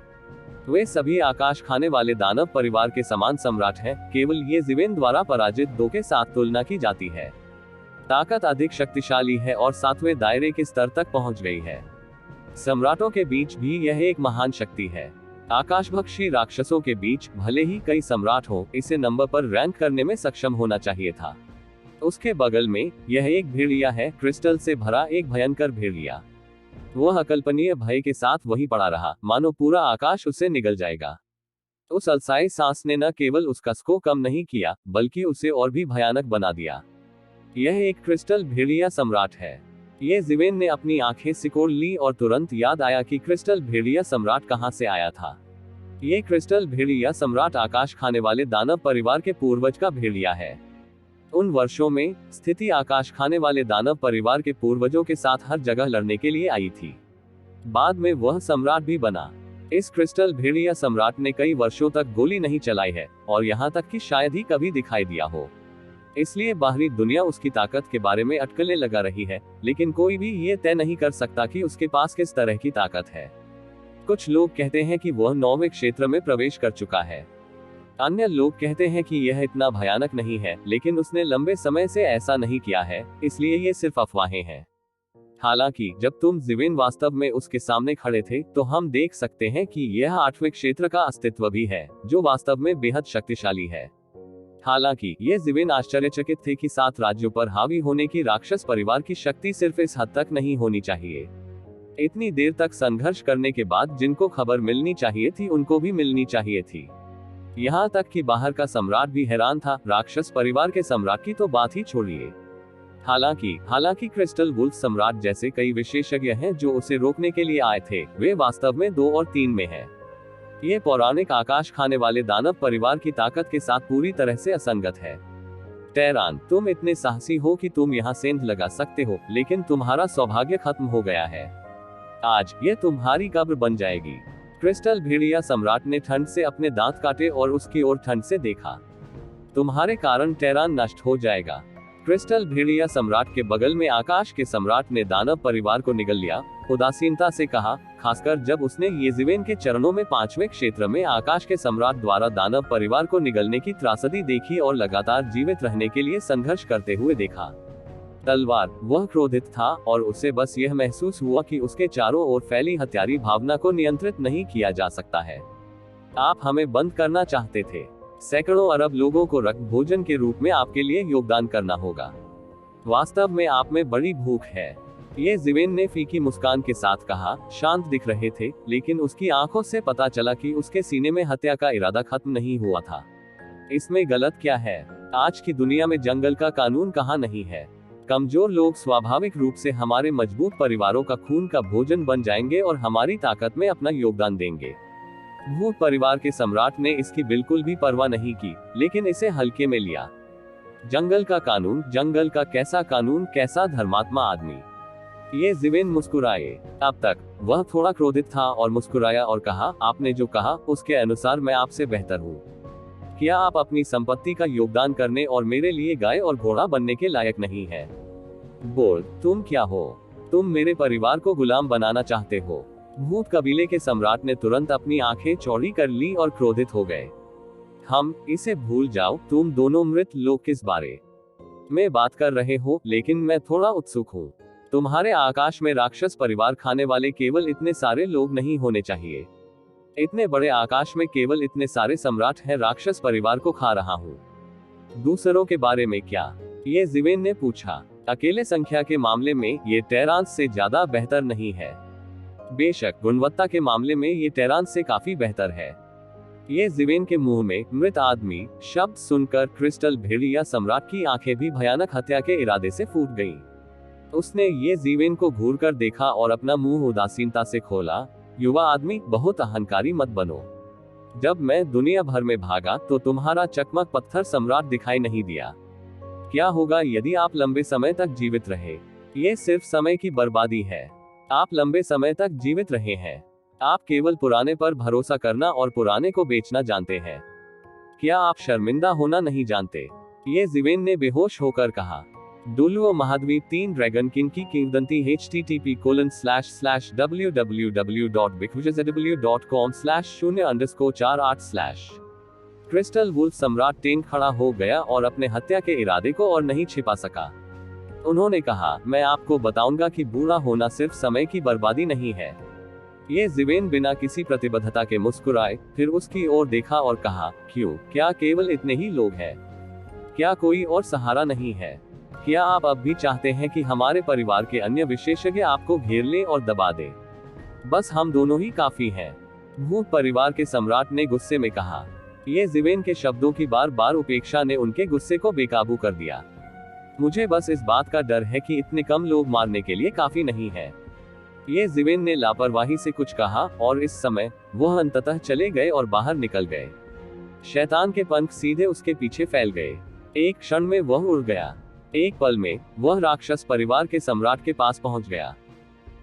वे सभी आकाश खाने वाले दानव परिवार के समान सम्राट हैं, केवल ये जिवेन द्वारा पराजित दो के साथ तुलना की जाती है। ताकत अधिक शक्तिशाली है और सातवें दायरे के स्तर तक पहुंच गई है। सम्राटों के बीच भी यह एक महान शक्ति है। आकाशभक्षी राक्षसों के बीच भले ही कई सम्राट हो, इसे नंबर पर रैंक करने में सक्षम होना चाहिए था। उसके बगल में यह एक भेड़िया है, क्रिस्टल से भरा एक भयंकर भेड़िया। वह अकल्पनीय भय के साथ वहीं पड़ा रहा, मानो पूरा आकाश उससे निगल जाएगा। उस अलसाई सांस ने न केवल उसका को कम नहीं किया, बल्कि उसे और भी भयानक बना दिया। यह एक क्रिस्टल भेड़िया सम्राट है। ये जिवेन ने अपनी आंखें सिकोड़ ली और तुरंत याद आया कि क्रिस्टल भेड़िया सम्राट कहां से आया था। ये क्रिस्टल भेड़िया सम्राट आकाश खाने वाले दानव परिवार के पूर्वज का भेड़िया है। उन वर्षों में स्थिति आकाश खाने वाले दानव परिवार के पूर्वजों के साथ हर जगह लड़ने के लिए आई थी। बाद में वह सम्राट भी बना। इस क्रिस्टल भेड़िया सम्राट ने कई वर्षों तक गोली नहीं चलाई है और यहाँ तक कि शायद ही कभी दिखाई दिया हो। इसलिए बाहरी दुनिया उसकी ताकत के बारे में अटकलें लगा रही है, लेकिन कोई भी ये तय नहीं कर सकता कि उसके पास किस तरह की ताकत है। कुछ लोग कहते हैं कि वह 9वें क्षेत्र में प्रवेश कर चुका है। अन्य लोग कहते हैं कि यह इतना भयानक नहीं है, लेकिन उसने लंबे समय से ऐसा नहीं किया है, इसलिए ये सिर्फ अफवाहें हैं। हालांकि जब तुम जिवेन वास्तव में उसके सामने खड़े थे, तो हम देख सकते हैं कि यह 8वें क्षेत्र का अस्तित्व भी है, जो वास्तव में बेहद शक्तिशाली है। हालांकि ये जिवेन आश्चर्यचकित थे कि 7 राज्यों पर हावी होने की राक्षस परिवार की शक्ति सिर्फ इस हद तक नहीं होनी चाहिए। इतनी देर तक संघर्ष करने के बाद जिनको खबर मिलनी चाहिए थी, उनको भी मिलनी चाहिए थी। यहाँ तक कि बाहर का सम्राट भी हैरान था। राक्षस परिवार के सम्राट की तो बात ही छोड़िए। हालांकि क्रिस्टल वुल्फ सम्राट जैसे कई विशेषज्ञ हैं जो उसे रोकने के लिए आए थे, वे वास्तव में 2 और 3 में हैं। ये पौराणिक आकाश खाने वाले दानव परिवार की ताकत के साथ पूरी तरह से असंगत है। टेरान, तुम इतने साहसी हो कि तुम यहाँ सेंध लगा सकते हो, लेकिन तुम्हारा सौभाग्य खत्म हो गया है। आज ये तुम्हारी कब्र बन जाएगी। क्रिस्टल भेड़िया सम्राट ने ठंड से अपने दांत काटे और उसकी ओर ठंड से देखा। तुम्हारे कारण टेरान नष्ट हो जाएगा। क्रिस्टल भेड़िया सम्राट के बगल में आकाश के सम्राट ने दानव परिवार को निगल लिया, उदासीनता से कहा, खासकर जब उसने येजिवेन के चरणों में 5वें क्षेत्र में आकाश के सम्राट द्वारा दानव परिवार को निगलने की त्रासदी देखी और लगातार जीवित रहने के लिए संघर्ष करते हुए देखा। तलवार, वह क्रोधित था और उसे बस यह महसूस हुआ कि उसके चारों ओर फैली हत्यारी भावना को नियंत्रित नहीं किया जा सकता है। आप हमें बंद करना चाहते थे। सैकड़ों अरब लोगों को रक्त भोजन के रूप में आपके लिए योगदान करना होगा। वास्तव में आप में बड़ी भूख है। ये जिवेन ने फीकी मुस्कान के साथ कहा। शांत दिख रहे थे, लेकिन उसकी आंखों से पता चला कि उसके सीने में हत्या का इरादा खत्म नहीं हुआ था। इसमें गलत क्या है? आज की दुनिया में जंगल का कानून कहाँ नहीं है। कमजोर लोग स्वाभाविक रूप से हमारे मजबूत परिवारों का खून का भोजन बन जाएंगे और हमारी ताकत में अपना योगदान देंगे। भूत परिवार के सम्राट ने इसकी बिल्कुल भी परवाह नहीं की, लेकिन इसे हल्के में लिया। जंगल का कानून, जंगल का कैसा कानून, कैसा धर्मात्मा आदमी। ये जिवेन मुस्कुराए। अब तक वह थोड़ा क्रोधित था और मुस्कुराया और कहा, आपने जो कहा उसके अनुसार मैं आपसे बेहतर हूँ। क्या आप अपनी संपत्ति का योगदान करने और मेरे लिए गाय और घोड़ा बनने के लायक नहीं है? बोल, तुम क्या हो? तुम मेरे परिवार को गुलाम बनाना चाहते हो? भूत कबीले के सम्राट ने तुरंत अपनी आंखें चौड़ी कर ली और क्रोधित हो गए। हम इसे भूल जाओ, तुम दोनों मृत लोग किस बारे में बात कर रहे हो, लेकिन मैं थोड़ा उत्सुक हूँ। तुम्हारे आकाश में राक्षस परिवार खाने वाले केवल इतने सारे लोग नहीं होने चाहिए। इतने बड़े आकाश में केवल इतने सारे सम्राट हैं। राक्षस परिवार को खा रहा हूँ। दूसरों के बारे में क्या? ये जिवेन ने पूछा। अकेले संख्या के मामले में ये टेरांस से ज्यादा बेहतर नहीं है। बेशक गुणवत्ता के मामले में ये टेरांस से काफी बेहतर है। ये जिवेन के मुंह में मृत आदमी शब्द सुनकर क्रिस्टल भेड़िया सम्राट की आंखें भी भयानक हत्या के इरादे से फूट गईं। उसने ये जिवेन को घूर कर देखा और अपना मुंह उदासीनता से खोला। युवा आदमी, बहुत अहंकारी मत बनो। जब मैं दुनिया भर में भागा तो तुम्हारा चकमक पत्थर सम्राट दिखाई नहीं दिया। क्या होगा यदि आप लंबे समय तक जीवित रहे? ये सिर्फ समय की बर्बादी है। आप लंबे समय तक जीवित रहे हैं। आप केवल पुराने पर भरोसा करना और पुराने को बेचना जानते हैं। क्या आप शर्मिंदा होना नहीं जानते? ये जिवेन ने बेहोश होकर कहा। डुलुओ महाद्वीप 3 ड्रैगन किंग की किंवदंती http://www.bigwizardw.com/0_48/ क्रिस्टल वुल्फ सम्राट टेन खड़ा हो गया और अपने हत्या के इरादे को और नहीं छिपा सका। उन्होंने कहा, मैं आपको बताऊंगा कि बुरा होना सिर्फ समय की बर्बादी नहीं है। ये जिवेन बिना किसी प्रतिबद्धता के मुस्कुराए, फिर उसकी ओर देखा और कहा, क्यों? क्या केवल इतने ही लोग हैं? क्या कोई और सहारा नहीं है? क्या आप अब भी चाहते हैं कि हमारे परिवार के अन्य विशेषज्ञ आपको घेर लें और दबा दें? बस हम दोनों ही काफी हैं। भूत परिवार के सम्राट ने गुस्से में कहा। ये जिवेन के शब्दों की बार बार उपेक्षा ने उनके गुस्से को बेकाबू कर दिया। मुझे बस इस बात का डर है कि इतने कम लोग मारने के लिए काफी नहीं है। ये जिवेन ने लापरवाही से कुछ कहा और इस समय वह अंततः चले गए और बाहर निकल गए। शैतान के पंख सीधे उसके पीछे फैल गए। एक क्षण में वह उड़ गया। एक पल में वह राक्षस परिवार के सम्राट के पास पहुंच गया।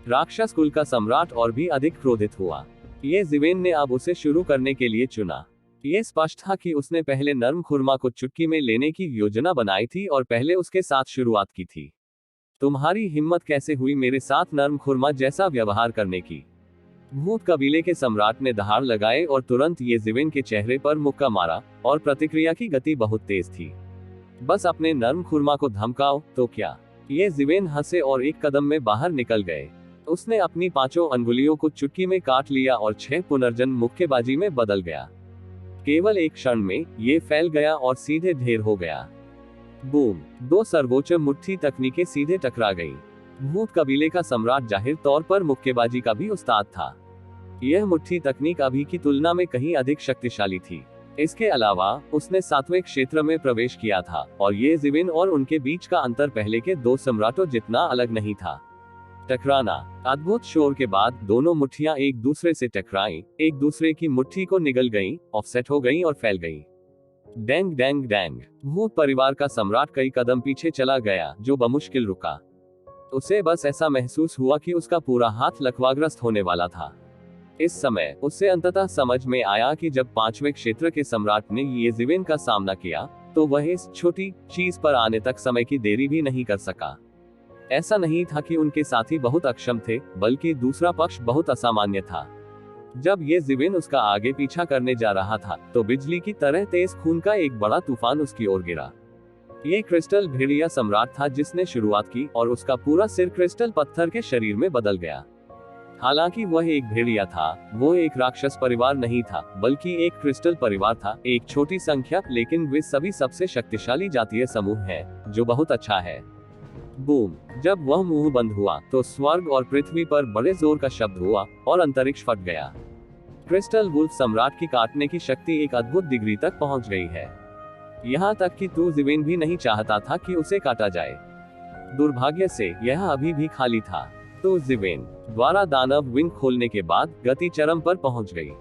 राक्षस कुल का सम्राट और भी अधिक क्रोधित हुआ। ये जिवेन ने अब उसे शुरू करने के लिए चुना। ये स्पष्ट था कि उसने पहले नर्म खुरमा को चुटकी में लेने की योजना बनाई थी और पहले उसके साथ शुरुआत की थी। तुम्हारी हिम्मत कैसे हुई मेरे साथ नर्म खुरमा जैसा व्यवहार करने की? भूत कबीले के सम्राट ने दहाड़ लगाए और तुरंत ये जिवेन के चेहरे पर मुक्का मारा, और प्रतिक्रिया की गति बहुत तेज थी। बस अपने नर्म खुरमा को धमकाओ तो क्या? ये जिवेन हंसे और एक कदम में बाहर निकल गए। उसने अपनी 5 अंगुलियों को चुटकी में काट लिया और 6 पुनर्जन्म मुक्केबाजी में बदल गया। केवल एक क्षण में ये फैल गया और सीधे ढेर हो गया। बूम! 2 सर्वोच्च मुट्ठी तकनीकें सीधे टकरा गईं। भूत कबीले का सम्राट जाहिर तौर पर मुक्केबाजी का भी उस्ताद था। यह मुट्ठी तकनीक अभी की तुलना में कहीं अधिक शक्तिशाली थी। इसके अलावा उसने 7वें क्षेत्र में प्रवेश किया था, और ये जिवेन और उनके बीच का अंतर पहले के 2 सम्राटों जितना अलग नहीं था। टकराना। अद्भुत शोर के बाद दोनों मुट्ठियां एक दूसरे से टकराईं, एक दूसरे की मुट्ठी को निगल गईं, ऑफसेट हो गईं और फैल गईं। Dang dang dang. भूत परिवार का सम्राट कई कदम पीछे चला गया, जो बमुश्किल रुका। उसे बस ऐसा महसूस हुआ कि उसका पूरा हाथ लकवाग्रस्त होने वाला था। इस समय उसे अंततः समझ में आया कि जब 5वें क्षेत्र के सम्राट ने ये जिवेन का सामना किया, तो वह इस छोटी चीज पर आने तक समय की देरी भी नहीं कर सका। ऐसा नहीं था कि उनके साथी बहुत अक्षम थे, बल्कि दूसरा पक्ष बहुत असामान्य था। जब ये जिवेन उसका आगे पीछा करने जा रहा था, तो बिजली की तरह तेज खून का एक बड़ा तूफान उसकी ओर गिरा। ये क्रिस्टल भेड़िया सम्राट था जिसने शुरुआत की, और उसका पूरा सिर क्रिस्टल पत्थर के शरीर में बदल गया। हालांकि वह एक भेड़िया था, वो एक राक्षस परिवार नहीं था, बल्कि एक क्रिस्टल परिवार था। एक छोटी संख्या, लेकिन वे सभी सबसे शक्तिशाली जातीय समूह है, जो बहुत अच्छा है। बूम! जब वह मुंह बंद हुआ, तो स्वर्ग और पृथ्वी पर बड़े जोर का शब्द हुआ, और अंतरिक्ष फट गया। क्रिस्टल वुल्फ सम्राट की काटने की शक्ति एक अद्भुत डिग्री तक पहुंच गई है। यहाँ तक कि तू जिवेन भी नहीं चाहता था कि उसे काटा जाए। दुर्भाग्य से यह अभी भी खाली था। तो जिवेन द्वारा दानव विंग खोलने के बाद गति चरम पर पहुंच गई।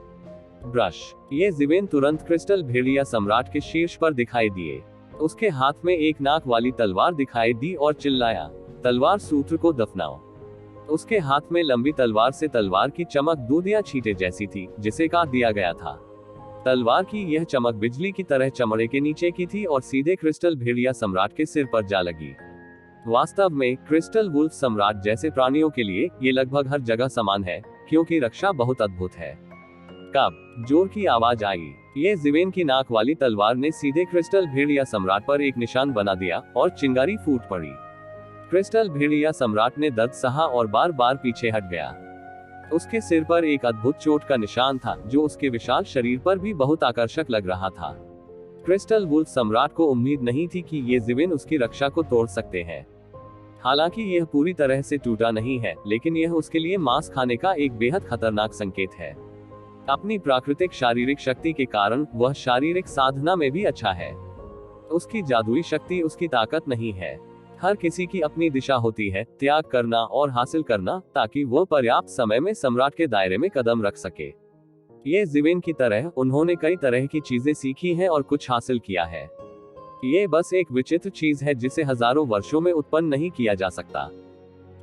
ब्रश। ये जिवेन तुरंत क्रिस्टल भेड़िया सम्राट के शीर्ष पर दिखाई दिए। उसके हाथ में एक नाक वाली तलवार दिखाई दी और चिल्लाया, तलवार सूत्र को दफनाओ। उसके हाथ में लंबी तलवार से तलवार की चमक दूध या छींटे जैसी थी, जिसे काट दिया गया था। तलवार की यह चमक बिजली की तरह चमड़े के नीचे की थी और सीधे क्रिस्टल भेड़िया सम्राट के सिर पर जा लगी। वास्तव में क्रिस्टल वुल्फ सम्राट जैसे प्राणियों के लिए ये लगभग हर जगह समान है, क्योंकि रक्षा बहुत अद्भुत है। कब जोर की आवाज आई, ये जिवेन की नाक वाली तलवार ने सीधे क्रिस्टल भेड़िया सम्राट पर एक निशान बना दिया, और चिंगारी फूट पड़ी। क्रिस्टल भेड़िया सम्राट ने दर्द सहा और बार बार पीछे हट गया। उसके सिर पर एक अद्भुत चोट का निशान था, जो उसके विशाल शरीर पर भी बहुत आकर्षक लग रहा था। क्रिस्टल वुल्फ सम्राट को उम्मीद नहीं थी कि ये जिवेन उसकी रक्षा को तोड़ सकते हैं। हालांकि यह पूरी तरह से टूटा नहीं है, लेकिन यह उसके लिए मांस खाने का एक बेहद खतरनाक संकेत है। अपनी प्राकृतिक शारीरिक शक्ति के कारण वह शारीरिक साधना में भी अच्छा है। उसकी जादुई शक्ति उसकी ताकत नहीं है। हर किसी की अपनी दिशा होती है, त्याग करना और हासिल करना, ताकि वह पर्याप्त समय में सम्राट के दायरे में कदम रख सके। ये जिवेन की तरह उन्होंने कई तरह की चीजें सीखी हैं और कुछ हासिल किया है। ये बस एक विचित्र चीज है जिसे हजारों वर्षों में उत्पन्न नहीं किया जा सकता।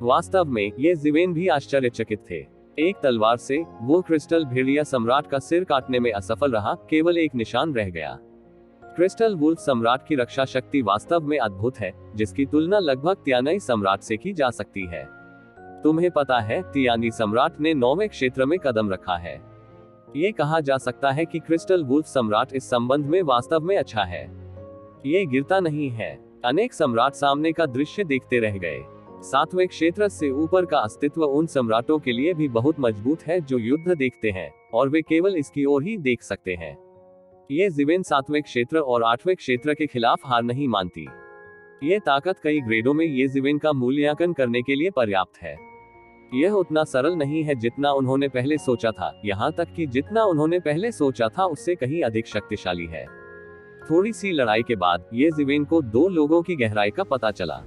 वास्तव में ये जिवेन भी आश्चर्यचकित थे। एक तलवार से वो क्रिस्टल भेड़िया सम्राट का सिर काटने में असफल रहा, केवल एक निशान रह गया। क्रिस्टल वुल्फ सम्राट की रक्षा शक्ति वास्तव में अद्भुत है, जिसकी तुलना लगभग तियानी सम्राट से की जा सकती है। तुम्हें पता है, तियानी सम्राट ने 9वें क्षेत्र में कदम रखा है। ये कहा जा सकता है कि क्रिस्टल वुल्फ सम्राट इस संबंध में वास्तव में अच्छा है। ये गिरता नहीं है। अनेक सम्राट सामने का दृश्य देखते रह गए। 7वें क्षेत्र से ऊपर का अस्तित्व उन सम्राटों के लिए भी बहुत मजबूत है जो युद्ध देखते हैं, और वे केवल इसकी ओर ही देख सकते हैं। ये जिवेन 7वें क्षेत्र और 8वें क्षेत्र के खिलाफ हार नहीं मानती। ये ताकत कई ग्रेडों में ये जिवेन का मूल्यांकन करने के लिए पर्याप्त है। यह उतना सरल नहीं है जितना उन्होंने पहले सोचा था, यहाँ तक कि जितना उन्होंने पहले सोचा था उससे कहीं अधिक शक्तिशाली है। थोड़ी सी लड़ाई के बाद ये जिवेन को 2 लोगों की गहराई का पता चला।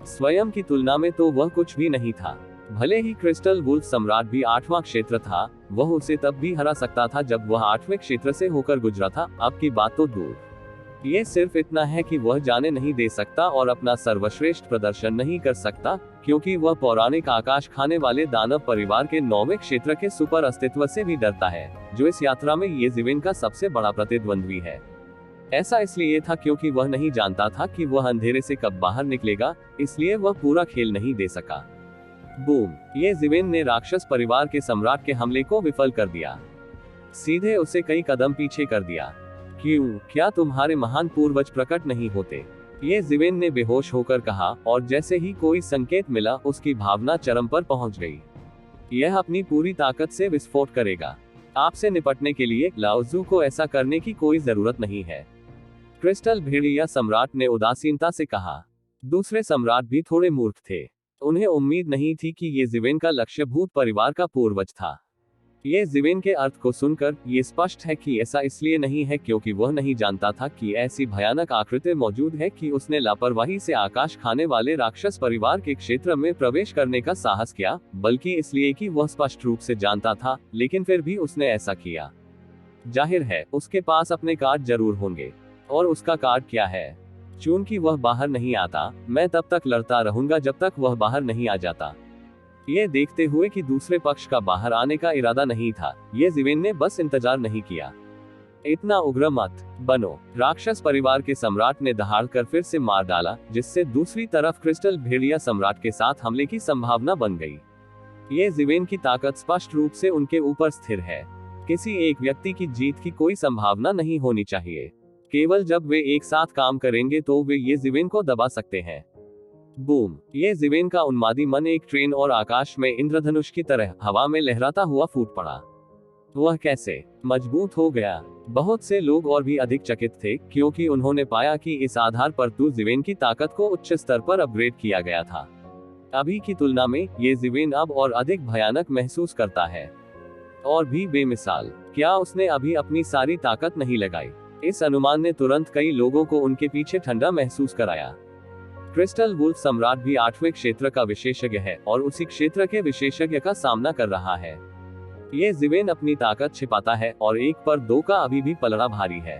स्वयं की तुलना में तो वह कुछ भी नहीं था। भले ही क्रिस्टल वुल्फ सम्राट भी 8वां क्षेत्र था, वह उसे तब भी हरा सकता था जब वह 8वें क्षेत्र से होकर गुजरा था, अब की बात तो दूर। ये सिर्फ इतना है कि वह जाने नहीं दे सकता और अपना सर्वश्रेष्ठ प्रदर्शन नहीं कर सकता, क्योंकि वह पौराणिक आकाश खाने वाले दानव परिवार के 9वें क्षेत्र के सुपर अस्तित्व से भी डरता है, जो इस यात्रा में ये जिवेन का सबसे बड़ा प्रतिद्वंद्वी है। ऐसा इसलिए था क्योंकि वह नहीं जानता था कि वह अंधेरे से कब बाहर निकलेगा, इसलिए वह पूरा खेल नहीं दे सका। बूम! ये जिवेन ने राक्षस परिवार के सम्राट के हमले को विफल कर दिया। सीधे उसे कई कदम पीछे कर दिया। क्यों? क्या तुम्हारे महान पूर्वज प्रकट नहीं होते? ये जिवेन ने बेहोश होकर कहा, और जैसे ही कोई संकेत मिला उसकी भावना चरम पर पहुंच गई। यह अपनी पूरी ताकत से विस्फोट करेगा। आपसे निपटने के लिए लाओजू को ऐसा करने की कोई जरूरत नहीं है। क्रिस्टल भेड़िया सम्राट ने उदासीनता से कहा। दूसरे सम्राट भी थोड़े मूर्ख थे। उन्हें उम्मीद नहीं थी कि ये जिवेन का लक्ष्य भूत परिवार का पूर्वज था। ये जिवेन के अर्थ को सुनकर ये स्पष्ट है कि ऐसा इसलिए नहीं है क्योंकि वह नहीं जानता था कि ऐसी भयानक आकृति मौजूद है कि उसने लापरवाही से आकाश खाने वाले राक्षस परिवार के क्षेत्र में प्रवेश करने का साहस किया, बल्कि इसलिए कि वह स्पष्ट रूप से जानता था, लेकिन फिर भी उसने ऐसा किया। जाहिर है उसके पास अपने कार्ड जरूर होंगे। और उसका कार्ड क्या है? चूंकि वह बाहर नहीं आता, मैं तब तक लड़ता रहूंगा जब तक वह बाहर नहीं आ जाता। ये देखते हुए कि दूसरे पक्ष का बाहर आने का इरादा नहीं था, ये जिवेन ने बस इंतजार नहीं किया। इतना उग्र मत बनो, राक्षस परिवार के सम्राट ने दहाड़कर फिर से मार डाला, जिससे दूसरी तरफ क्रिस्टल भेड़िया सम्राट के साथ हमले की संभावना बन गई। ये जिवेन की ताकत स्पष्ट रूप से उनके ऊपर स्थिर है। किसी एक व्यक्ति की जीत की कोई संभावना नहीं होनी चाहिए। केवल जब वे एक साथ काम करेंगे तो वे ये जिवेन को दबा सकते हैं। बूम! ये जिवेन का उन्मादी मन एक ट्रेन और आकाश में इंद्रधनुष की तरह हवा में लहराता हुआ फूट पड़ा। वह कैसे मजबूत हो गया? बहुत से लोग और भी अधिक चकित थे, क्योंकि उन्होंने पाया कि इस आधार पर तो जिवेन की ताकत को उच्च स्तर पर अपग्रेड किया गया था। अभी की तुलना में ये जिवेन अब और अधिक भयानक महसूस करता है। और भी बेमिसाल, क्या उसने अभी अपनी सारी ताकत नहीं लगाई? इस अनुमान ने तुरंत कई लोगों को उनके पीछे ठंडा महसूस कराया। क्रिस्टल वुल्फ सम्राट भी 8वें क्षेत्र का विशेषज्ञ है और उसी क्षेत्र के विशेषज्ञ का सामना कर रहा है। ये जिवेन अपनी ताकत छिपाता है और 1 पर 2 का अभी भी पलड़ा भारी है।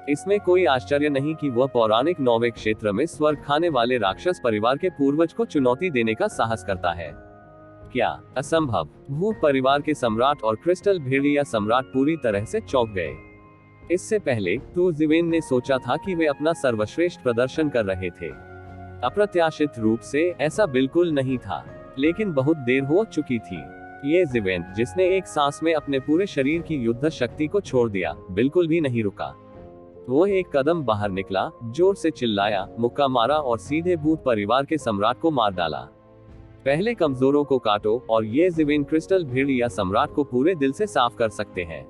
इसमें कोई आश्चर्य नहीं कि वह पौराणिक 9वें क्षेत्र में स्वर्ग खाने वाले राक्षस परिवार के पूर्वज को चुनौती देने का साहस करता है। क्या असंभव? भूत परिवार के सम्राट और क्रिस्टल भेड़िया सम्राट पूरी तरह से चौंक गए। इससे पहले तो जिवेन ने सोचा था कि वे अपना सर्वश्रेष्ठ प्रदर्शन कर रहे थे। अप्रत्याशित रूप से ऐसा बिल्कुल नहीं था, लेकिन बहुत देर हो चुकी थी। ये जिवेन, जिसने एक सांस में अपने पूरे शरीर की युद्ध शक्ति को छोड़ दिया, बिल्कुल भी नहीं रुका। वो एक कदम बाहर निकला, जोर से चिल्लाया, मुक्का मारा और सीधे भूत परिवार के सम्राट को मार डाला। पहले कमजोरों को काटो, और ये जिवेन क्रिस्टल भेड़िया सम्राट को पूरे दिल से साफ कर सकते हैं।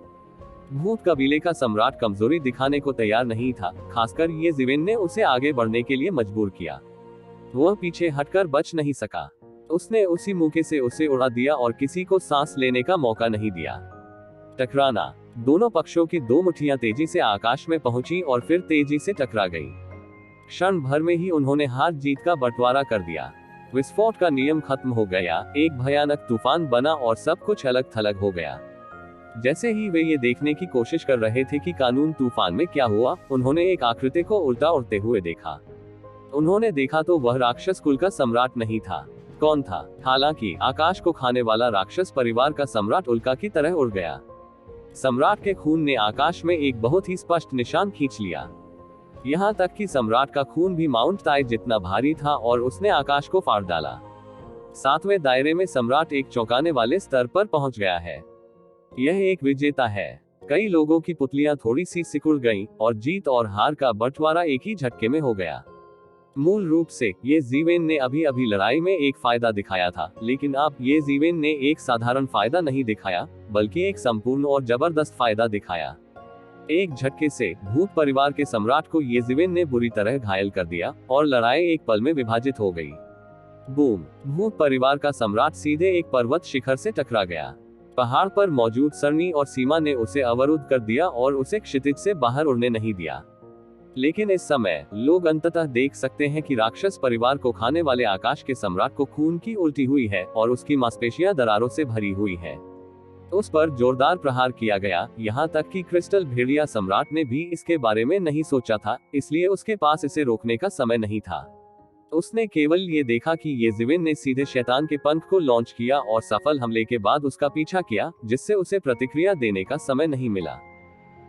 भूत कबीले का सम्राट कमजोरी दिखाने को तैयार नहीं था, खासकर ये जिवेन ने उसे आगे बढ़ने के लिए मजबूर किया। वह पीछे हटकर बच नहीं सका। उसने उसी मौके से उसे उड़ा दिया और किसी को सांस लेने का मौका नहीं दिया। टकराना। दोनों पक्षों की दो मुट्ठियां तेजी से आकाश में पहुंची और फिर तेजी से टकरा गई। क्षण भर में ही उन्होंने हार जीत का बंटवारा कर दिया। विस्फोट का नियम खत्म हो गया, एक भयानक तूफान बना और सब कुछ अलग थलग हो गया। जैसे ही वे ये देखने की कोशिश कर रहे थे कि कानून तूफान में क्या हुआ, उन्होंने एक आकृति को उल्टा उड़ते हुए देखा। उन्होंने देखा तो वह राक्षस कुल का सम्राट नहीं था। कौन था? हालांकि आकाश को खाने वाला राक्षस परिवार का सम्राट उल्का की तरह उड़ गया। सम्राट के खून ने आकाश में एक बहुत ही स्पष्ट निशान खींच लिया। यहाँ तक कि सम्राट का खून भी माउंट ताई जितना भारी था और उसने आकाश को फाड़ डाला। 7वें दायरे में सम्राट एक चौंकाने वाले स्तर पर पहुंच गया है। यह एक विजेता है। कई लोगों की पुतलियां थोड़ी सी सिकुड़ गईं और जीत और हार का बंटवारा एक ही झटके में हो गया। मूल रूप से ये जीवेन ने अभी अभी लड़ाई में एक फायदा दिखाया था, लेकिन अब ये जीवेन ने एक साधारण फायदा नहीं दिखाया, बल्कि एक संपूर्ण और जबरदस्त फायदा दिखाया। एक झटके से भूत परिवार के सम्राट को ये जीवेन ने बुरी तरह घायल कर दिया और लड़ाई एक पल में विभाजित हो गई। बूम! भूत परिवार का सम्राट सीधे एक पर्वत शिखर से टकरा गया। पहाड़ पर मौजूद सरनी और सीमा ने उसे अवरुद्ध कर दिया और उसे क्षितिज से बाहर उड़ने नहीं दिया। लेकिन इस समय लोग अंततः देख सकते हैं कि राक्षस परिवार को खाने वाले आकाश के सम्राट को खून की उल्टी हुई है और उसकी मांसपेशियां दरारों से भरी हुई है। उस पर जोरदार प्रहार किया गया, यहाँ तक कि क्रिस्टल भेड़िया सम्राट ने भी इसके बारे में नहीं सोचा था, इसलिए उसके पास इसे रोकने का समय नहीं था। उसने केवल ये देखा कि ये जीवेन ने सीधे शैतान के पंख को लॉन्च किया और सफल हमले के बाद उसका पीछा किया, जिससे उसे प्रतिक्रिया देने का समय नहीं मिला।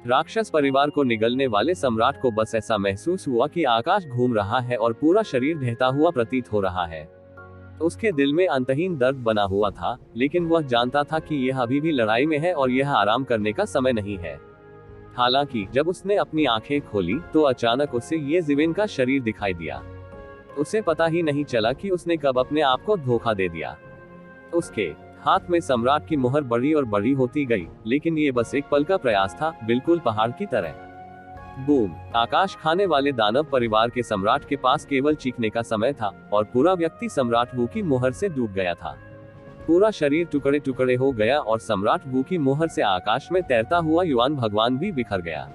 राक्षस परिवार को निगलने वाले सम्राट को बस ऐसा महसूस हुआ कि आकाश घूम रहा है और पूरा शरीर ढहता हुआ प्रतीत हो रहा है। उसके दिल में अंतहीन दर्द बना हुआ था, लेकिन वह जानता था कि यह अभी भी लड़ाई में है और यह आराम करने का समय नहीं है। हालांकि जब उसने अपनी आंखें खोली तो अचानक उसे ये जीवेन का शरीर दिखाई दिया। उसे पता ही नहीं चला कि उसने कब अपने आप को धोखा दे दिया। उसके हाथ में सम्राट की मुहर बढ़ी और बड़ी होती गई, लेकिन ये बस एक पल का प्रयास था, बिल्कुल पहाड़ की तरह। बूम! आकाश खाने वाले दानव परिवार के सम्राट के पास केवल चीखने का समय था और पूरा व्यक्ति सम्राट वू की मुहर से डूब गया था। पूरा शरीर टुकड़े टुकड़े हो गया और सम्राट वू की मुहर से आकाश में तैरता हुआ युआन भगवान भी बिखर गया।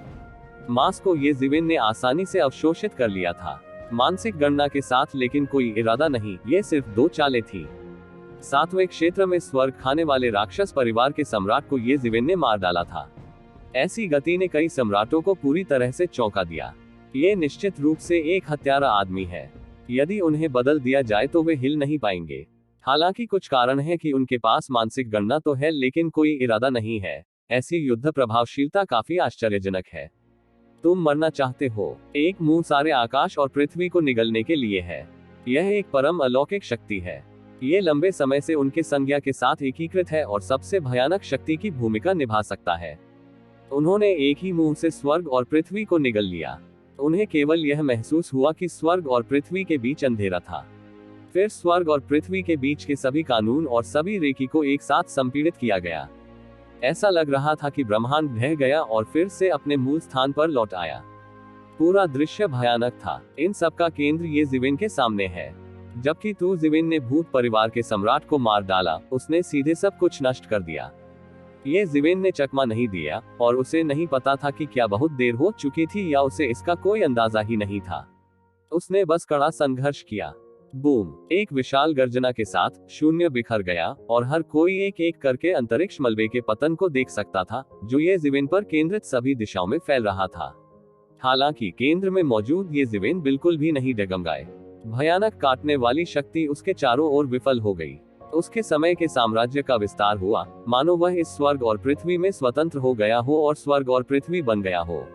मांस को ये जीवेन ने आसानी से अवशोषित कर लिया था, मानसिक गणना के साथ, लेकिन कोई इरादा नहीं, ये सिर्फ दो चालें थी। 7वें क्षेत्र में स्वर्ग खाने वाले राक्षस परिवार के सम्राट को ये जीवेन ने मार डाला था। ऐसी गति ने कई सम्राटों को पूरी तरह से चौंका दिया। ये निश्चित रूप से एक हत्यारा आदमी है। यदि उन्हें बदल दिया जाए तो वे हिल नहीं पाएंगे। हालांकि कुछ कारण है कि उनके पास मानसिक गणना तो है, लेकिन कोई इरादा नहीं है। ऐसी युद्ध प्रभावशीलता काफी आश्चर्यजनक है। तुम मरना चाहते हो? एक मुंह सारे आकाश और पृथ्वी को निगलने के लिए है। यह एक परम अलौकिक शक्ति है। ये लंबे समय से उनके संज्ञा के साथ एकीकृत है और सबसे भयानक शक्ति की भूमिका निभा सकता है। उन्होंने एक ही मुंह से स्वर्ग और पृथ्वी को निगल लिया। उन्हें केवल यह महसूस हुआ कि स्वर्ग और पृथ्वी के बीच अंधेरा था। फिर स्वर्ग और पृथ्वी के बीच के सभी कानून और सभी रेखी को एक साथ संपीड़ित किया गया। ऐसा लग रहा था कि ब्रह्मांड ढह गया और फिर से अपने मूल स्थान पर लौट आया। पूरा दृश्य भयानक था। इन सब का केंद्र ये जीवेन के सामने है। जबकि तू जीवेन ने भूत परिवार के सम्राट को मार डाला, उसने सीधे सब कुछ नष्ट कर दिया। ये जीवेन ने चकमा नहीं दिया और उसे नहीं पता था कि क्या बहुत देर हो चुकी थी या उसे इसका कोई अंदाजा ही नहीं था। उसने बस कड़ा संघर्ष किया। बूम! एक विशाल गर्जना के साथ शून्य बिखर गया और हर कोई एक एक करके अंतरिक्ष मलबे के पतन को देख सकता था, जो ये जीवेन पर केंद्रित सभी दिशाओं में फैल रहा था। हालांकि केंद्र में मौजूद ये जीवेन बिल्कुल भी नहीं डगमगाए। भयानक काटने वाली शक्ति उसके चारों ओर विफल हो गई। उसके समय के साम्राज्य का विस्तार हुआ, मानो वह इस स्वर्ग और पृथ्वी में स्वतंत्र हो गया हो और स्वर्ग और पृथ्वी बन गया हो।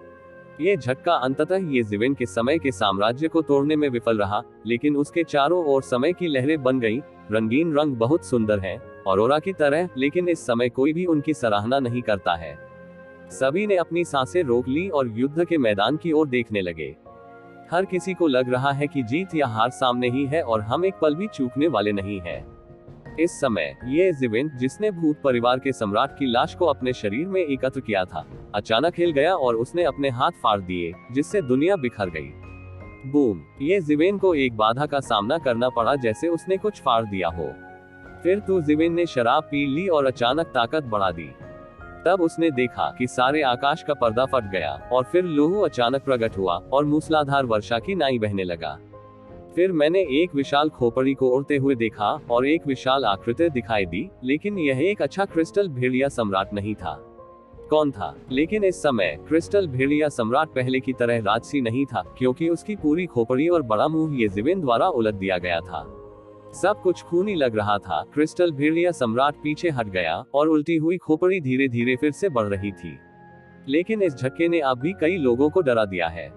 ये झटका अंततः ये जीवेन के समय के साम्राज्य को तोड़ने में विफल रहा, लेकिन उसके चारों ओर समय की लहरें बन गईं। रंगीन रंग बहुत सुंदर हैं, ऑरोरा की तरह, लेकिन इस समय कोई भी उनकी सराहना नहीं करता है। सभी ने अपनी सांसें रोक ली और युद्ध के मैदान की ओर देखने लगे। हर किसी को लग रहा है कि जीत या हार सामने ही है और हम एक पल भी चूकने वाले नहीं हैं। इस समय ये जीवेन, जिसने भूत परिवार के सम्राट की लाश को अपने शरीर में एकत्र किया था, अचानक हिल गया और उसने अपने हाथ फाड़ दिए, जिससे दुनिया बिखर गई। बूम! ये जीवेन को एक बाधा का सामना करना पड़ा, जैसे उसने कुछ फाड़ दिया हो। फिर तो जीवेन ने शराब पी ली और अचानक ताकत बढ़ा दी। तब उसने देखा कि सारे आकाश का पर्दा फट गया और फिर लोहू अचानक प्रकट हुआ और मूसलाधार वर्षा की नाई बहने लगा। फिर मैंने एक विशाल खोपड़ी को उड़ते हुए देखा और एक विशाल आकृति दिखाई दी, लेकिन यह एक अच्छा क्रिस्टल भेड़िया सम्राट नहीं था। कौन था? लेकिन इस समय क्रिस्टल भेड़िया सम्राट पहले की तरह राजसी नहीं था, क्योंकि उसकी पूरी खोपड़ी और बड़ा मुंह येज़ेविन द्वारा उलट दिया गया था। सब कुछ खूनी लग रहा था। क्रिस्टल भेड़िया सम्राट पीछे हट गया और उल्टी हुई खोपड़ी धीरे धीरे फिर से बढ़ रही थी। लेकिन इस झटके ने अब भी कई लोगों को डरा दिया है।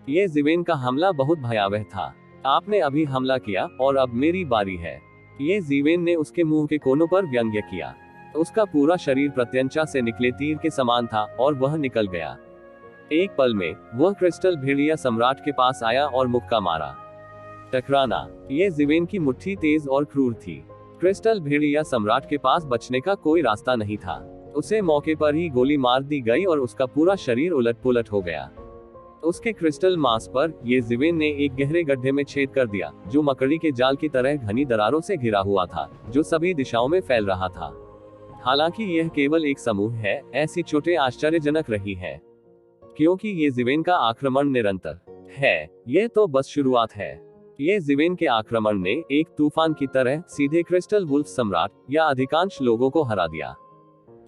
येज़ेविन का हमला बहुत भयावह था। आपने अभी हमला किया और अब मेरी बारी है। येज़ेविन ने उसके मुंह के कोनों पर व्यंग्य किया। उसका पूरा शरीर प्रत्यंचा से निकले तीर के समान था और वह निकल गया। एक पल में वह क्रिस्टल भेड़िया सम्राट के पास आया और मुक्का मारा। टकराना। येज़ेविन की मुट्ठी तेज और क्रूर थी। क्रिस्टल भेड़िया सम्राट के पास बचने का कोई रास्ता नहीं था। उसे मौके पर ही गोली मार दी गई और उसका पूरा शरीर उलट-पुलट हो गया। उसके क्रिस्टल मांस पर येज़ेविन ने एक गहरे गड्ढे में छेद कर दिया, जो मकड़ी के जाल की तरह घनी दरारों से घिरा हुआ था, जो सभी दिशाओं में फैल रहा था। हालांकि यह केवल एक समूह है, ऐसी चोटें आश्चर्यजनक रही हैं, क्योंकि येज़ेविन का आक्रमण निरंतर है। यह तो बस शुरुआत है। येज़ेविन के आक्रमण ने एक तूफान की तरह सीधे क्रिस्टल वुल्फ सम्राट या अधिकांश लोगों को हरा दिया।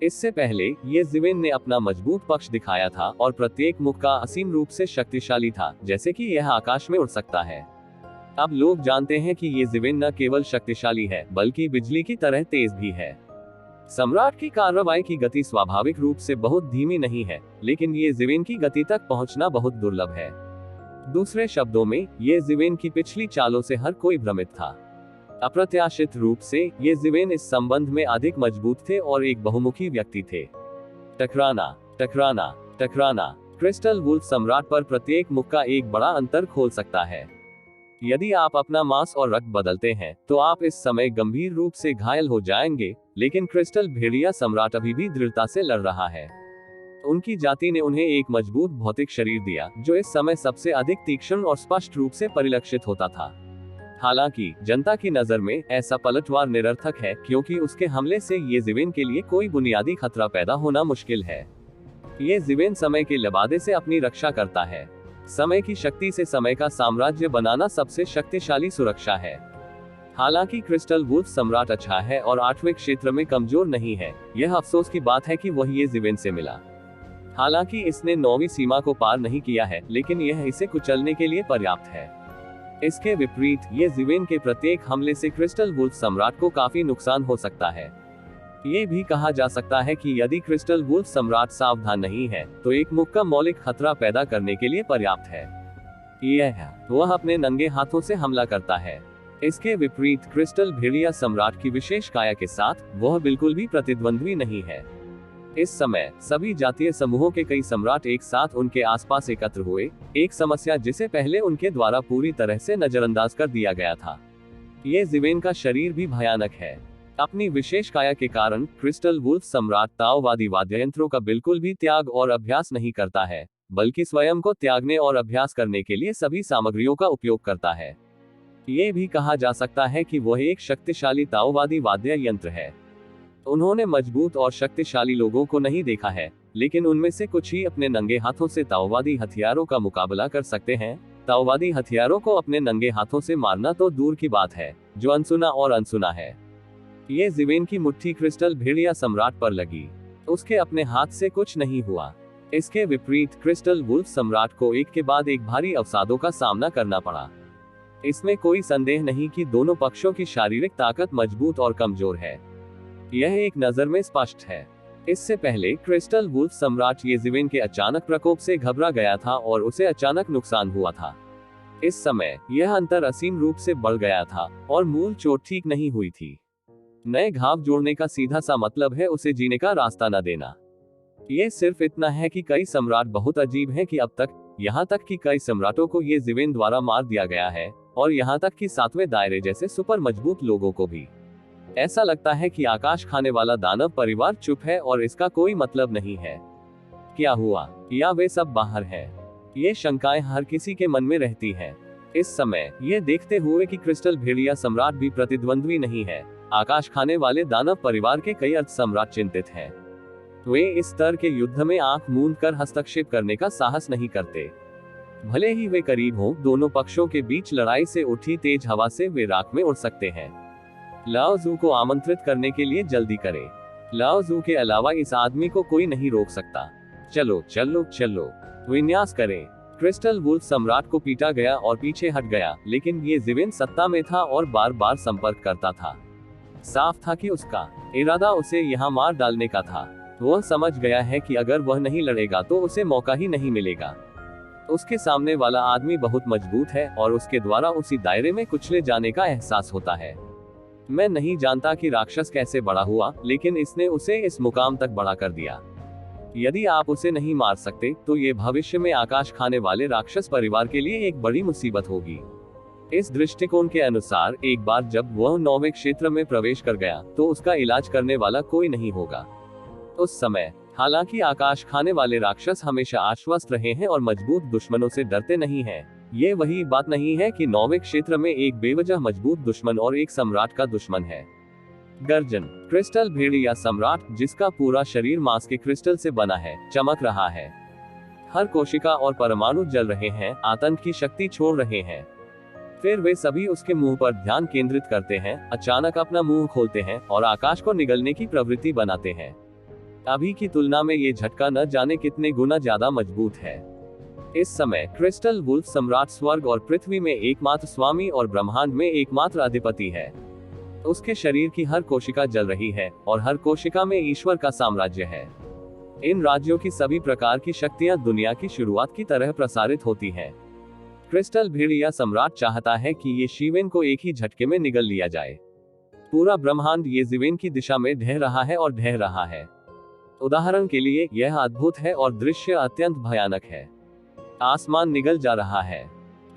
इससे पहले येज़ेविन ने अपना मजबूत पक्ष दिखाया था और प्रत्येक मुक्का असीम रूप से शक्तिशाली था, जैसे कि यह आकाश में उड़ सकता है। अब लोग जानते हैं कि येज़ेविन न केवल शक्तिशाली है, बल्कि बिजली की तरह तेज भी है। सम्राट की कार्रवाई की गति स्वाभाविक रूप से बहुत धीमी नहीं है, लेकिन येज़ेविन की गति तक पहुंचना बहुत दुर्लभ है। दूसरे शब्दों में, येज़ेविन की पिछली चालों से हर कोई भ्रमित था। अप्रत्याशित रूप से येज़ेविन इस संबंध में अधिक मजबूत थे और एक बहुमुखी व्यक्ति थे। टकराना, टकराना, टकराना। क्रिस्टल वुल्फ सम्राट पर प्रत्येक मुक्का एक बड़ा अंतर खोल सकता है। यदि आप अपना मांस और रक्त बदलते हैं, तो आप इस समय गंभीर रूप से घायल हो जाएंगे, लेकिन क्रिस्टल भेड़िया सम्राट अभी भी दृढ़ता से लड़ रहा है। उनकी जाति ने उन्हें एक मजबूत भौतिक शरीर दिया, जो इस समय सबसे अधिक तीक्ष्ण और स्पष्ट रूप से परिलक्षित होता था। हालांकि जनता की नजर में ऐसा पलटवार निरर्थक है, क्योंकि उसके हमले से येज़ेविन के लिए कोई बुनियादी खतरा पैदा होना मुश्किल है। येज़ेविन समय के लबादे से अपनी रक्षा करता है। समय की शक्ति से समय का साम्राज्य बनाना सबसे शक्तिशाली सुरक्षा है। हालांकि क्रिस्टल वुल्फ सम्राट अच्छा है और 8वें क्षेत्र में कमजोर नहीं है। यह अफसोस की बात है कि वह येज़ेविन से मिला। हालांकि इसने 9वीं सीमा को पार नहीं किया है, लेकिन यह इसे कुचलने के लिए पर्याप्त है। इसके विपरीत येज़ेविन के प्रत्येक हमले से क्रिस्टल वुल्फ सम्राट को काफी नुकसान हो सकता है। ये भी कहा जा सकता है कि यदि क्रिस्टल वुल्फ सम्राट सावधान नहीं है, तो एक मुक्का मौलिक खतरा पैदा करने के लिए पर्याप्त है। वह अपने नंगे हाथों से हमला करता है। इसके विपरीत क्रिस्टल भेड़िया सम्राट की विशेष काया के साथ वह बिल्कुल भी प्रतिद्वंद्वी नहीं है। इस समय सभी जातीय समूहों के कई सम्राट एक साथ उनके आसपास एकत्र हुए, एक समस्या जिसे पहले उनके द्वारा पूरी तरह से नजरअंदाज कर दिया गया था। येज़ेविन का शरीर भी भयानक है। अपनी विशेष काया के कारण क्रिस्टल वुल्फ सम्राट ताओवादी वाद्ययंत्रों का बिल्कुल भी त्याग और अभ्यास नहीं करता है, बल्कि स्वयं को त्यागने और अभ्यास करने के लिए सभी सामग्रियों का उपयोग करता है। ये भी कहा जा सकता है कि वह एक शक्तिशाली ताओवादी वाद्य यंत्र है। उन्होंने मजबूत और शक्तिशाली लोगों को नहीं देखा है, लेकिन उनमें से कुछ ही अपने नंगे हाथों से ताओवादी हथियारों का मुकाबला कर सकते हैं। ताओवादी हथियारों को अपने नंगे हाथों से मारना तो दूर की बात है, जो अनसुना और अनसुना है। येज़ेविन की मुट्ठी क्रिस्टल भेड़िया सम्राट पर लगी। उसके अपने हाथ से कुछ नहीं हुआ। इसके विपरीत क्रिस्टल वुल्फ सम्राट को एक के बाद एक भारी अवसादों का सामना करना पड़ा। इसमें कोई संदेह नहीं कि दोनों पक्षों की शारीरिक ताकत मजबूत और कमजोर है। यह एक नजर में स्पष्ट है। इससे पहले क्रिस्टल वुल्फ सम्राट येज़ेविन के अचानक प्रकोप से घबरा गया था और उसे अचानक नुकसान हुआ था। इस समय यह अंतर असीम रूप से बढ़ गया था और मूल चोट ठीक नहीं हुई थी। नए घाव जोड़ने का सीधा सा मतलब है उसे जीने का रास्ता न देना। यह सिर्फ इतना है कि कई सम्राट बहुत अजीब हैं कि अब तक, यहाँ तक कि कई सम्राटों को येज़ेविन द्वारा मार दिया गया है, और यहाँ तक कि 7वें दायरे जैसे सुपर मजबूत लोगों को भी। ऐसा लगता है कि आकाश खाने वाला दानव परिवार चुप है और इसका कोई मतलब नहीं है। क्या हुआ? या वे सब बाहर हैं? ये शंकाएं हर किसी के मन में रहती हैं। इस समय ये देखते हुए कि क्रिस्टल भेड़िया सम्राट भी प्रतिद्वंद्वी नहीं है, आकाश खाने वाले दानव परिवार के कई अर्ध सम्राट चिंतित हैं। वे इस स्तर के युद्ध में आंख मूंद कर हस्तक्षेप करने का साहस नहीं करते। भले ही वे करीब हों, दोनों पक्षों के बीच लड़ाई से उठी तेज हवा से वे राख में उड़ सकते हैं। लाओ जू को आमंत्रित करने के लिए जल्दी करें। लाओ जू के अलावा इस आदमी को कोई नहीं रोक सकता। चलो चलो चलो, विन्यास करें। क्रिस्टल वुल्फ सम्राट को पीटा गया और पीछे हट गया, लेकिन ये जिवेन सत्ता में था और बार बार संपर्क करता था। साफ था कि उसका इरादा उसे यहाँ मार डालने का था। वह समझ गया है कि अगर वह नहीं लड़ेगा तो उसे मौका ही नहीं मिलेगा। उसके सामने वाला आदमी बहुत मजबूत है और उसके द्वारा उसी दायरे में कुचले जाने का एहसास होता है। मैं नहीं जानता कि राक्षस कैसे बड़ा हुआ, लेकिन इसने उसे इस मुकाम तक बड़ा कर दिया। यदि आप उसे नहीं मार सकते तो ये भविष्य में आकाश खाने वाले राक्षस परिवार के लिए एक बड़ी मुसीबत होगी। इस दृष्टिकोण के अनुसार एक बार जब वह 9वें क्षेत्र में प्रवेश कर गया तो उसका इलाज करने वाला कोई नहीं होगा। उस समय हालांकि आकाश खाने वाले राक्षस हमेशा आश्वस्त रहे हैं और मजबूत दुश्मनों से डरते नहीं हैं। ये वही बात नहीं है कि 9वें क्षेत्र में एक बेवजह मजबूत दुश्मन और एक सम्राट का दुश्मन है। गर्जन। क्रिस्टल भेड़िया सम्राट, जिसका पूरा शरीर मांस के क्रिस्टल से बना है, चमक रहा है। हर कोशिका और परमाणु जल रहे हैं, आतंक की शक्ति छोड़ रहे हैं। फिर वे सभी उसके मुंह पर ध्यान केंद्रित करते हैं, अचानक अपना मुंह खोलते हैं और आकाश को निगलने की प्रवृत्ति बनाते हैं। अभी की तुलना में ये झटका न जाने कितने गुना ज्यादा मजबूत है। इस समय क्रिस्टल वुल्फ सम्राट स्वर्ग और पृथ्वी में एकमात्र स्वामी और ब्रह्मांड में एकमात्र अधिपति है। उसके शरीर की हर कोशिका जल रही है और हर कोशिका में ईश्वर का साम्राज्य है। इन राज्यों की सभी प्रकार की शक्तियां दुनिया की शुरुआत की तरह प्रसारित होती हैं। क्रिस्टल भेड़िया सम्राट चाहता है कि ये शिवेन को एक ही झटके में निगल लिया जाए। पूरा ब्रह्मांड ये जिवेन की दिशा में ढह रहा है और ढह रहा है। उदाहरण के लिए यह अद्भुत है और दृश्य अत्यंत भयानक है। आसमान निगल जा रहा है।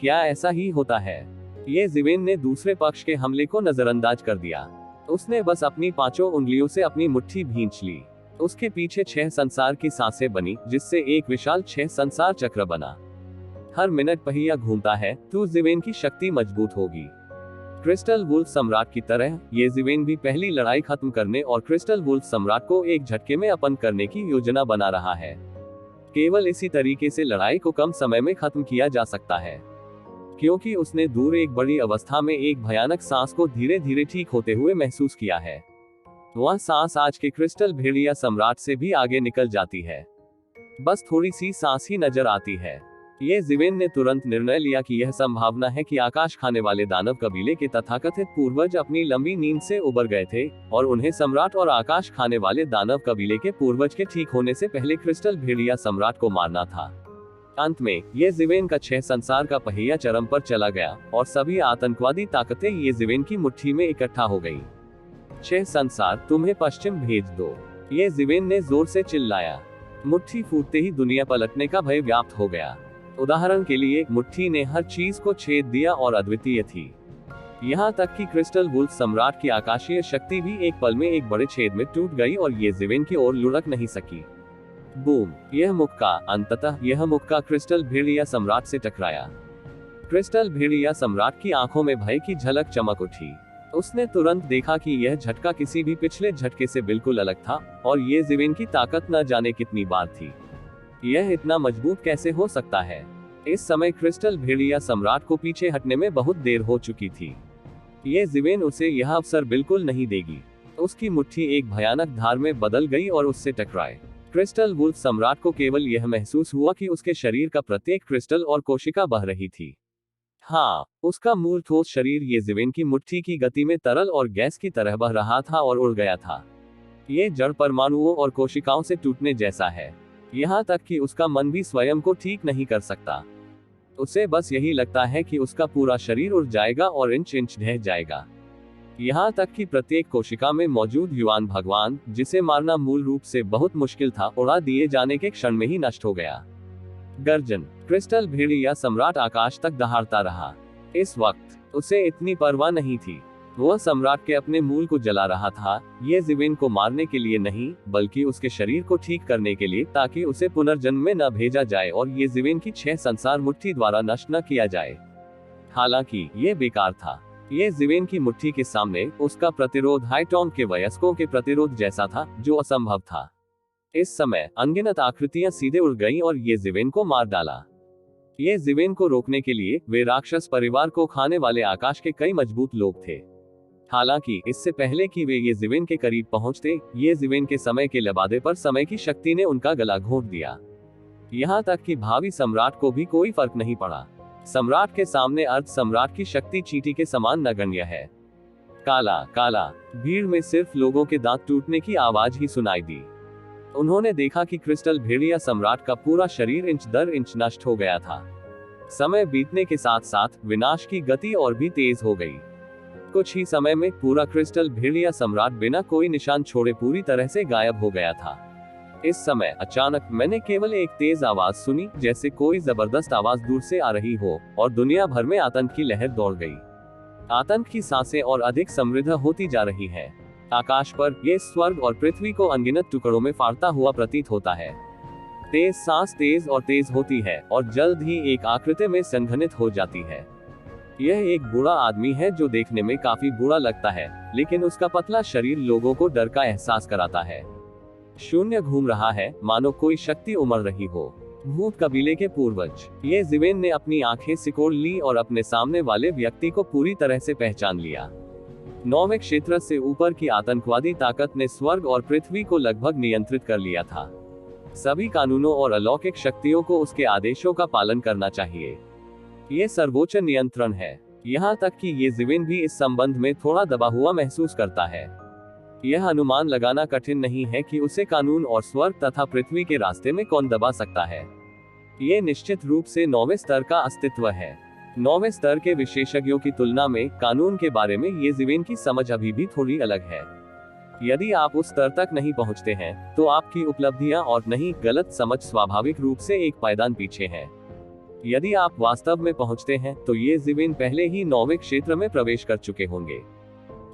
क्या ऐसा ही होता है? ये जिवेन ने दूसरे पक्ष के हमले को नजरअंदाज कर दिया। उसने बस अपनी 5 उंगलियों से अपनी मुट्ठी भींच ली। उसके पीछे 6 संसार की सांसें बनी, जिससे एक विशाल 6 संसार चक्र बना। हर मिनट पहिया घूमता है तो जिवेन की शक्ति मजबूत होगी। क्रिस्टल वुल्फ सम्राट की तरह ये जिवेन भी पहली लड़ाई खत्म करने और क्रिस्टल वुल्फ सम्राट को एक झटके में अपन करने की योजना बना रहा है। केवल इसी तरीके से लड़ाई को कम समय में खत्म किया जा सकता है, क्योंकि उसने दूर एक बड़ी अवस्था में एक भयानक सांस को धीरे धीरे ठीक होते हुए महसूस किया है। वह सांस आज के क्रिस्टल भेड़िया सम्राट से भी आगे निकल जाती है। बस थोड़ी सी सांस ही नजर आती है। ये जिवेन ने तुरंत निर्णय लिया कि यह संभावना है कि आकाश खाने वाले दानव कबीले के तथाकथित पूर्वज अपनी लंबी नींद से उबर गए थे और उन्हें सम्राट और आकाश खाने वाले दानव कबीले के पूर्वज के ठीक होने से पहले क्रिस्टल भेड़िया सम्राट को मारना था। अंत में ये जिवेन का 6 संसार का पहिया चरम पर चला गया और सभी आतंकवादी ताकतें ये जिवेन की मुट्ठी में इकट्ठा हो गईं। 6 संसार, तुम्हें पश्चिम भेज दो, ये जिवेन ने जोर से चिल्लाया। मुट्ठी फूटते ही दुनिया पलटने का भय व्याप्त हो गया। उदाहरण के लिए मुट्ठी ने हर चीज को छेद दिया और अद्वितीय थी। यहाँ तक कि क्रिस्टल वुल्फ सम्राट की आकाशीय शक्ति भी एक पल में एक बड़े छेद में टूट गई और ये जिवेन की ओर लुढ़क नहीं सकी। बूम! यह मुक्का, अंततः यह मुक्का क्रिस्टल भेड़िया सम्राट से टकराया। क्रिस्टल भेड़िया सम्राट की आंखों में भय की झलक चमक उठी। उसने तुरंत देखा कि यह झटका किसी भी पिछले झटके से बिल्कुल अलग था और ये जिवेन की ताकत न जाने कितनी बार थी। यह इतना मजबूत कैसे हो सकता है? इस समय क्रिस्टल भेड़िया सम्राट को पीछे हटने में बहुत देर हो चुकी थी। ये जिवेन उसे यह अवसर बिल्कुल नहीं देगी। उसकी मुट्ठी एक भयानक धार में बदल गई और उससे टकराए। क्रिस्टल वुल्फ सम्राट को केवल यह महसूस हुआ कि उसके शरीर का प्रत्येक क्रिस्टल और कोशिका बह रही थी। हाँ, उसका मूल ठोस शरीर ये जिवेन की मुट्ठी की गति में तरल और गैस की तरह बह रहा था और उड़ गया था। ये जड़ परमाणुओं और कोशिकाओं से टूटने जैसा है। यहाँ तक कि उसका मन भी स्वयं को ठीक नहीं कर सकता। उसे बस यही लगता है कि उसका पूरा शरीर उड़ जाएगा और इंच इंच ढह जाएगा। यहाँ तक कि प्रत्येक कोशिका में मौजूद युवान भगवान, जिसे मारना मूल रूप से बहुत मुश्किल था, उड़ा दिए जाने के क्षण में ही नष्ट हो गया। गर्जन। क्रिस्टल भेड़िया सम्राट आकाश तक दहाड़ता रहा। इस वक्त उसे इतनी परवाह नहीं थी। वह सम्राट के अपने मूल को जला रहा था, ये जिवेन को मारने के लिए नहीं, बल्कि उसके शरीर को ठीक करने के लिए, ताकि उसे पुनर्जन्म में न भेजा जाए और ये जिवेन की 6 संसार मुट्ठी द्वारा नष्ट न किया जाए। हालांकि ये बेकार था। ये जिवेन की मुट्ठी के सामने उसका प्रतिरोध हाईटॉन के वयस्कों के प्रतिरोध जैसा था, जो असंभव था। इस समय अनगिनत आकृतियां सीधे उड़ गईं और ये जिवेन को मार डाला। ये जिवेन को रोकने के लिए वे राक्षस परिवार को खाने वाले आकाश के कई मजबूत लोग थे। हालांकि इससे पहले कि वे ये जिवेन के करीब पहुंचते, ये जिवेन के समय के लबादे पर समय की शक्ति ने उनका गला घोंट दिया। यहाँ तक कि भावी सम्राट को भी कोई फर्क नहीं पड़ा। सम्राट के सामने अर्ध सम्राट की शक्ति चींटी के समान नगण्य है। काला काला, भीड़ में सिर्फ लोगों के दांत टूटने की आवाज ही सुनाई दी। उन्होंने देखा कि क्रिस्टल भेड़िया सम्राट का पूरा शरीर इंच दर इंच नष्ट हो गया था। समय बीतने के साथ साथ विनाश की गति और भी तेज हो गई। कुछ ही समय में पूरा क्रिस्टल भेड़िया सम्राट बिना कोई निशान छोड़े पूरी तरह से गायब हो गया था। इस समय अचानक मैंने केवल एक तेज आवाज सुनी, जैसे कोई जबरदस्त आवाज दूर से आ रही हो, और दुनिया भर में आतंक की लहर दौड़ गई। आतंक की सांसें और अधिक समृद्ध होती जा रही हैं। आकाश पर ये स्वर्ग और पृथ्वी को अनगिनत टुकड़ों में फाड़ता हुआ प्रतीत होता है। तेज सांस तेज और तेज होती है और जल्द ही एक आकृति में संघनित हो जाती है। यह एक बूढ़ा आदमी है जो देखने में काफी बूढ़ा लगता है, लेकिन उसका पतला शरीर लोगों को डर का एहसास कराता है। शून्य घूम रहा है, मानो कोई शक्ति उमड़ रही हो। भूत कबीले के पूर्वज। ये जिवेन ने अपनी आंखें सिकोड़ ली और अपने सामने वाले व्यक्ति को पूरी तरह से पहचान लिया। 9वें क्षेत्र से ऊपर की आतंकवादी ताकत ने स्वर्ग और पृथ्वी को लगभग नियंत्रित कर लिया था। सभी कानूनों और अलौकिक शक्तियों को उसके आदेशों का पालन करना चाहिए। ये सर्वोच्च नियंत्रण है। यहाँ तक कि ये जिवेन भी इस संबंध में थोड़ा दबा हुआ महसूस करता है। यह अनुमान लगाना कठिन नहीं है कि उसे कानून और स्वर्ग तथा पृथ्वी के रास्ते में कौन दबा सकता है। ये निश्चित रूप से 9वें स्तर का अस्तित्व है। 9वें स्तर के विशेषज्ञों की तुलना में कानून के बारे में ये जिवेन की समझ अभी भी थोड़ी अलग है। यदि आप उस स्तर तक नहीं पहुंचते हैं, तो आपकी उपलब्धियां और नहीं गलत समझ स्वाभाविक रूप से एक पायदान पीछे है। यदि आप वास्तव में पहुंचते हैं, तो ये जिवेन पहले ही 9वें क्षेत्र में प्रवेश कर चुके होंगे।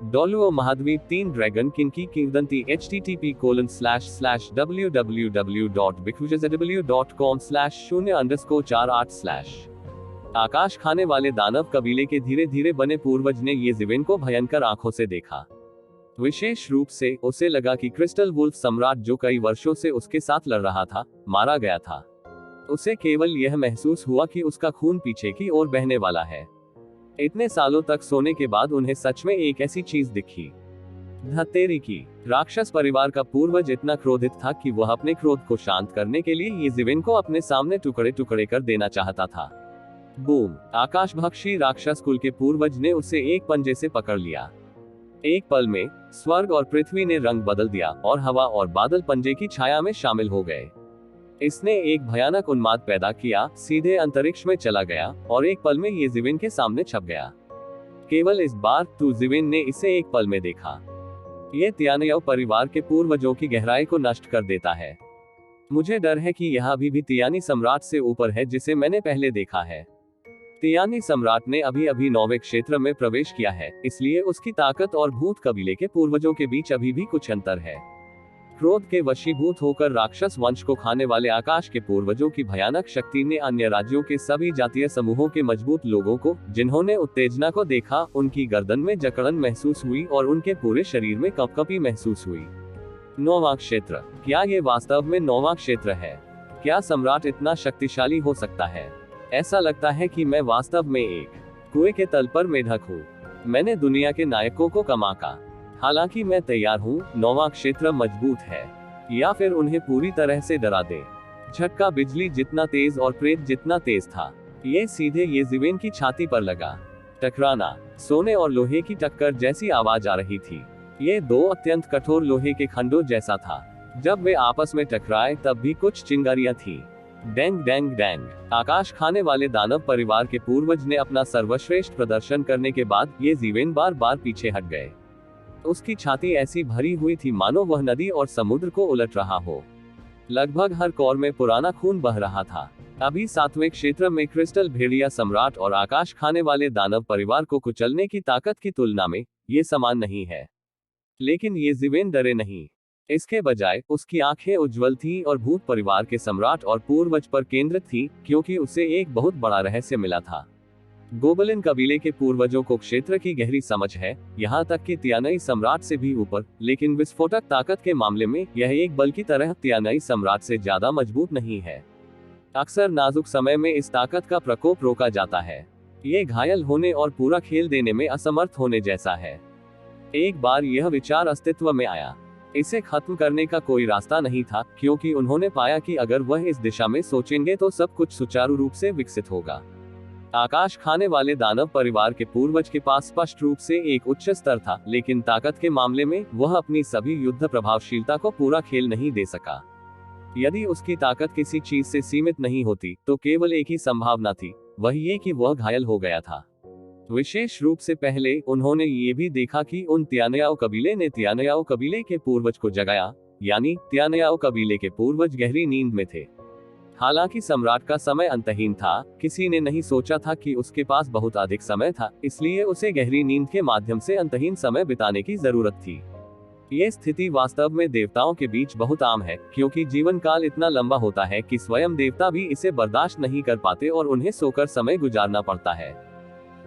डोलुओ महाद्वीप 3 ड्रैगन किंग की किंवदंती http://www.bigfuzzw.com/0_48/ आकाश खाने वाले दानव कबीले के धीरे धीरे बने पूर्वज ने ये जिवेन को भयंकर आंखों से देखा। विशेष रूप से उसे लगा कि क्रिस्टल वुल्फ सम्राट, जो कई वर्षों से उसके साथ लड़ रहा था, मारा गया था। उसे केवल यह महसूस हुआ कि उसका खून पीछे की ओर बहने वाला है। इतने सालों तक सोने के बाद उन्हें सच में एक ऐसी चीज दिखी। धत्तेरी की राक्षस परिवार का पूर्वज इतना क्रोधित था कि वह अपने क्रोध को शांत करने के लिए ये जिवेन को अपने सामने टुकड़े टुकड़े कर देना चाहता था। बूम! आकाशभक्षी राक्षस कुल के पूर्वज ने उसे एक पंजे से पकड़ लिया। एक पल में स्वर्ग और पृथ्वी ने रंग बदल दिया और हवा और बादल पंजे की छाया में शामिल हो गए। इसने एक भयानक उन्माद पैदा किया, सीधे अंतरिक्ष में चला गया और एक पल में ये जिवेन के सामने छप गया। केवल इस बार जिवेन ने इसे एक पल में देखा। ये तियानयव परिवार के पूर्वजों की गहराई को नष्ट कर देता है। मुझे डर है कि यह अभी भी तियानी सम्राट से ऊपर है जिसे मैंने पहले देखा है। तियानी सम्राट ने अभी अभी 9वें क्षेत्र में प्रवेश किया है, इसलिए उसकी ताकत और भूत कबीले के पूर्वजों के बीच अभी भी कुछ अंतर है। क्रोध के वशीभूत होकर राक्षस वंश को खाने वाले आकाश के पूर्वजों की भयानक शक्ति ने अन्य राज्यों के सभी जातीय समूहों के मजबूत लोगों को, जिन्होंने उत्तेजना को देखा, उनकी गर्दन में जकड़न महसूस हुई और उनके पूरे शरीर में कपकपी महसूस हुई। 9वां क्षेत्र। क्या ये वास्तव में 9वां क्षेत्र है? क्या सम्राट इतना शक्तिशाली हो सकता है? ऐसा लगता है कि मैं वास्तव में एक कुएं के तल पर मेढक हूँ। मैंने दुनिया के नायकों को कमा का। हालांकि मैं तैयार हूँ। 9वां क्षेत्र मजबूत है, या फिर उन्हें पूरी तरह से डरा दे। झटका बिजली जितना तेज और प्रेत जितना तेज था, ये सीधे ये जिवेन की छाती पर लगा। टकराना, सोने और लोहे की टक्कर जैसी आवाज आ रही थी। ये दो अत्यंत कठोर लोहे के खंडों जैसा था। जब वे आपस में टकराए तब भी कुछ चिंगारियां थी। Dang dang dang. आकाश खाने वाले दानव परिवार के पूर्वज ने अपना सर्वश्रेष्ठ प्रदर्शन करने के बाद ये जिवेन बार बार पीछे हट गए। उसकी छाती ऐसी भरी हुई थी मानो वह नदी और समुद्र को उलट रहा हो। लगभग हर कोर में पुराना खून बह रहा था। अभी 7वें क्षेत्र में क्रिस्टल भेड़िया सम्राट और आकाश खाने वाले दानव परिवार को कुचलने की ताकत की तुलना में ये समान नहीं है। लेकिन ये जिवेन डरे नहीं। इसके बजाय उसकी आंखें उज्जवल थी और भूत परिवार के सम्राट और पूर्वज पर केंद्रित थी, क्योंकि उसे एक बहुत बड़ा रहस्य मिला था। गोबलिन कबीले के पूर्वजों को क्षेत्र की गहरी समझ है, यहाँ तक कि तियानई सम्राट से भी ऊपर, लेकिन विस्फोटक ताकत के मामले में यह एक बल की तरह तियानई सम्राट से ज्यादा मजबूत नहीं है। अक्सर नाजुक समय में इस ताकत का प्रकोप रोका जाता है। ये घायल होने और पूरा खेल देने में असमर्थ होने जैसा है। एक बार यह विचार अस्तित्व में आया। इसे खत्म करने का कोई रास्ता नहीं था, क्योंकि उन्होंने पाया कि अगर वह इस दिशा में सोचेंगे तो सब कुछ सुचारू रूप से विकसित होगा। आकाश खाने वाले दानव परिवार के पूर्वज के पास स्पष्ट रूप से एक उच्च स्तर था, लेकिन ताकत के मामले में वह अपनी सभी युद्ध प्रभावशीलता को पूरा खेल नहीं दे सका। यदि उसकी ताकत किसी चीज से सीमित नहीं होती तो केवल एक ही संभावना थी, वह ये कि वह घायल हो गया था। विशेष रूप से पहले उन्होंने ये भी देखा कि उन तियानयाओ कबीले ने तियानयाओ कबीले के पूर्वज को जगाया, यानी तियानयाओ कबीले के पूर्वज गहरी नींद में थे। हालांकि सम्राट का समय अंतहीन था, किसी ने नहीं सोचा था कि उसके पास बहुत अधिक समय था, इसलिए उसे गहरी नींद के माध्यम से अंतहीन समय बिताने की जरूरत थी। ये स्थिति वास्तव में देवताओं के बीच बहुत आम है, क्योंकि जीवन काल इतना लंबा होता है कि स्वयं देवता भी इसे बर्दाश्त नहीं कर पाते और उन्हें सोकर समय गुजारना पड़ता है।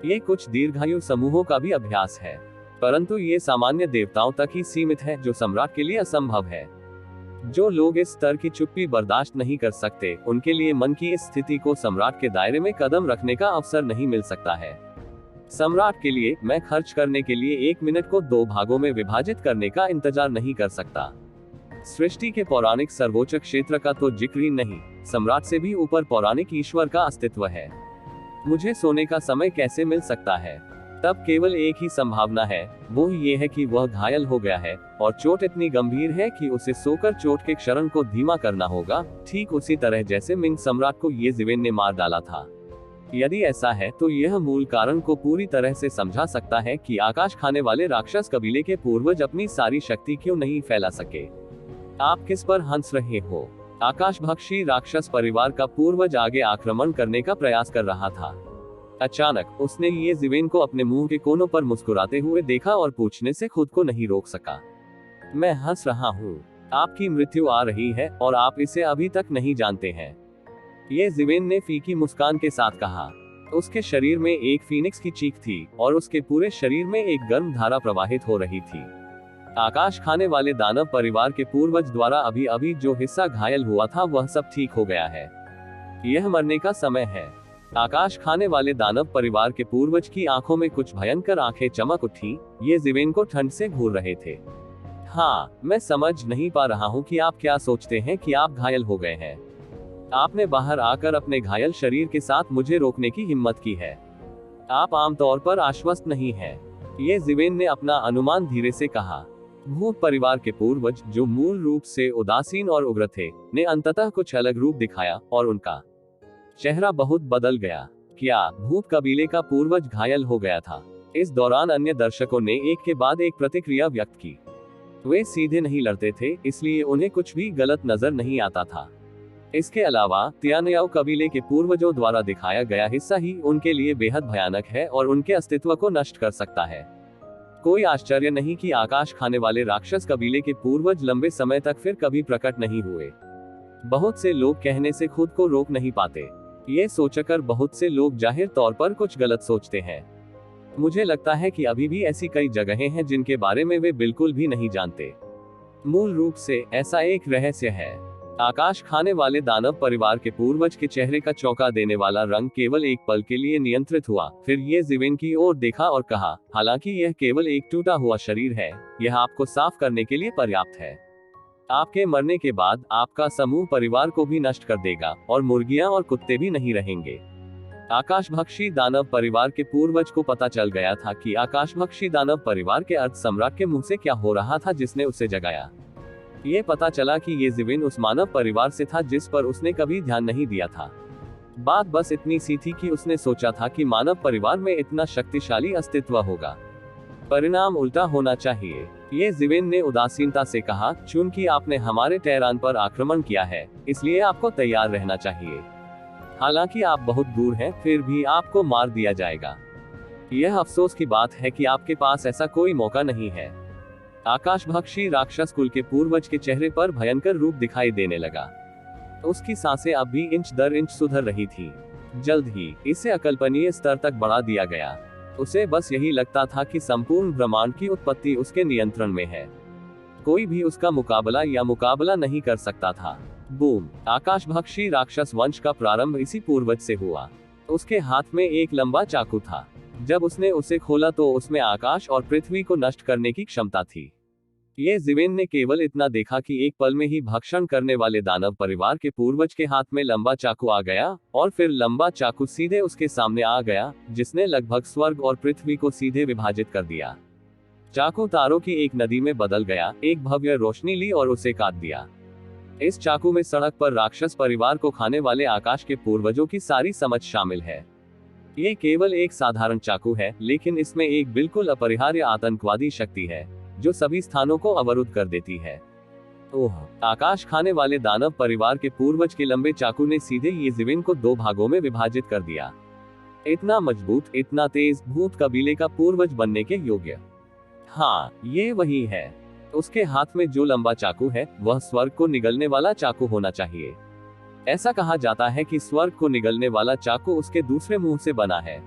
ये कुछ दीर्घायु समूहों का भी अभ्यास है, परंतु ये सामान्य देवताओं तक ही सीमित है, जो सम्राट के लिए असंभव है। जो लोग इस स्तर की चुप्पी बर्दाश्त नहीं कर सकते, उनके लिए मन की इस स्थिति को सम्राट के दायरे में कदम रखने का अवसर नहीं मिल सकता है। सम्राट के लिए मैं खर्च करने के लिए 1 मिनट को 2 भागों में विभाजित करने का इंतजार नहीं कर सकता। सृष्टि के पौराणिक सर्वोच्च क्षेत्र का तो जिक्र ही नहीं, सम्राट से भी ऊपर पौराणिक ईश्वर का अस्तित्व है। मुझे सोने का समय कैसे मिल सकता है? तब केवल एक ही संभावना है, वो ये है कि वह घायल हो गया है और चोट इतनी गंभीर है कि उसे सोकर चोट के क्षरण को धीमा करना होगा, ठीक उसी तरह जैसे मिंग सम्राट को ये जिवेन ने मार डाला था। यदि ऐसा है तो यह मूल कारण को पूरी तरह से समझा सकता है कि आकाश खाने वाले राक्षस कबीले के पूर्वज अपनी सारी शक्ति क्यों नहीं फैला सके। आप किस पर हंस रहे हो? आकाशभक्षी राक्षस परिवार का पूर्वज आगे आक्रमण करने का प्रयास कर रहा था। अचानक उसने ये जिवेन को अपने मुंह के कोनों पर मुस्कुराते हुए देखा और पूछने से खुद को नहीं रोक सका। मैं हंस रहा हूँ। आपकी मृत्यु आ रही है और आप इसे अभी तक नहीं जानते हैं। ये जिवेन ने फीकी मुस्कान के साथ कहा। उसके शरीर में एक फीनिक्स की चीख थी और उसके पूरे शरीर में एक गर्म धारा प्रवाहित हो रही थी। आकाश खाने वाले दानव परिवार के पूर्वज द्वारा अभी अभी जो हिस्सा घायल हुआ था वह सब ठीक हो गया है। यह मरने का समय है। आकाश खाने वाले दानव परिवार के पूर्वज की आंखों में कुछ भयंकर आंखें चमक उठी। ये जिवेन को ठंड से घूर रहे थे। हाँ, मैं समझ नहीं पा रहा हूँ कि आप क्या सोचते हैं कि आप घायल हो गए हैं। आपने बाहर आकर अपने घायल शरीर के साथ मुझे रोकने की हिम्मत की है। आप आमतौर पर आश्वस्त नहीं हैं। ये जिवेन ने अपना अनुमान धीरे से कहा। भूत परिवार के पूर्वज, जो मूल रूप से उदासीन और उग्र थे, ने अंततः कुछ अलग रूप दिखाया और उनका चेहरा बहुत बदल गया। क्या भूत कबीले का पूर्वज घायल हो गया था? इस दौरान अन्य दर्शकों ने एक के बाद एक प्रतिक्रिया व्यक्त की। वे सीधे नहीं लड़ते थे, इसलिए उन्हें कुछ भी गलत नजर नहीं आता था। इसके अलावा तियानयाओ कबीले के पूर्वजों द्वारा दिखाया गया हिस्सा ही उनके लिए बेहद भयानक है और उनके अस्तित्व को नष्ट कर सकता है। कोई आश्चर्य नहीं कि आकाश खाने वाले राक्षस कबीले के पूर्वज लंबे समय तक फिर कभी प्रकट नहीं हुए। बहुत से लोग कहने से खुद को रोक नहीं पाते। ये सोचकर बहुत से लोग जाहिर तौर पर कुछ गलत सोचते हैं। मुझे लगता है कि अभी भी ऐसी कई जगहें हैं जिनके बारे में वे बिल्कुल भी नहीं जानते। मूल रूप से ऐसा एक रहस्य है। आकाश खाने वाले दानव परिवार के पूर्वज के चेहरे का चौंका देने वाला रंग केवल एक पल के लिए नियंत्रित हुआ। फिर ये जिवेन की ओर देखा और कहा, हालांकि यह केवल एक टूटा हुआ शरीर है, यह आपको साफ करने के लिए पर्याप्त है। आपके मरने के बाद आपका समूह परिवार को भी नष्ट कर देगा और मुर्गियां और कुत्ते भी नहीं रहेंगे। आकाशभक्षी दानव परिवार के पूर्वज को पता चल गया था कि आकाशभक्षी दानव परिवार के अर्थ सम्राट के मुंह से क्या हो रहा था जिसने उसे जगाया। ये पता चला कि ये जिवेन उस मानव परिवार से था जिस पर उसने कभी ध्यान नहीं दिया था। बात बस इतनी सी थी कि उसने सोचा था कि मानव परिवार में इतना शक्तिशाली अस्तित्व होगा। परिणाम उल्टा होना चाहिए। ये जिवेन ने उदासीनता से कहा, चूंकि आपने हमारे टेहरान पर आक्रमण किया है, इसलिए आपको तैयार रहना चाहिए। हालांकि आप बहुत दूर हैं, फिर भी आपको मार दिया जाएगा। यह अफसोस की बात है कि आपके पास ऐसा कोई मौका नहीं है। आकाशभक्षी राक्षस कुल के पूर्वज के चेहरे पर भयंकर रूप दिखाई देने लगा। उसकी सांसें अब भी इंच दर इंच सुधर रही थी। जल्द ही इसे अकल्पनीय स्तर तक बढ़ा दिया गया। उसे बस यही लगता था कि संपूर्ण ब्रह्मांड की उत्पत्ति उसके नियंत्रण में है। कोई भी उसका मुकाबला नहीं कर सकता था। बूम! आकाशभक्षी राक्षस वंश का प्रारंभ इसी पूर्वज से हुआ। उसके हाथ में एक लंबा चाकू था। जब उसने उसे खोला तो उसमें आकाश और पृथ्वी को नष्ट करने की क्षमता थी। ये जिवेन ने केवल इतना देखा कि एक पल में ही भक्षण करने वाले दानव परिवार के पूर्वज के हाथ में लंबा चाकू आ गया, और फिर लंबा चाकू सीधे उसके सामने आ गया, जिसने लगभग स्वर्ग और पृथ्वी को सीधे विभाजित कर दिया। चाकू तारों की एक नदी में बदल गया, एक भव्य रोशनी ली और उसे काट दिया। इस चाकू में सड़क पर राक्षस परिवार को खाने वाले आकाश के पूर्वजों की सारी समझ शामिल है। ये केवल एक साधारण चाकू है, लेकिन इसमें एक बिल्कुल अपरिहार्य आतंकवादी शक्ति है, जो सभी स्थानों को अवरुद्ध कर देती है। ओह! आकाश खाने वाले दानव परिवार के पूर्वज के लंबे चाकू ने सीधे ये जिवेन को 2 भागों में विभाजित कर दिया। इतना मजबूत, इतना तेज, भूत कबीले का पूर्वज बनने के योग्य। हाँ, ये वही है। उसके हाथ में जो लंबा चाकू है, वह स्वर्ग को निगलने वाला चाकू होना चाहिए। ऐसा कहा जाता है कि स्वर्ग को निगलने वाला चाकू उसके दूसरे मुंह से बना है।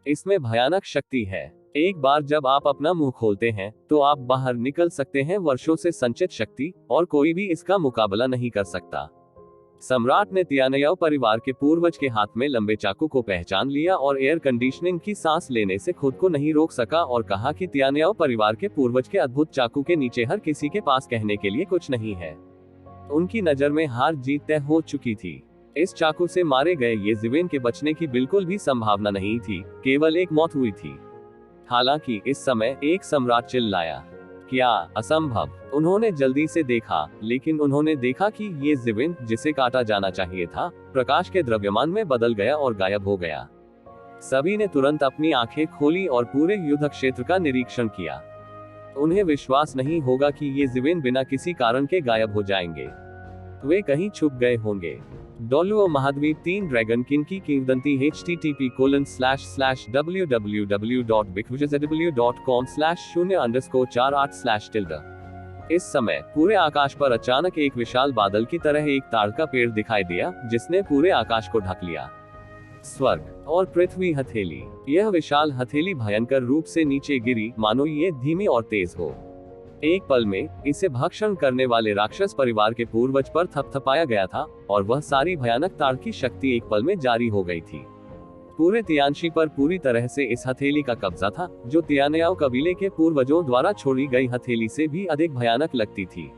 इसमें भयानक शक्ति है। एक बार जब आप अपना मुंह खोलते हैं, तो आप बाहर निकल सकते हैं वर्षों से संचित शक्ति, और कोई भी इसका मुकाबला नहीं कर सकता। सम्राट ने तियानयाओ परिवार के पूर्वज के हाथ में लंबे चाकू को पहचान लिया और एयर कंडीशनिंग की सांस लेने से खुद को नहीं रोक सका और कहा कि तियानयाओ परिवार के पूर्वज के अद्भुत चाकू के नीचे हर किसी के पास कहने के लिए कुछ नहीं है। उनकी नजर में हार जीत तय हो चुकी थी। इस चाकू से मारे गए ये जिवेन के बचने की बिल्कुल भी संभावना नहीं थी, केवल एक मौत हुई थी। हालांकि इस समय एक सम्राट चिल्लाया, क्या असंभव! उन्होंने जल्दी से देखा, लेकिन उन्होंने देखा कि ये जिवेन, जिसे काटा जाना चाहिए था, प्रकाश के द्रव्यमान में बदल गया और गायब हो गया। सभी ने तुरंत अपनी आंखें खोली और पूरे युद्ध क्षेत्र का निरीक्षण किया। उन्हें विश्वास नहीं होगा कि ये जिवेन बिना किसी कारण के गायब हो जाएंगे। वे कहीं छुप गए होंगे। डोलुओ महाद्वीप 3 ड्रैगन किंग की किंवदंती http://www.bigwizardw.com/0_48/tilde। इस समय पूरे आकाश पर अचानक एक विशाल बादल की तरह एक ताड़ का पेड़ दिखाई दिया, जिसने पूरे आकाश को ढक लिया। स्वर्ग और पृथ्वी हथेली। यह विशाल हथेली भयंकर रूप से नीचे गिरी, मानो ये धीमी और तेज हो। एक पल में इसे भक्षण करने वाले राक्षस परिवार के पूर्वज पर थपथपाया गया था, और वह सारी भयानक ताड़ की शक्ति एक पल में जारी हो गई थी। पूरे तियानशी पर पूरी तरह से इस हथेली का कब्जा था, जो तियानयाओ कबीले के पूर्वजों द्वारा छोड़ी गई हथेली से भी अधिक भयानक लगती थी।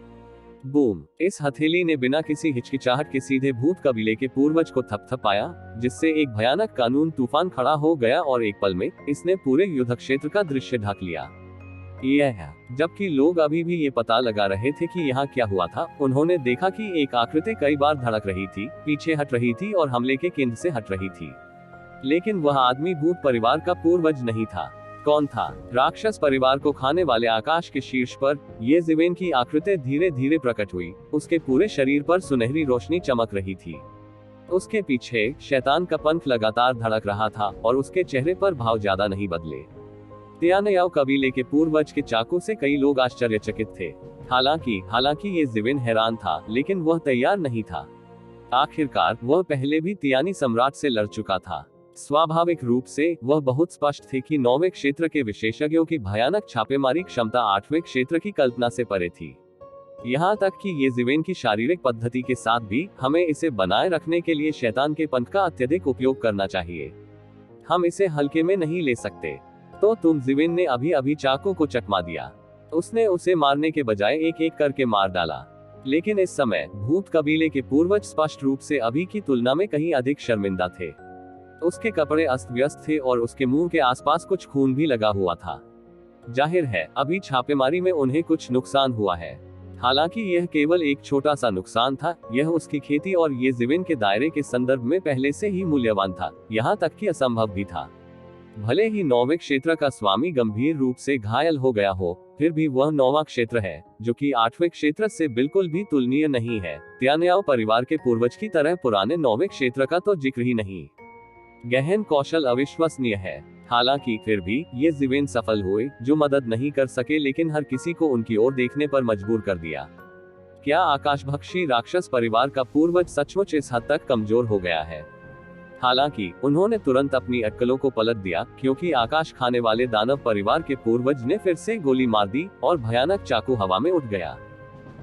बूम! इस हथेली ने बिना किसी हिचकिचाहट के सीधे भूत कबीले के पूर्वज को थपथपाया, जिससे एक भयानक कानून तूफान खड़ा हो गया और एक पल में इसने पूरे युद्ध क्षेत्र का दृश्य ढक लिया। जबकि लोग अभी भी ये पता लगा रहे थे कि यहाँ क्या हुआ था, उन्होंने देखा कि एक आकृति कई बार धड़क रही थी, पीछे हट रही थी और हमले के केंद्र से हट रही थी। लेकिन वह आदमी भूत परिवार का पूर्वज नहीं था। कौन था? राक्षस परिवार को खाने वाले आकाश के शीर्ष पर ये जिवेन की आकृति धीरे धीरे प्रकट हुई। उसके पूरे शरीर पर सुनहरी रोशनी चमक रही थी। उसके पीछे शैतान का पंख लगातार धड़क रहा था और उसके चेहरे पर भाव ज्यादा नहीं बदले। तियानयाओ कबीले के पूर्वज के चाकू से कई लोग आश्चर्यचकित थे। हालांकि ये जिवेन हैरान था, लेकिन वह तैयार नहीं था। आखिरकार वह पहले भी तियानी सम्राट से लड़ चुका था। स्वाभाविक रूप से वह बहुत स्पष्ट थे कि 9वें क्षेत्र के विशेषज्ञों की भयानक छापेमारी क्षमता 8वें क्षेत्र की कल्पना से परे थी। यहाँ तक कि ये जिवेन की शारीरिक पद्धति के साथ भी हमें इसे बनाए रखने के लिए शैतान के पंख का अत्यधिक उपयोग करना चाहिए। हम इसे हल्के में नहीं ले सकते। तो तुम जिवेन ने अभी चाकू को चकमा दिया। उसने उसे मारने के बजाय एक एक करके मार डाला। लेकिन इस समय भूत कबीले के पूर्वज स्पष्ट रूप से अभी की तुलना में कहीं अधिक शर्मिंदा थे। उसके कपड़े अस्त व्यस्त थे और उसके मुंह के आसपास कुछ खून भी लगा हुआ था। जाहिर है अभी छापेमारी में उन्हें कुछ नुकसान हुआ है। हालांकि यह केवल एक छोटा सा नुकसान था, यह उसकी खेती और ये जिवेन के दायरे के संदर्भ में पहले से ही मूल्यवान था, यहाँ तक कि असंभव भी था। भले ही 9वें क्षेत्र का स्वामी गंभीर रूप से घायल हो गया हो, फिर भी वह 9वां क्षेत्र है, जो कि 8वें क्षेत्र से बिल्कुल भी तुलनीय नहीं है। तियानयाओ परिवार के पूर्वज की तरह पुराने 9वें क्षेत्र का तो जिक्र ही नहीं। गहन कौशल अविश्वसनीय है। हालांकि फिर भी ये जिवेन सफल हुए, जो मदद नहीं कर सके लेकिन हर किसी को उनकी ओर देखने पर मजबूर कर दिया। क्या आकाशभक्षी राक्षस परिवार का पूर्वज सचमुच इस हद तक कमजोर हो गया है? हालांकि उन्होंने तुरंत अपनी अक्कलों को पलट दिया, क्योंकि आकाश खाने वाले दानव परिवार के पूर्वज ने फिर से गोली मार दी और भयानक चाकू हवा में उठ गया।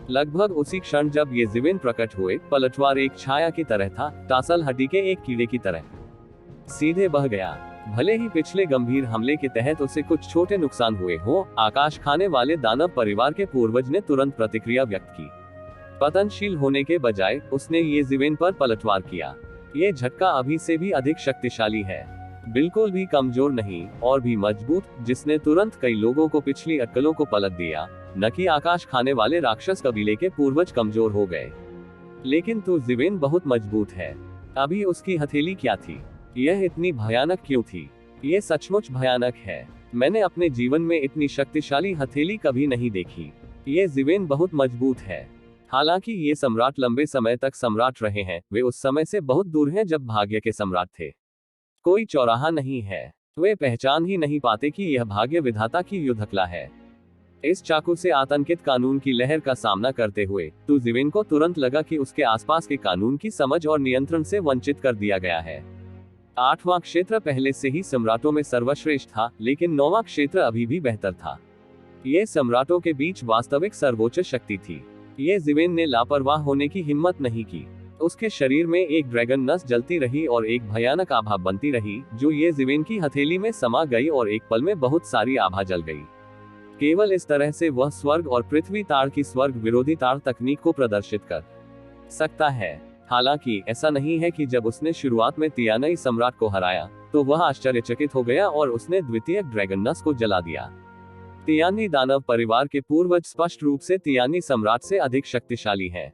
लगभग उसी क्षण जब ये जीवेन प्रकट हुए, पलटवार एक छाया की तरह था, टासल हड्डी के एक कीड़े की तरह सीधे बह गया। भले ही पिछले गंभीर हमले के तहत उसे कुछ छोटे नुकसान हुए हो, आकाश खाने वाले दानव परिवार के पूर्वज ने तुरंत प्रतिक्रिया व्यक्त की। पतनशील होने के बजाय उसने ये जीवेन पर पलटवार किया। ये झटका अभी से भी अधिक शक्तिशाली है, बिल्कुल भी कमजोर नहीं, और भी मजबूत, जिसने तुरंत कई लोगों को पिछली अक्कलों को पलट दिया। न कि आकाश खाने वाले राक्षस कबीले के पूर्वज कमजोर हो गए। लेकिन तो जीवेन बहुत मजबूत है। अभी उसकी हथेली क्या थी? यह इतनी भयानक क्यों थी? ये सचमुच भयानक है। मैंने अपने जीवन में इतनी शक्तिशाली हथेली कभी नहीं देखी। ये जीवेन बहुत मजबूत है। हालांकि ये सम्राट लंबे समय तक सम्राट रहे हैं, वे उस समय से बहुत दूर हैं जब भाग्य के सम्राट थे। कोई चौराहा नहीं है। वे पहचान ही नहीं पाते कि यह भाग्य विधाता की युद्धकला है। इस चाकू से आतंकित कानून की लहर का सामना करते हुए तो जीवेन को तुरंत लगा कि उसके आसपास के कानून की समझ और नियंत्रण से वंचित कर दिया गया है। 8वां क्षेत्र पहले से ही सम्राटों में सर्वश्रेष्ठ था, लेकिन 9वां क्षेत्र अभी भी बेहतर था। ये सम्राटों के बीच वास्तविक सर्वोच्च शक्ति थी। ये जीवेन ने लापरवाह होने की हिम्मत नहीं की। उसके शरीर में एक ड्रैगन नस जलती रही और एक भयानक आभा बनती रही, जो ये जीवेन की हथेली में समा गई और एक पल में बहुत सारी आभा जल गई। केवल इस तरह से वह स्वर्ग और पृथ्वी ताड़ की स्वर्ग विरोधी ताड़ तकनीक को प्रदर्शित कर सकता है। हालांकि ऐसा नहीं है कि जब उसने शुरुआत में तियानई सम्राट को हराया तो वह आश्चर्यचकित हो गया और उसने द्वितीय ड्रैगन नस को जला दिया। तियानी दानव परिवार के पूर्वज स्पष्ट रूप से तियानी सम्राट से अधिक शक्तिशाली हैं।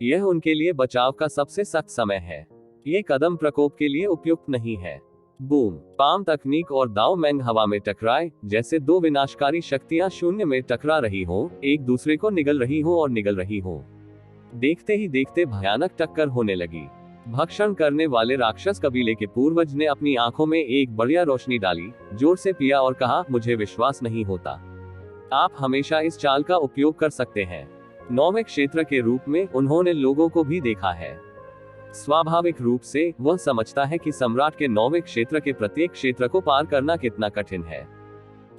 यह उनके लिए बचाव का सबसे सख्त समय है। ये कदम प्रकोप के लिए उपयुक्त नहीं है। बूम, पाम तकनीक और दाव मैंग हवा में टकराए, जैसे दो विनाशकारी शक्तियां शून्य में टकरा रही हो, एक दूसरे को निगल रही हो और निगल रही हो। देखते ही देखते भयानक टक्कर होने लगी। भक्षण करने वाले राक्षस कबीले के पूर्वज ने अपनी आंखों में एक बढ़िया रोशनी डाली, जोर से पिया और कहा, मुझे विश्वास नहीं होता। आप हमेशा इस चाल का उपयोग कर सकते हैं। 9वें क्षेत्र के रूप में उन्होंने लोगों को भी देखा है। स्वाभाविक रूप से वह समझता है कि सम्राट के 9वें क्षेत्र के प्रत्येक क्षेत्र को पार करना कितना कठिन है।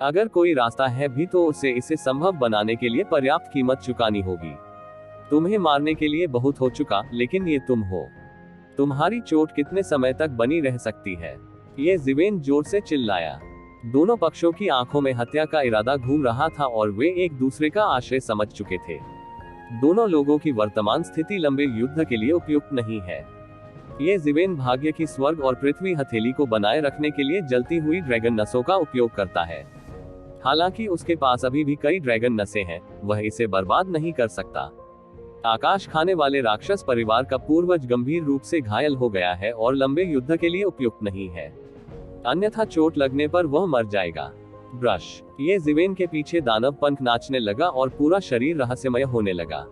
अगर कोई रास्ता है भी तो उसे इसे संभव बनाने के लिए पर्याप्त कीमत चुकानी होगी। तुम्हें मारने के लिए बहुत हो चुका, लेकिन ये तुम हो। तुम्हारी चोट कितने समय तक बनी रह सकती है? ये जीवेन जोर से चिल्लाया। दोनों पक्षों की आंखों में हत्या का इरादा घूम रहा था और वे एक दूसरे का आश्रय समझ चुके थे। दोनों लोगों की वर्तमान स्थिति लंबे युद्ध के लिए उपयुक्त नहीं है। ये जीवेन भाग्य की स्वर्ग और पृथ्वी हथेली को बनाए रखने के लिए जलती हुई ड्रैगन नसों का उपयोग करता है। हालांकि उसके पास अभी भी कई ड्रैगन नसें हैं, वह इसे बर्बाद नहीं कर सकता। आकाश खाने वाले राक्षस परिवार का पूर्वज गंभीर रूप से घायल हो गया है और लंबे युद्ध के लिए उपयुक्त नहीं है, अन्यथा चोट लगने पर वह मर जाएगा। ब्रश, ये जीवेन के पीछे दानव पंख नाचने लगा और पूरा शरीर रहस्यमय होने लगा।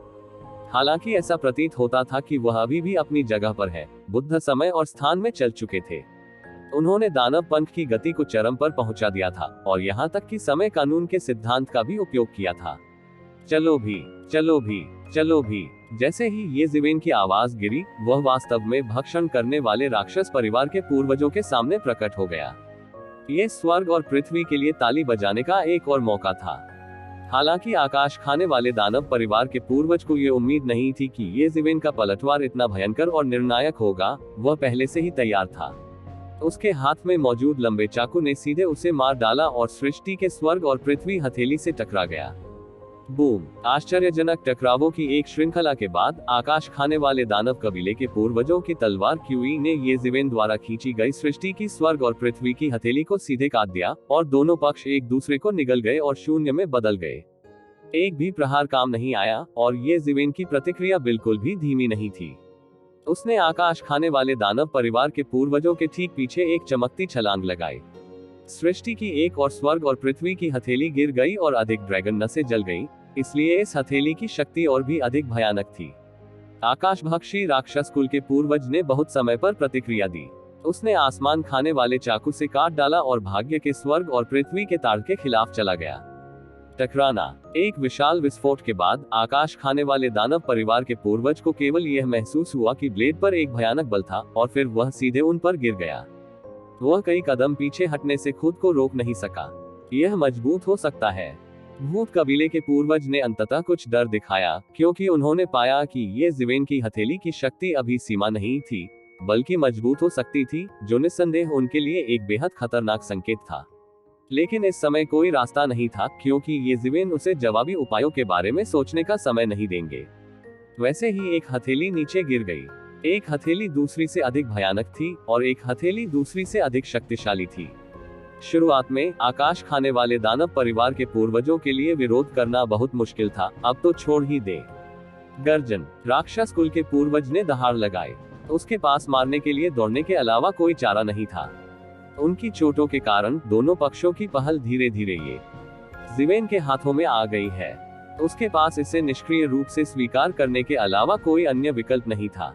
हालांकि ऐसा प्रतीत होता था कि वह अभी भी अपनी जगह पर है, बुद्ध समय और स्थान में चल चुके थे। उन्होंने दानव पंख की गति को चरम पर पहुंचा दिया था और यहाँ तक कि समय कानून के सिद्धांत का भी उपयोग किया था। चलो भी, चलो भी, चलो भी। जैसे ही ये जीवेन की आवाज गिरी, वह वास्तव में भक्षण करने वाले राक्षस परिवार के पूर्वजों के सामने प्रकट हो गया। ये स्वर्ग और पृथ्वी के लिए ताली बजाने का एक और मौका था। हालांकि आकाश खाने वाले दानव परिवार के पूर्वज को ये उम्मीद नहीं थी कि ये जीवेन का पलटवार इतना भयंकर और निर्णायक होगा। वह पहले से ही तैयार था। उसके हाथ में मौजूद लंबे चाकू ने सीधे उसे मार डाला और सृष्टि के स्वर्ग और पृथ्वी हथेली से टकरा गया। बूम, आश्चर्यजनक टकरावों की एक श्रृंखला के बाद आकाश खाने वाले दानव कबीले के पूर्वजों की तलवार क्यूई ने ये जीवेन द्वारा खींची गई सृष्टि की स्वर्ग और पृथ्वी की हथेली को सीधे काट दिया और दोनों पक्ष एक दूसरे को निगल गए और शून्य में बदल गए। एक भी प्रहार काम नहीं आया और ये जीवेन की प्रतिक्रिया बिल्कुल भी धीमी नहीं थी। उसने आकाश खाने वाले दानव परिवार के पूर्वजों के ठीक पीछे एक चमकती छलांग लगाई। सृष्टि की एक और स्वर्ग और पृथ्वी की हथेली गिर गई और अधिक ड्रैगन नसें जल गई, इसलिए इस हथेली की शक्ति और भी अधिक भयानक थी। आकाशभक्षी राक्षस कुल के पूर्वज ने बहुत समय पर प्रतिक्रिया दी। उसने आसमान खाने वाले चाकू से काट डाला और भाग्य के स्वर्ग और पृथ्वी के ताड़ के खिलाफ चला गया। टकराना। एक विशाल विस्फोट के बाद आकाश खाने वाले दानव परिवार के पूर्वज को केवल यह महसूस हुआ कि ब्लेड पर एक भयानक बल था और फिर वह सीधे उन पर गिर गया। वह कई कदम पीछे हटने से खुद को रोक नहीं सका। यह मजबूत हो सकता है। भूत कबीले के पूर्वज ने अंततः कुछ डर दिखाया, क्योंकि उन्होंने पाया कि ये ज़िवेन की हथेली की शक्ति अभी सीमा नहीं थी, बल्कि मजबूत हो सकती थी, जो निस्संदेह उनके लिए एक बेहद खतरनाक संकेत था। लेकिन इस समय कोई रास्ता नहीं था, क्योंकि ये ज़िवेन उसे जवाबी उपायों के बारे में सोचने का समय नहीं देंगे। वैसे ही एक हथेली नीचे गिर गई। एक हथेली दूसरी से अधिक भयानक थी और एक हथेली दूसरी से अधिक शक्तिशाली थी। शुरुआत में आकाश खाने वाले दानव परिवार के पूर्वजों के लिए विरोध करना बहुत मुश्किल था, अब तो छोड़ ही दे। गर्जन। राक्षस कुल के पूर्वज ने दहाड़ लगाए। उसके पास मारने के लिए दौड़ने के अलावा कोई चारा नहीं था। उनकी चोटों के कारण दोनों पक्षों की पहल धीरे धीरे ये ज़िवेन के हाथों में आ गई है। उसके पास इसे निष्क्रिय रूप से स्वीकार करने के अलावा कोई अन्य विकल्प नहीं था।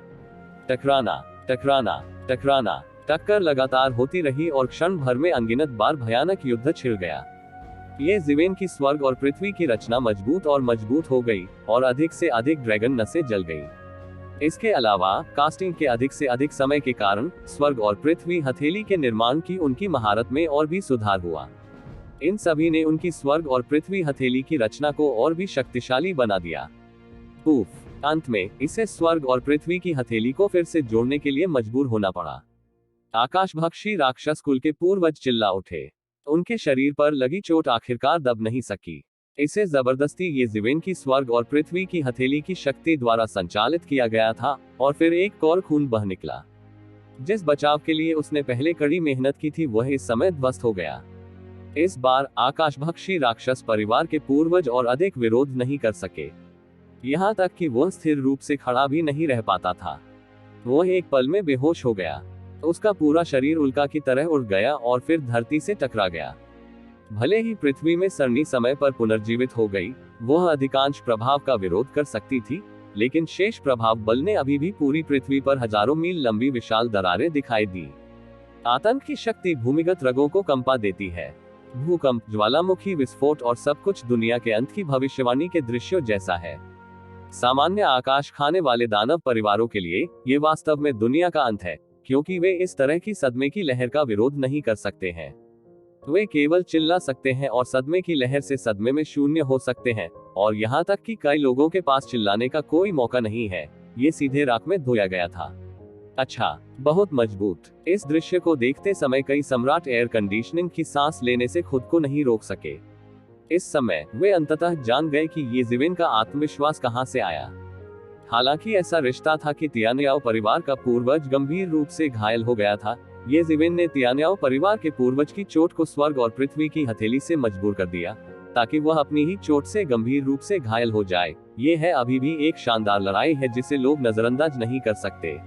टकराना, टकराना, टकराना। टक्कर लगातार होती रही और क्षण भर में अनगिनत बार भयानक युद्ध छिड़ गया। ये ज़िवेन की स्वर्ग और पृथ्वी की रचना मजबूत और मजबूत हो गई और अधिक से अधिक ड्रैगन नसें जल गई। इसके अलावा कास्टिंग के अधिक से अधिक समय के कारण स्वर्ग और पृथ्वी हथेली के निर्माण की उनकी महारत में और भी सुधार हुआ। इन सभी ने उनकी स्वर्ग और पृथ्वी हथेली की रचना को और भी शक्तिशाली बना दिया। पूफ। अंत में इसे स्वर्ग और पृथ्वी की हथेली को फिर से जोड़ने के लिए मजबूर होना पड़ा। आकाशभक्षी राक्षस कुल के पूर्वज चिल्ला उठे। उनके शरीर पर लगी चोट आखिरकार दब नहीं सकी। इसे जबरदस्ती ये ज़िवेन की स्वर्ग और पृथ्वी की हथेली की शक्ति द्वारा संचालित किया गया था और फिर एक कौर खून बह निकला। जिस बचाव के लिए उसने पहले कड़ी मेहनत की थी वह इस समय ध्वस्त हो गया। इस बार आकाशभक्षी राक्षस परिवार के पूर्वज और अधिक विरोध नहीं कर सके। यहाँ तक कि वह स्थिर रूप से खड़ा भी नहीं रह पाता था। वह एक पल में बेहोश हो गया। उसका पूरा शरीर उल्का की तरह उड़ गया और फिर धरती से टकरा गया। भले ही पृथ्वी में सरनी समय पर पुनर्जीवित हो गई, वह अधिकांश प्रभाव का विरोध कर सकती थी, लेकिन शेष प्रभाव बल ने अभी भी पूरी पृथ्वी पर हजारों मील लंबी विशाल दरारें दिखाई दी। आतंक की शक्ति भूमिगत रगों को कंपा देती है। भूकंप, ज्वालामुखी विस्फोट और सब कुछ दुनिया के अंत की भविष्यवाणी के दृश्यों जैसा है। सामान्य आकाश खाने वाले दानव परिवारों के लिए ये वास्तव में दुनिया का अंत है, क्योंकि वे इस तरह की सदमे की लहर का विरोध नहीं कर सकते हैं। वे केवल चिल्ला सकते हैं और सदमे की लहर से सदमे में शून्य हो सकते हैं, और यहाँ तक कि कई लोगों के पास चिल्लाने का कोई मौका नहीं है। ये सीधे राख में धोया गया था। अच्छा, बहुत मजबूत। इस दृश्य को देखते समय कई सम्राट एयर कंडीशनिंग की सांस लेने से खुद को नहीं रोक सके। इस समय वे अंततः जान गए कि ये ज़िवेन का आत्मविश्वास कहां से आया। हालांकि ऐसा रिश्ता था कि तियान्याओ परिवार का पूर्वज गंभीर रूप से घायल हो गया था। ये ज़िवेन ने तियान्याओ परिवार के पूर्वज की चोट को स्वर्ग और पृथ्वी की हथेली से मजबूर कर दिया, ताकि वह अपनी ही चोट से गंभीर रूप से घायल हो जाए। ये है अभी भी एक शानदार लड़ाई है जिसे लोग नजरअंदाज नहीं कर सकते।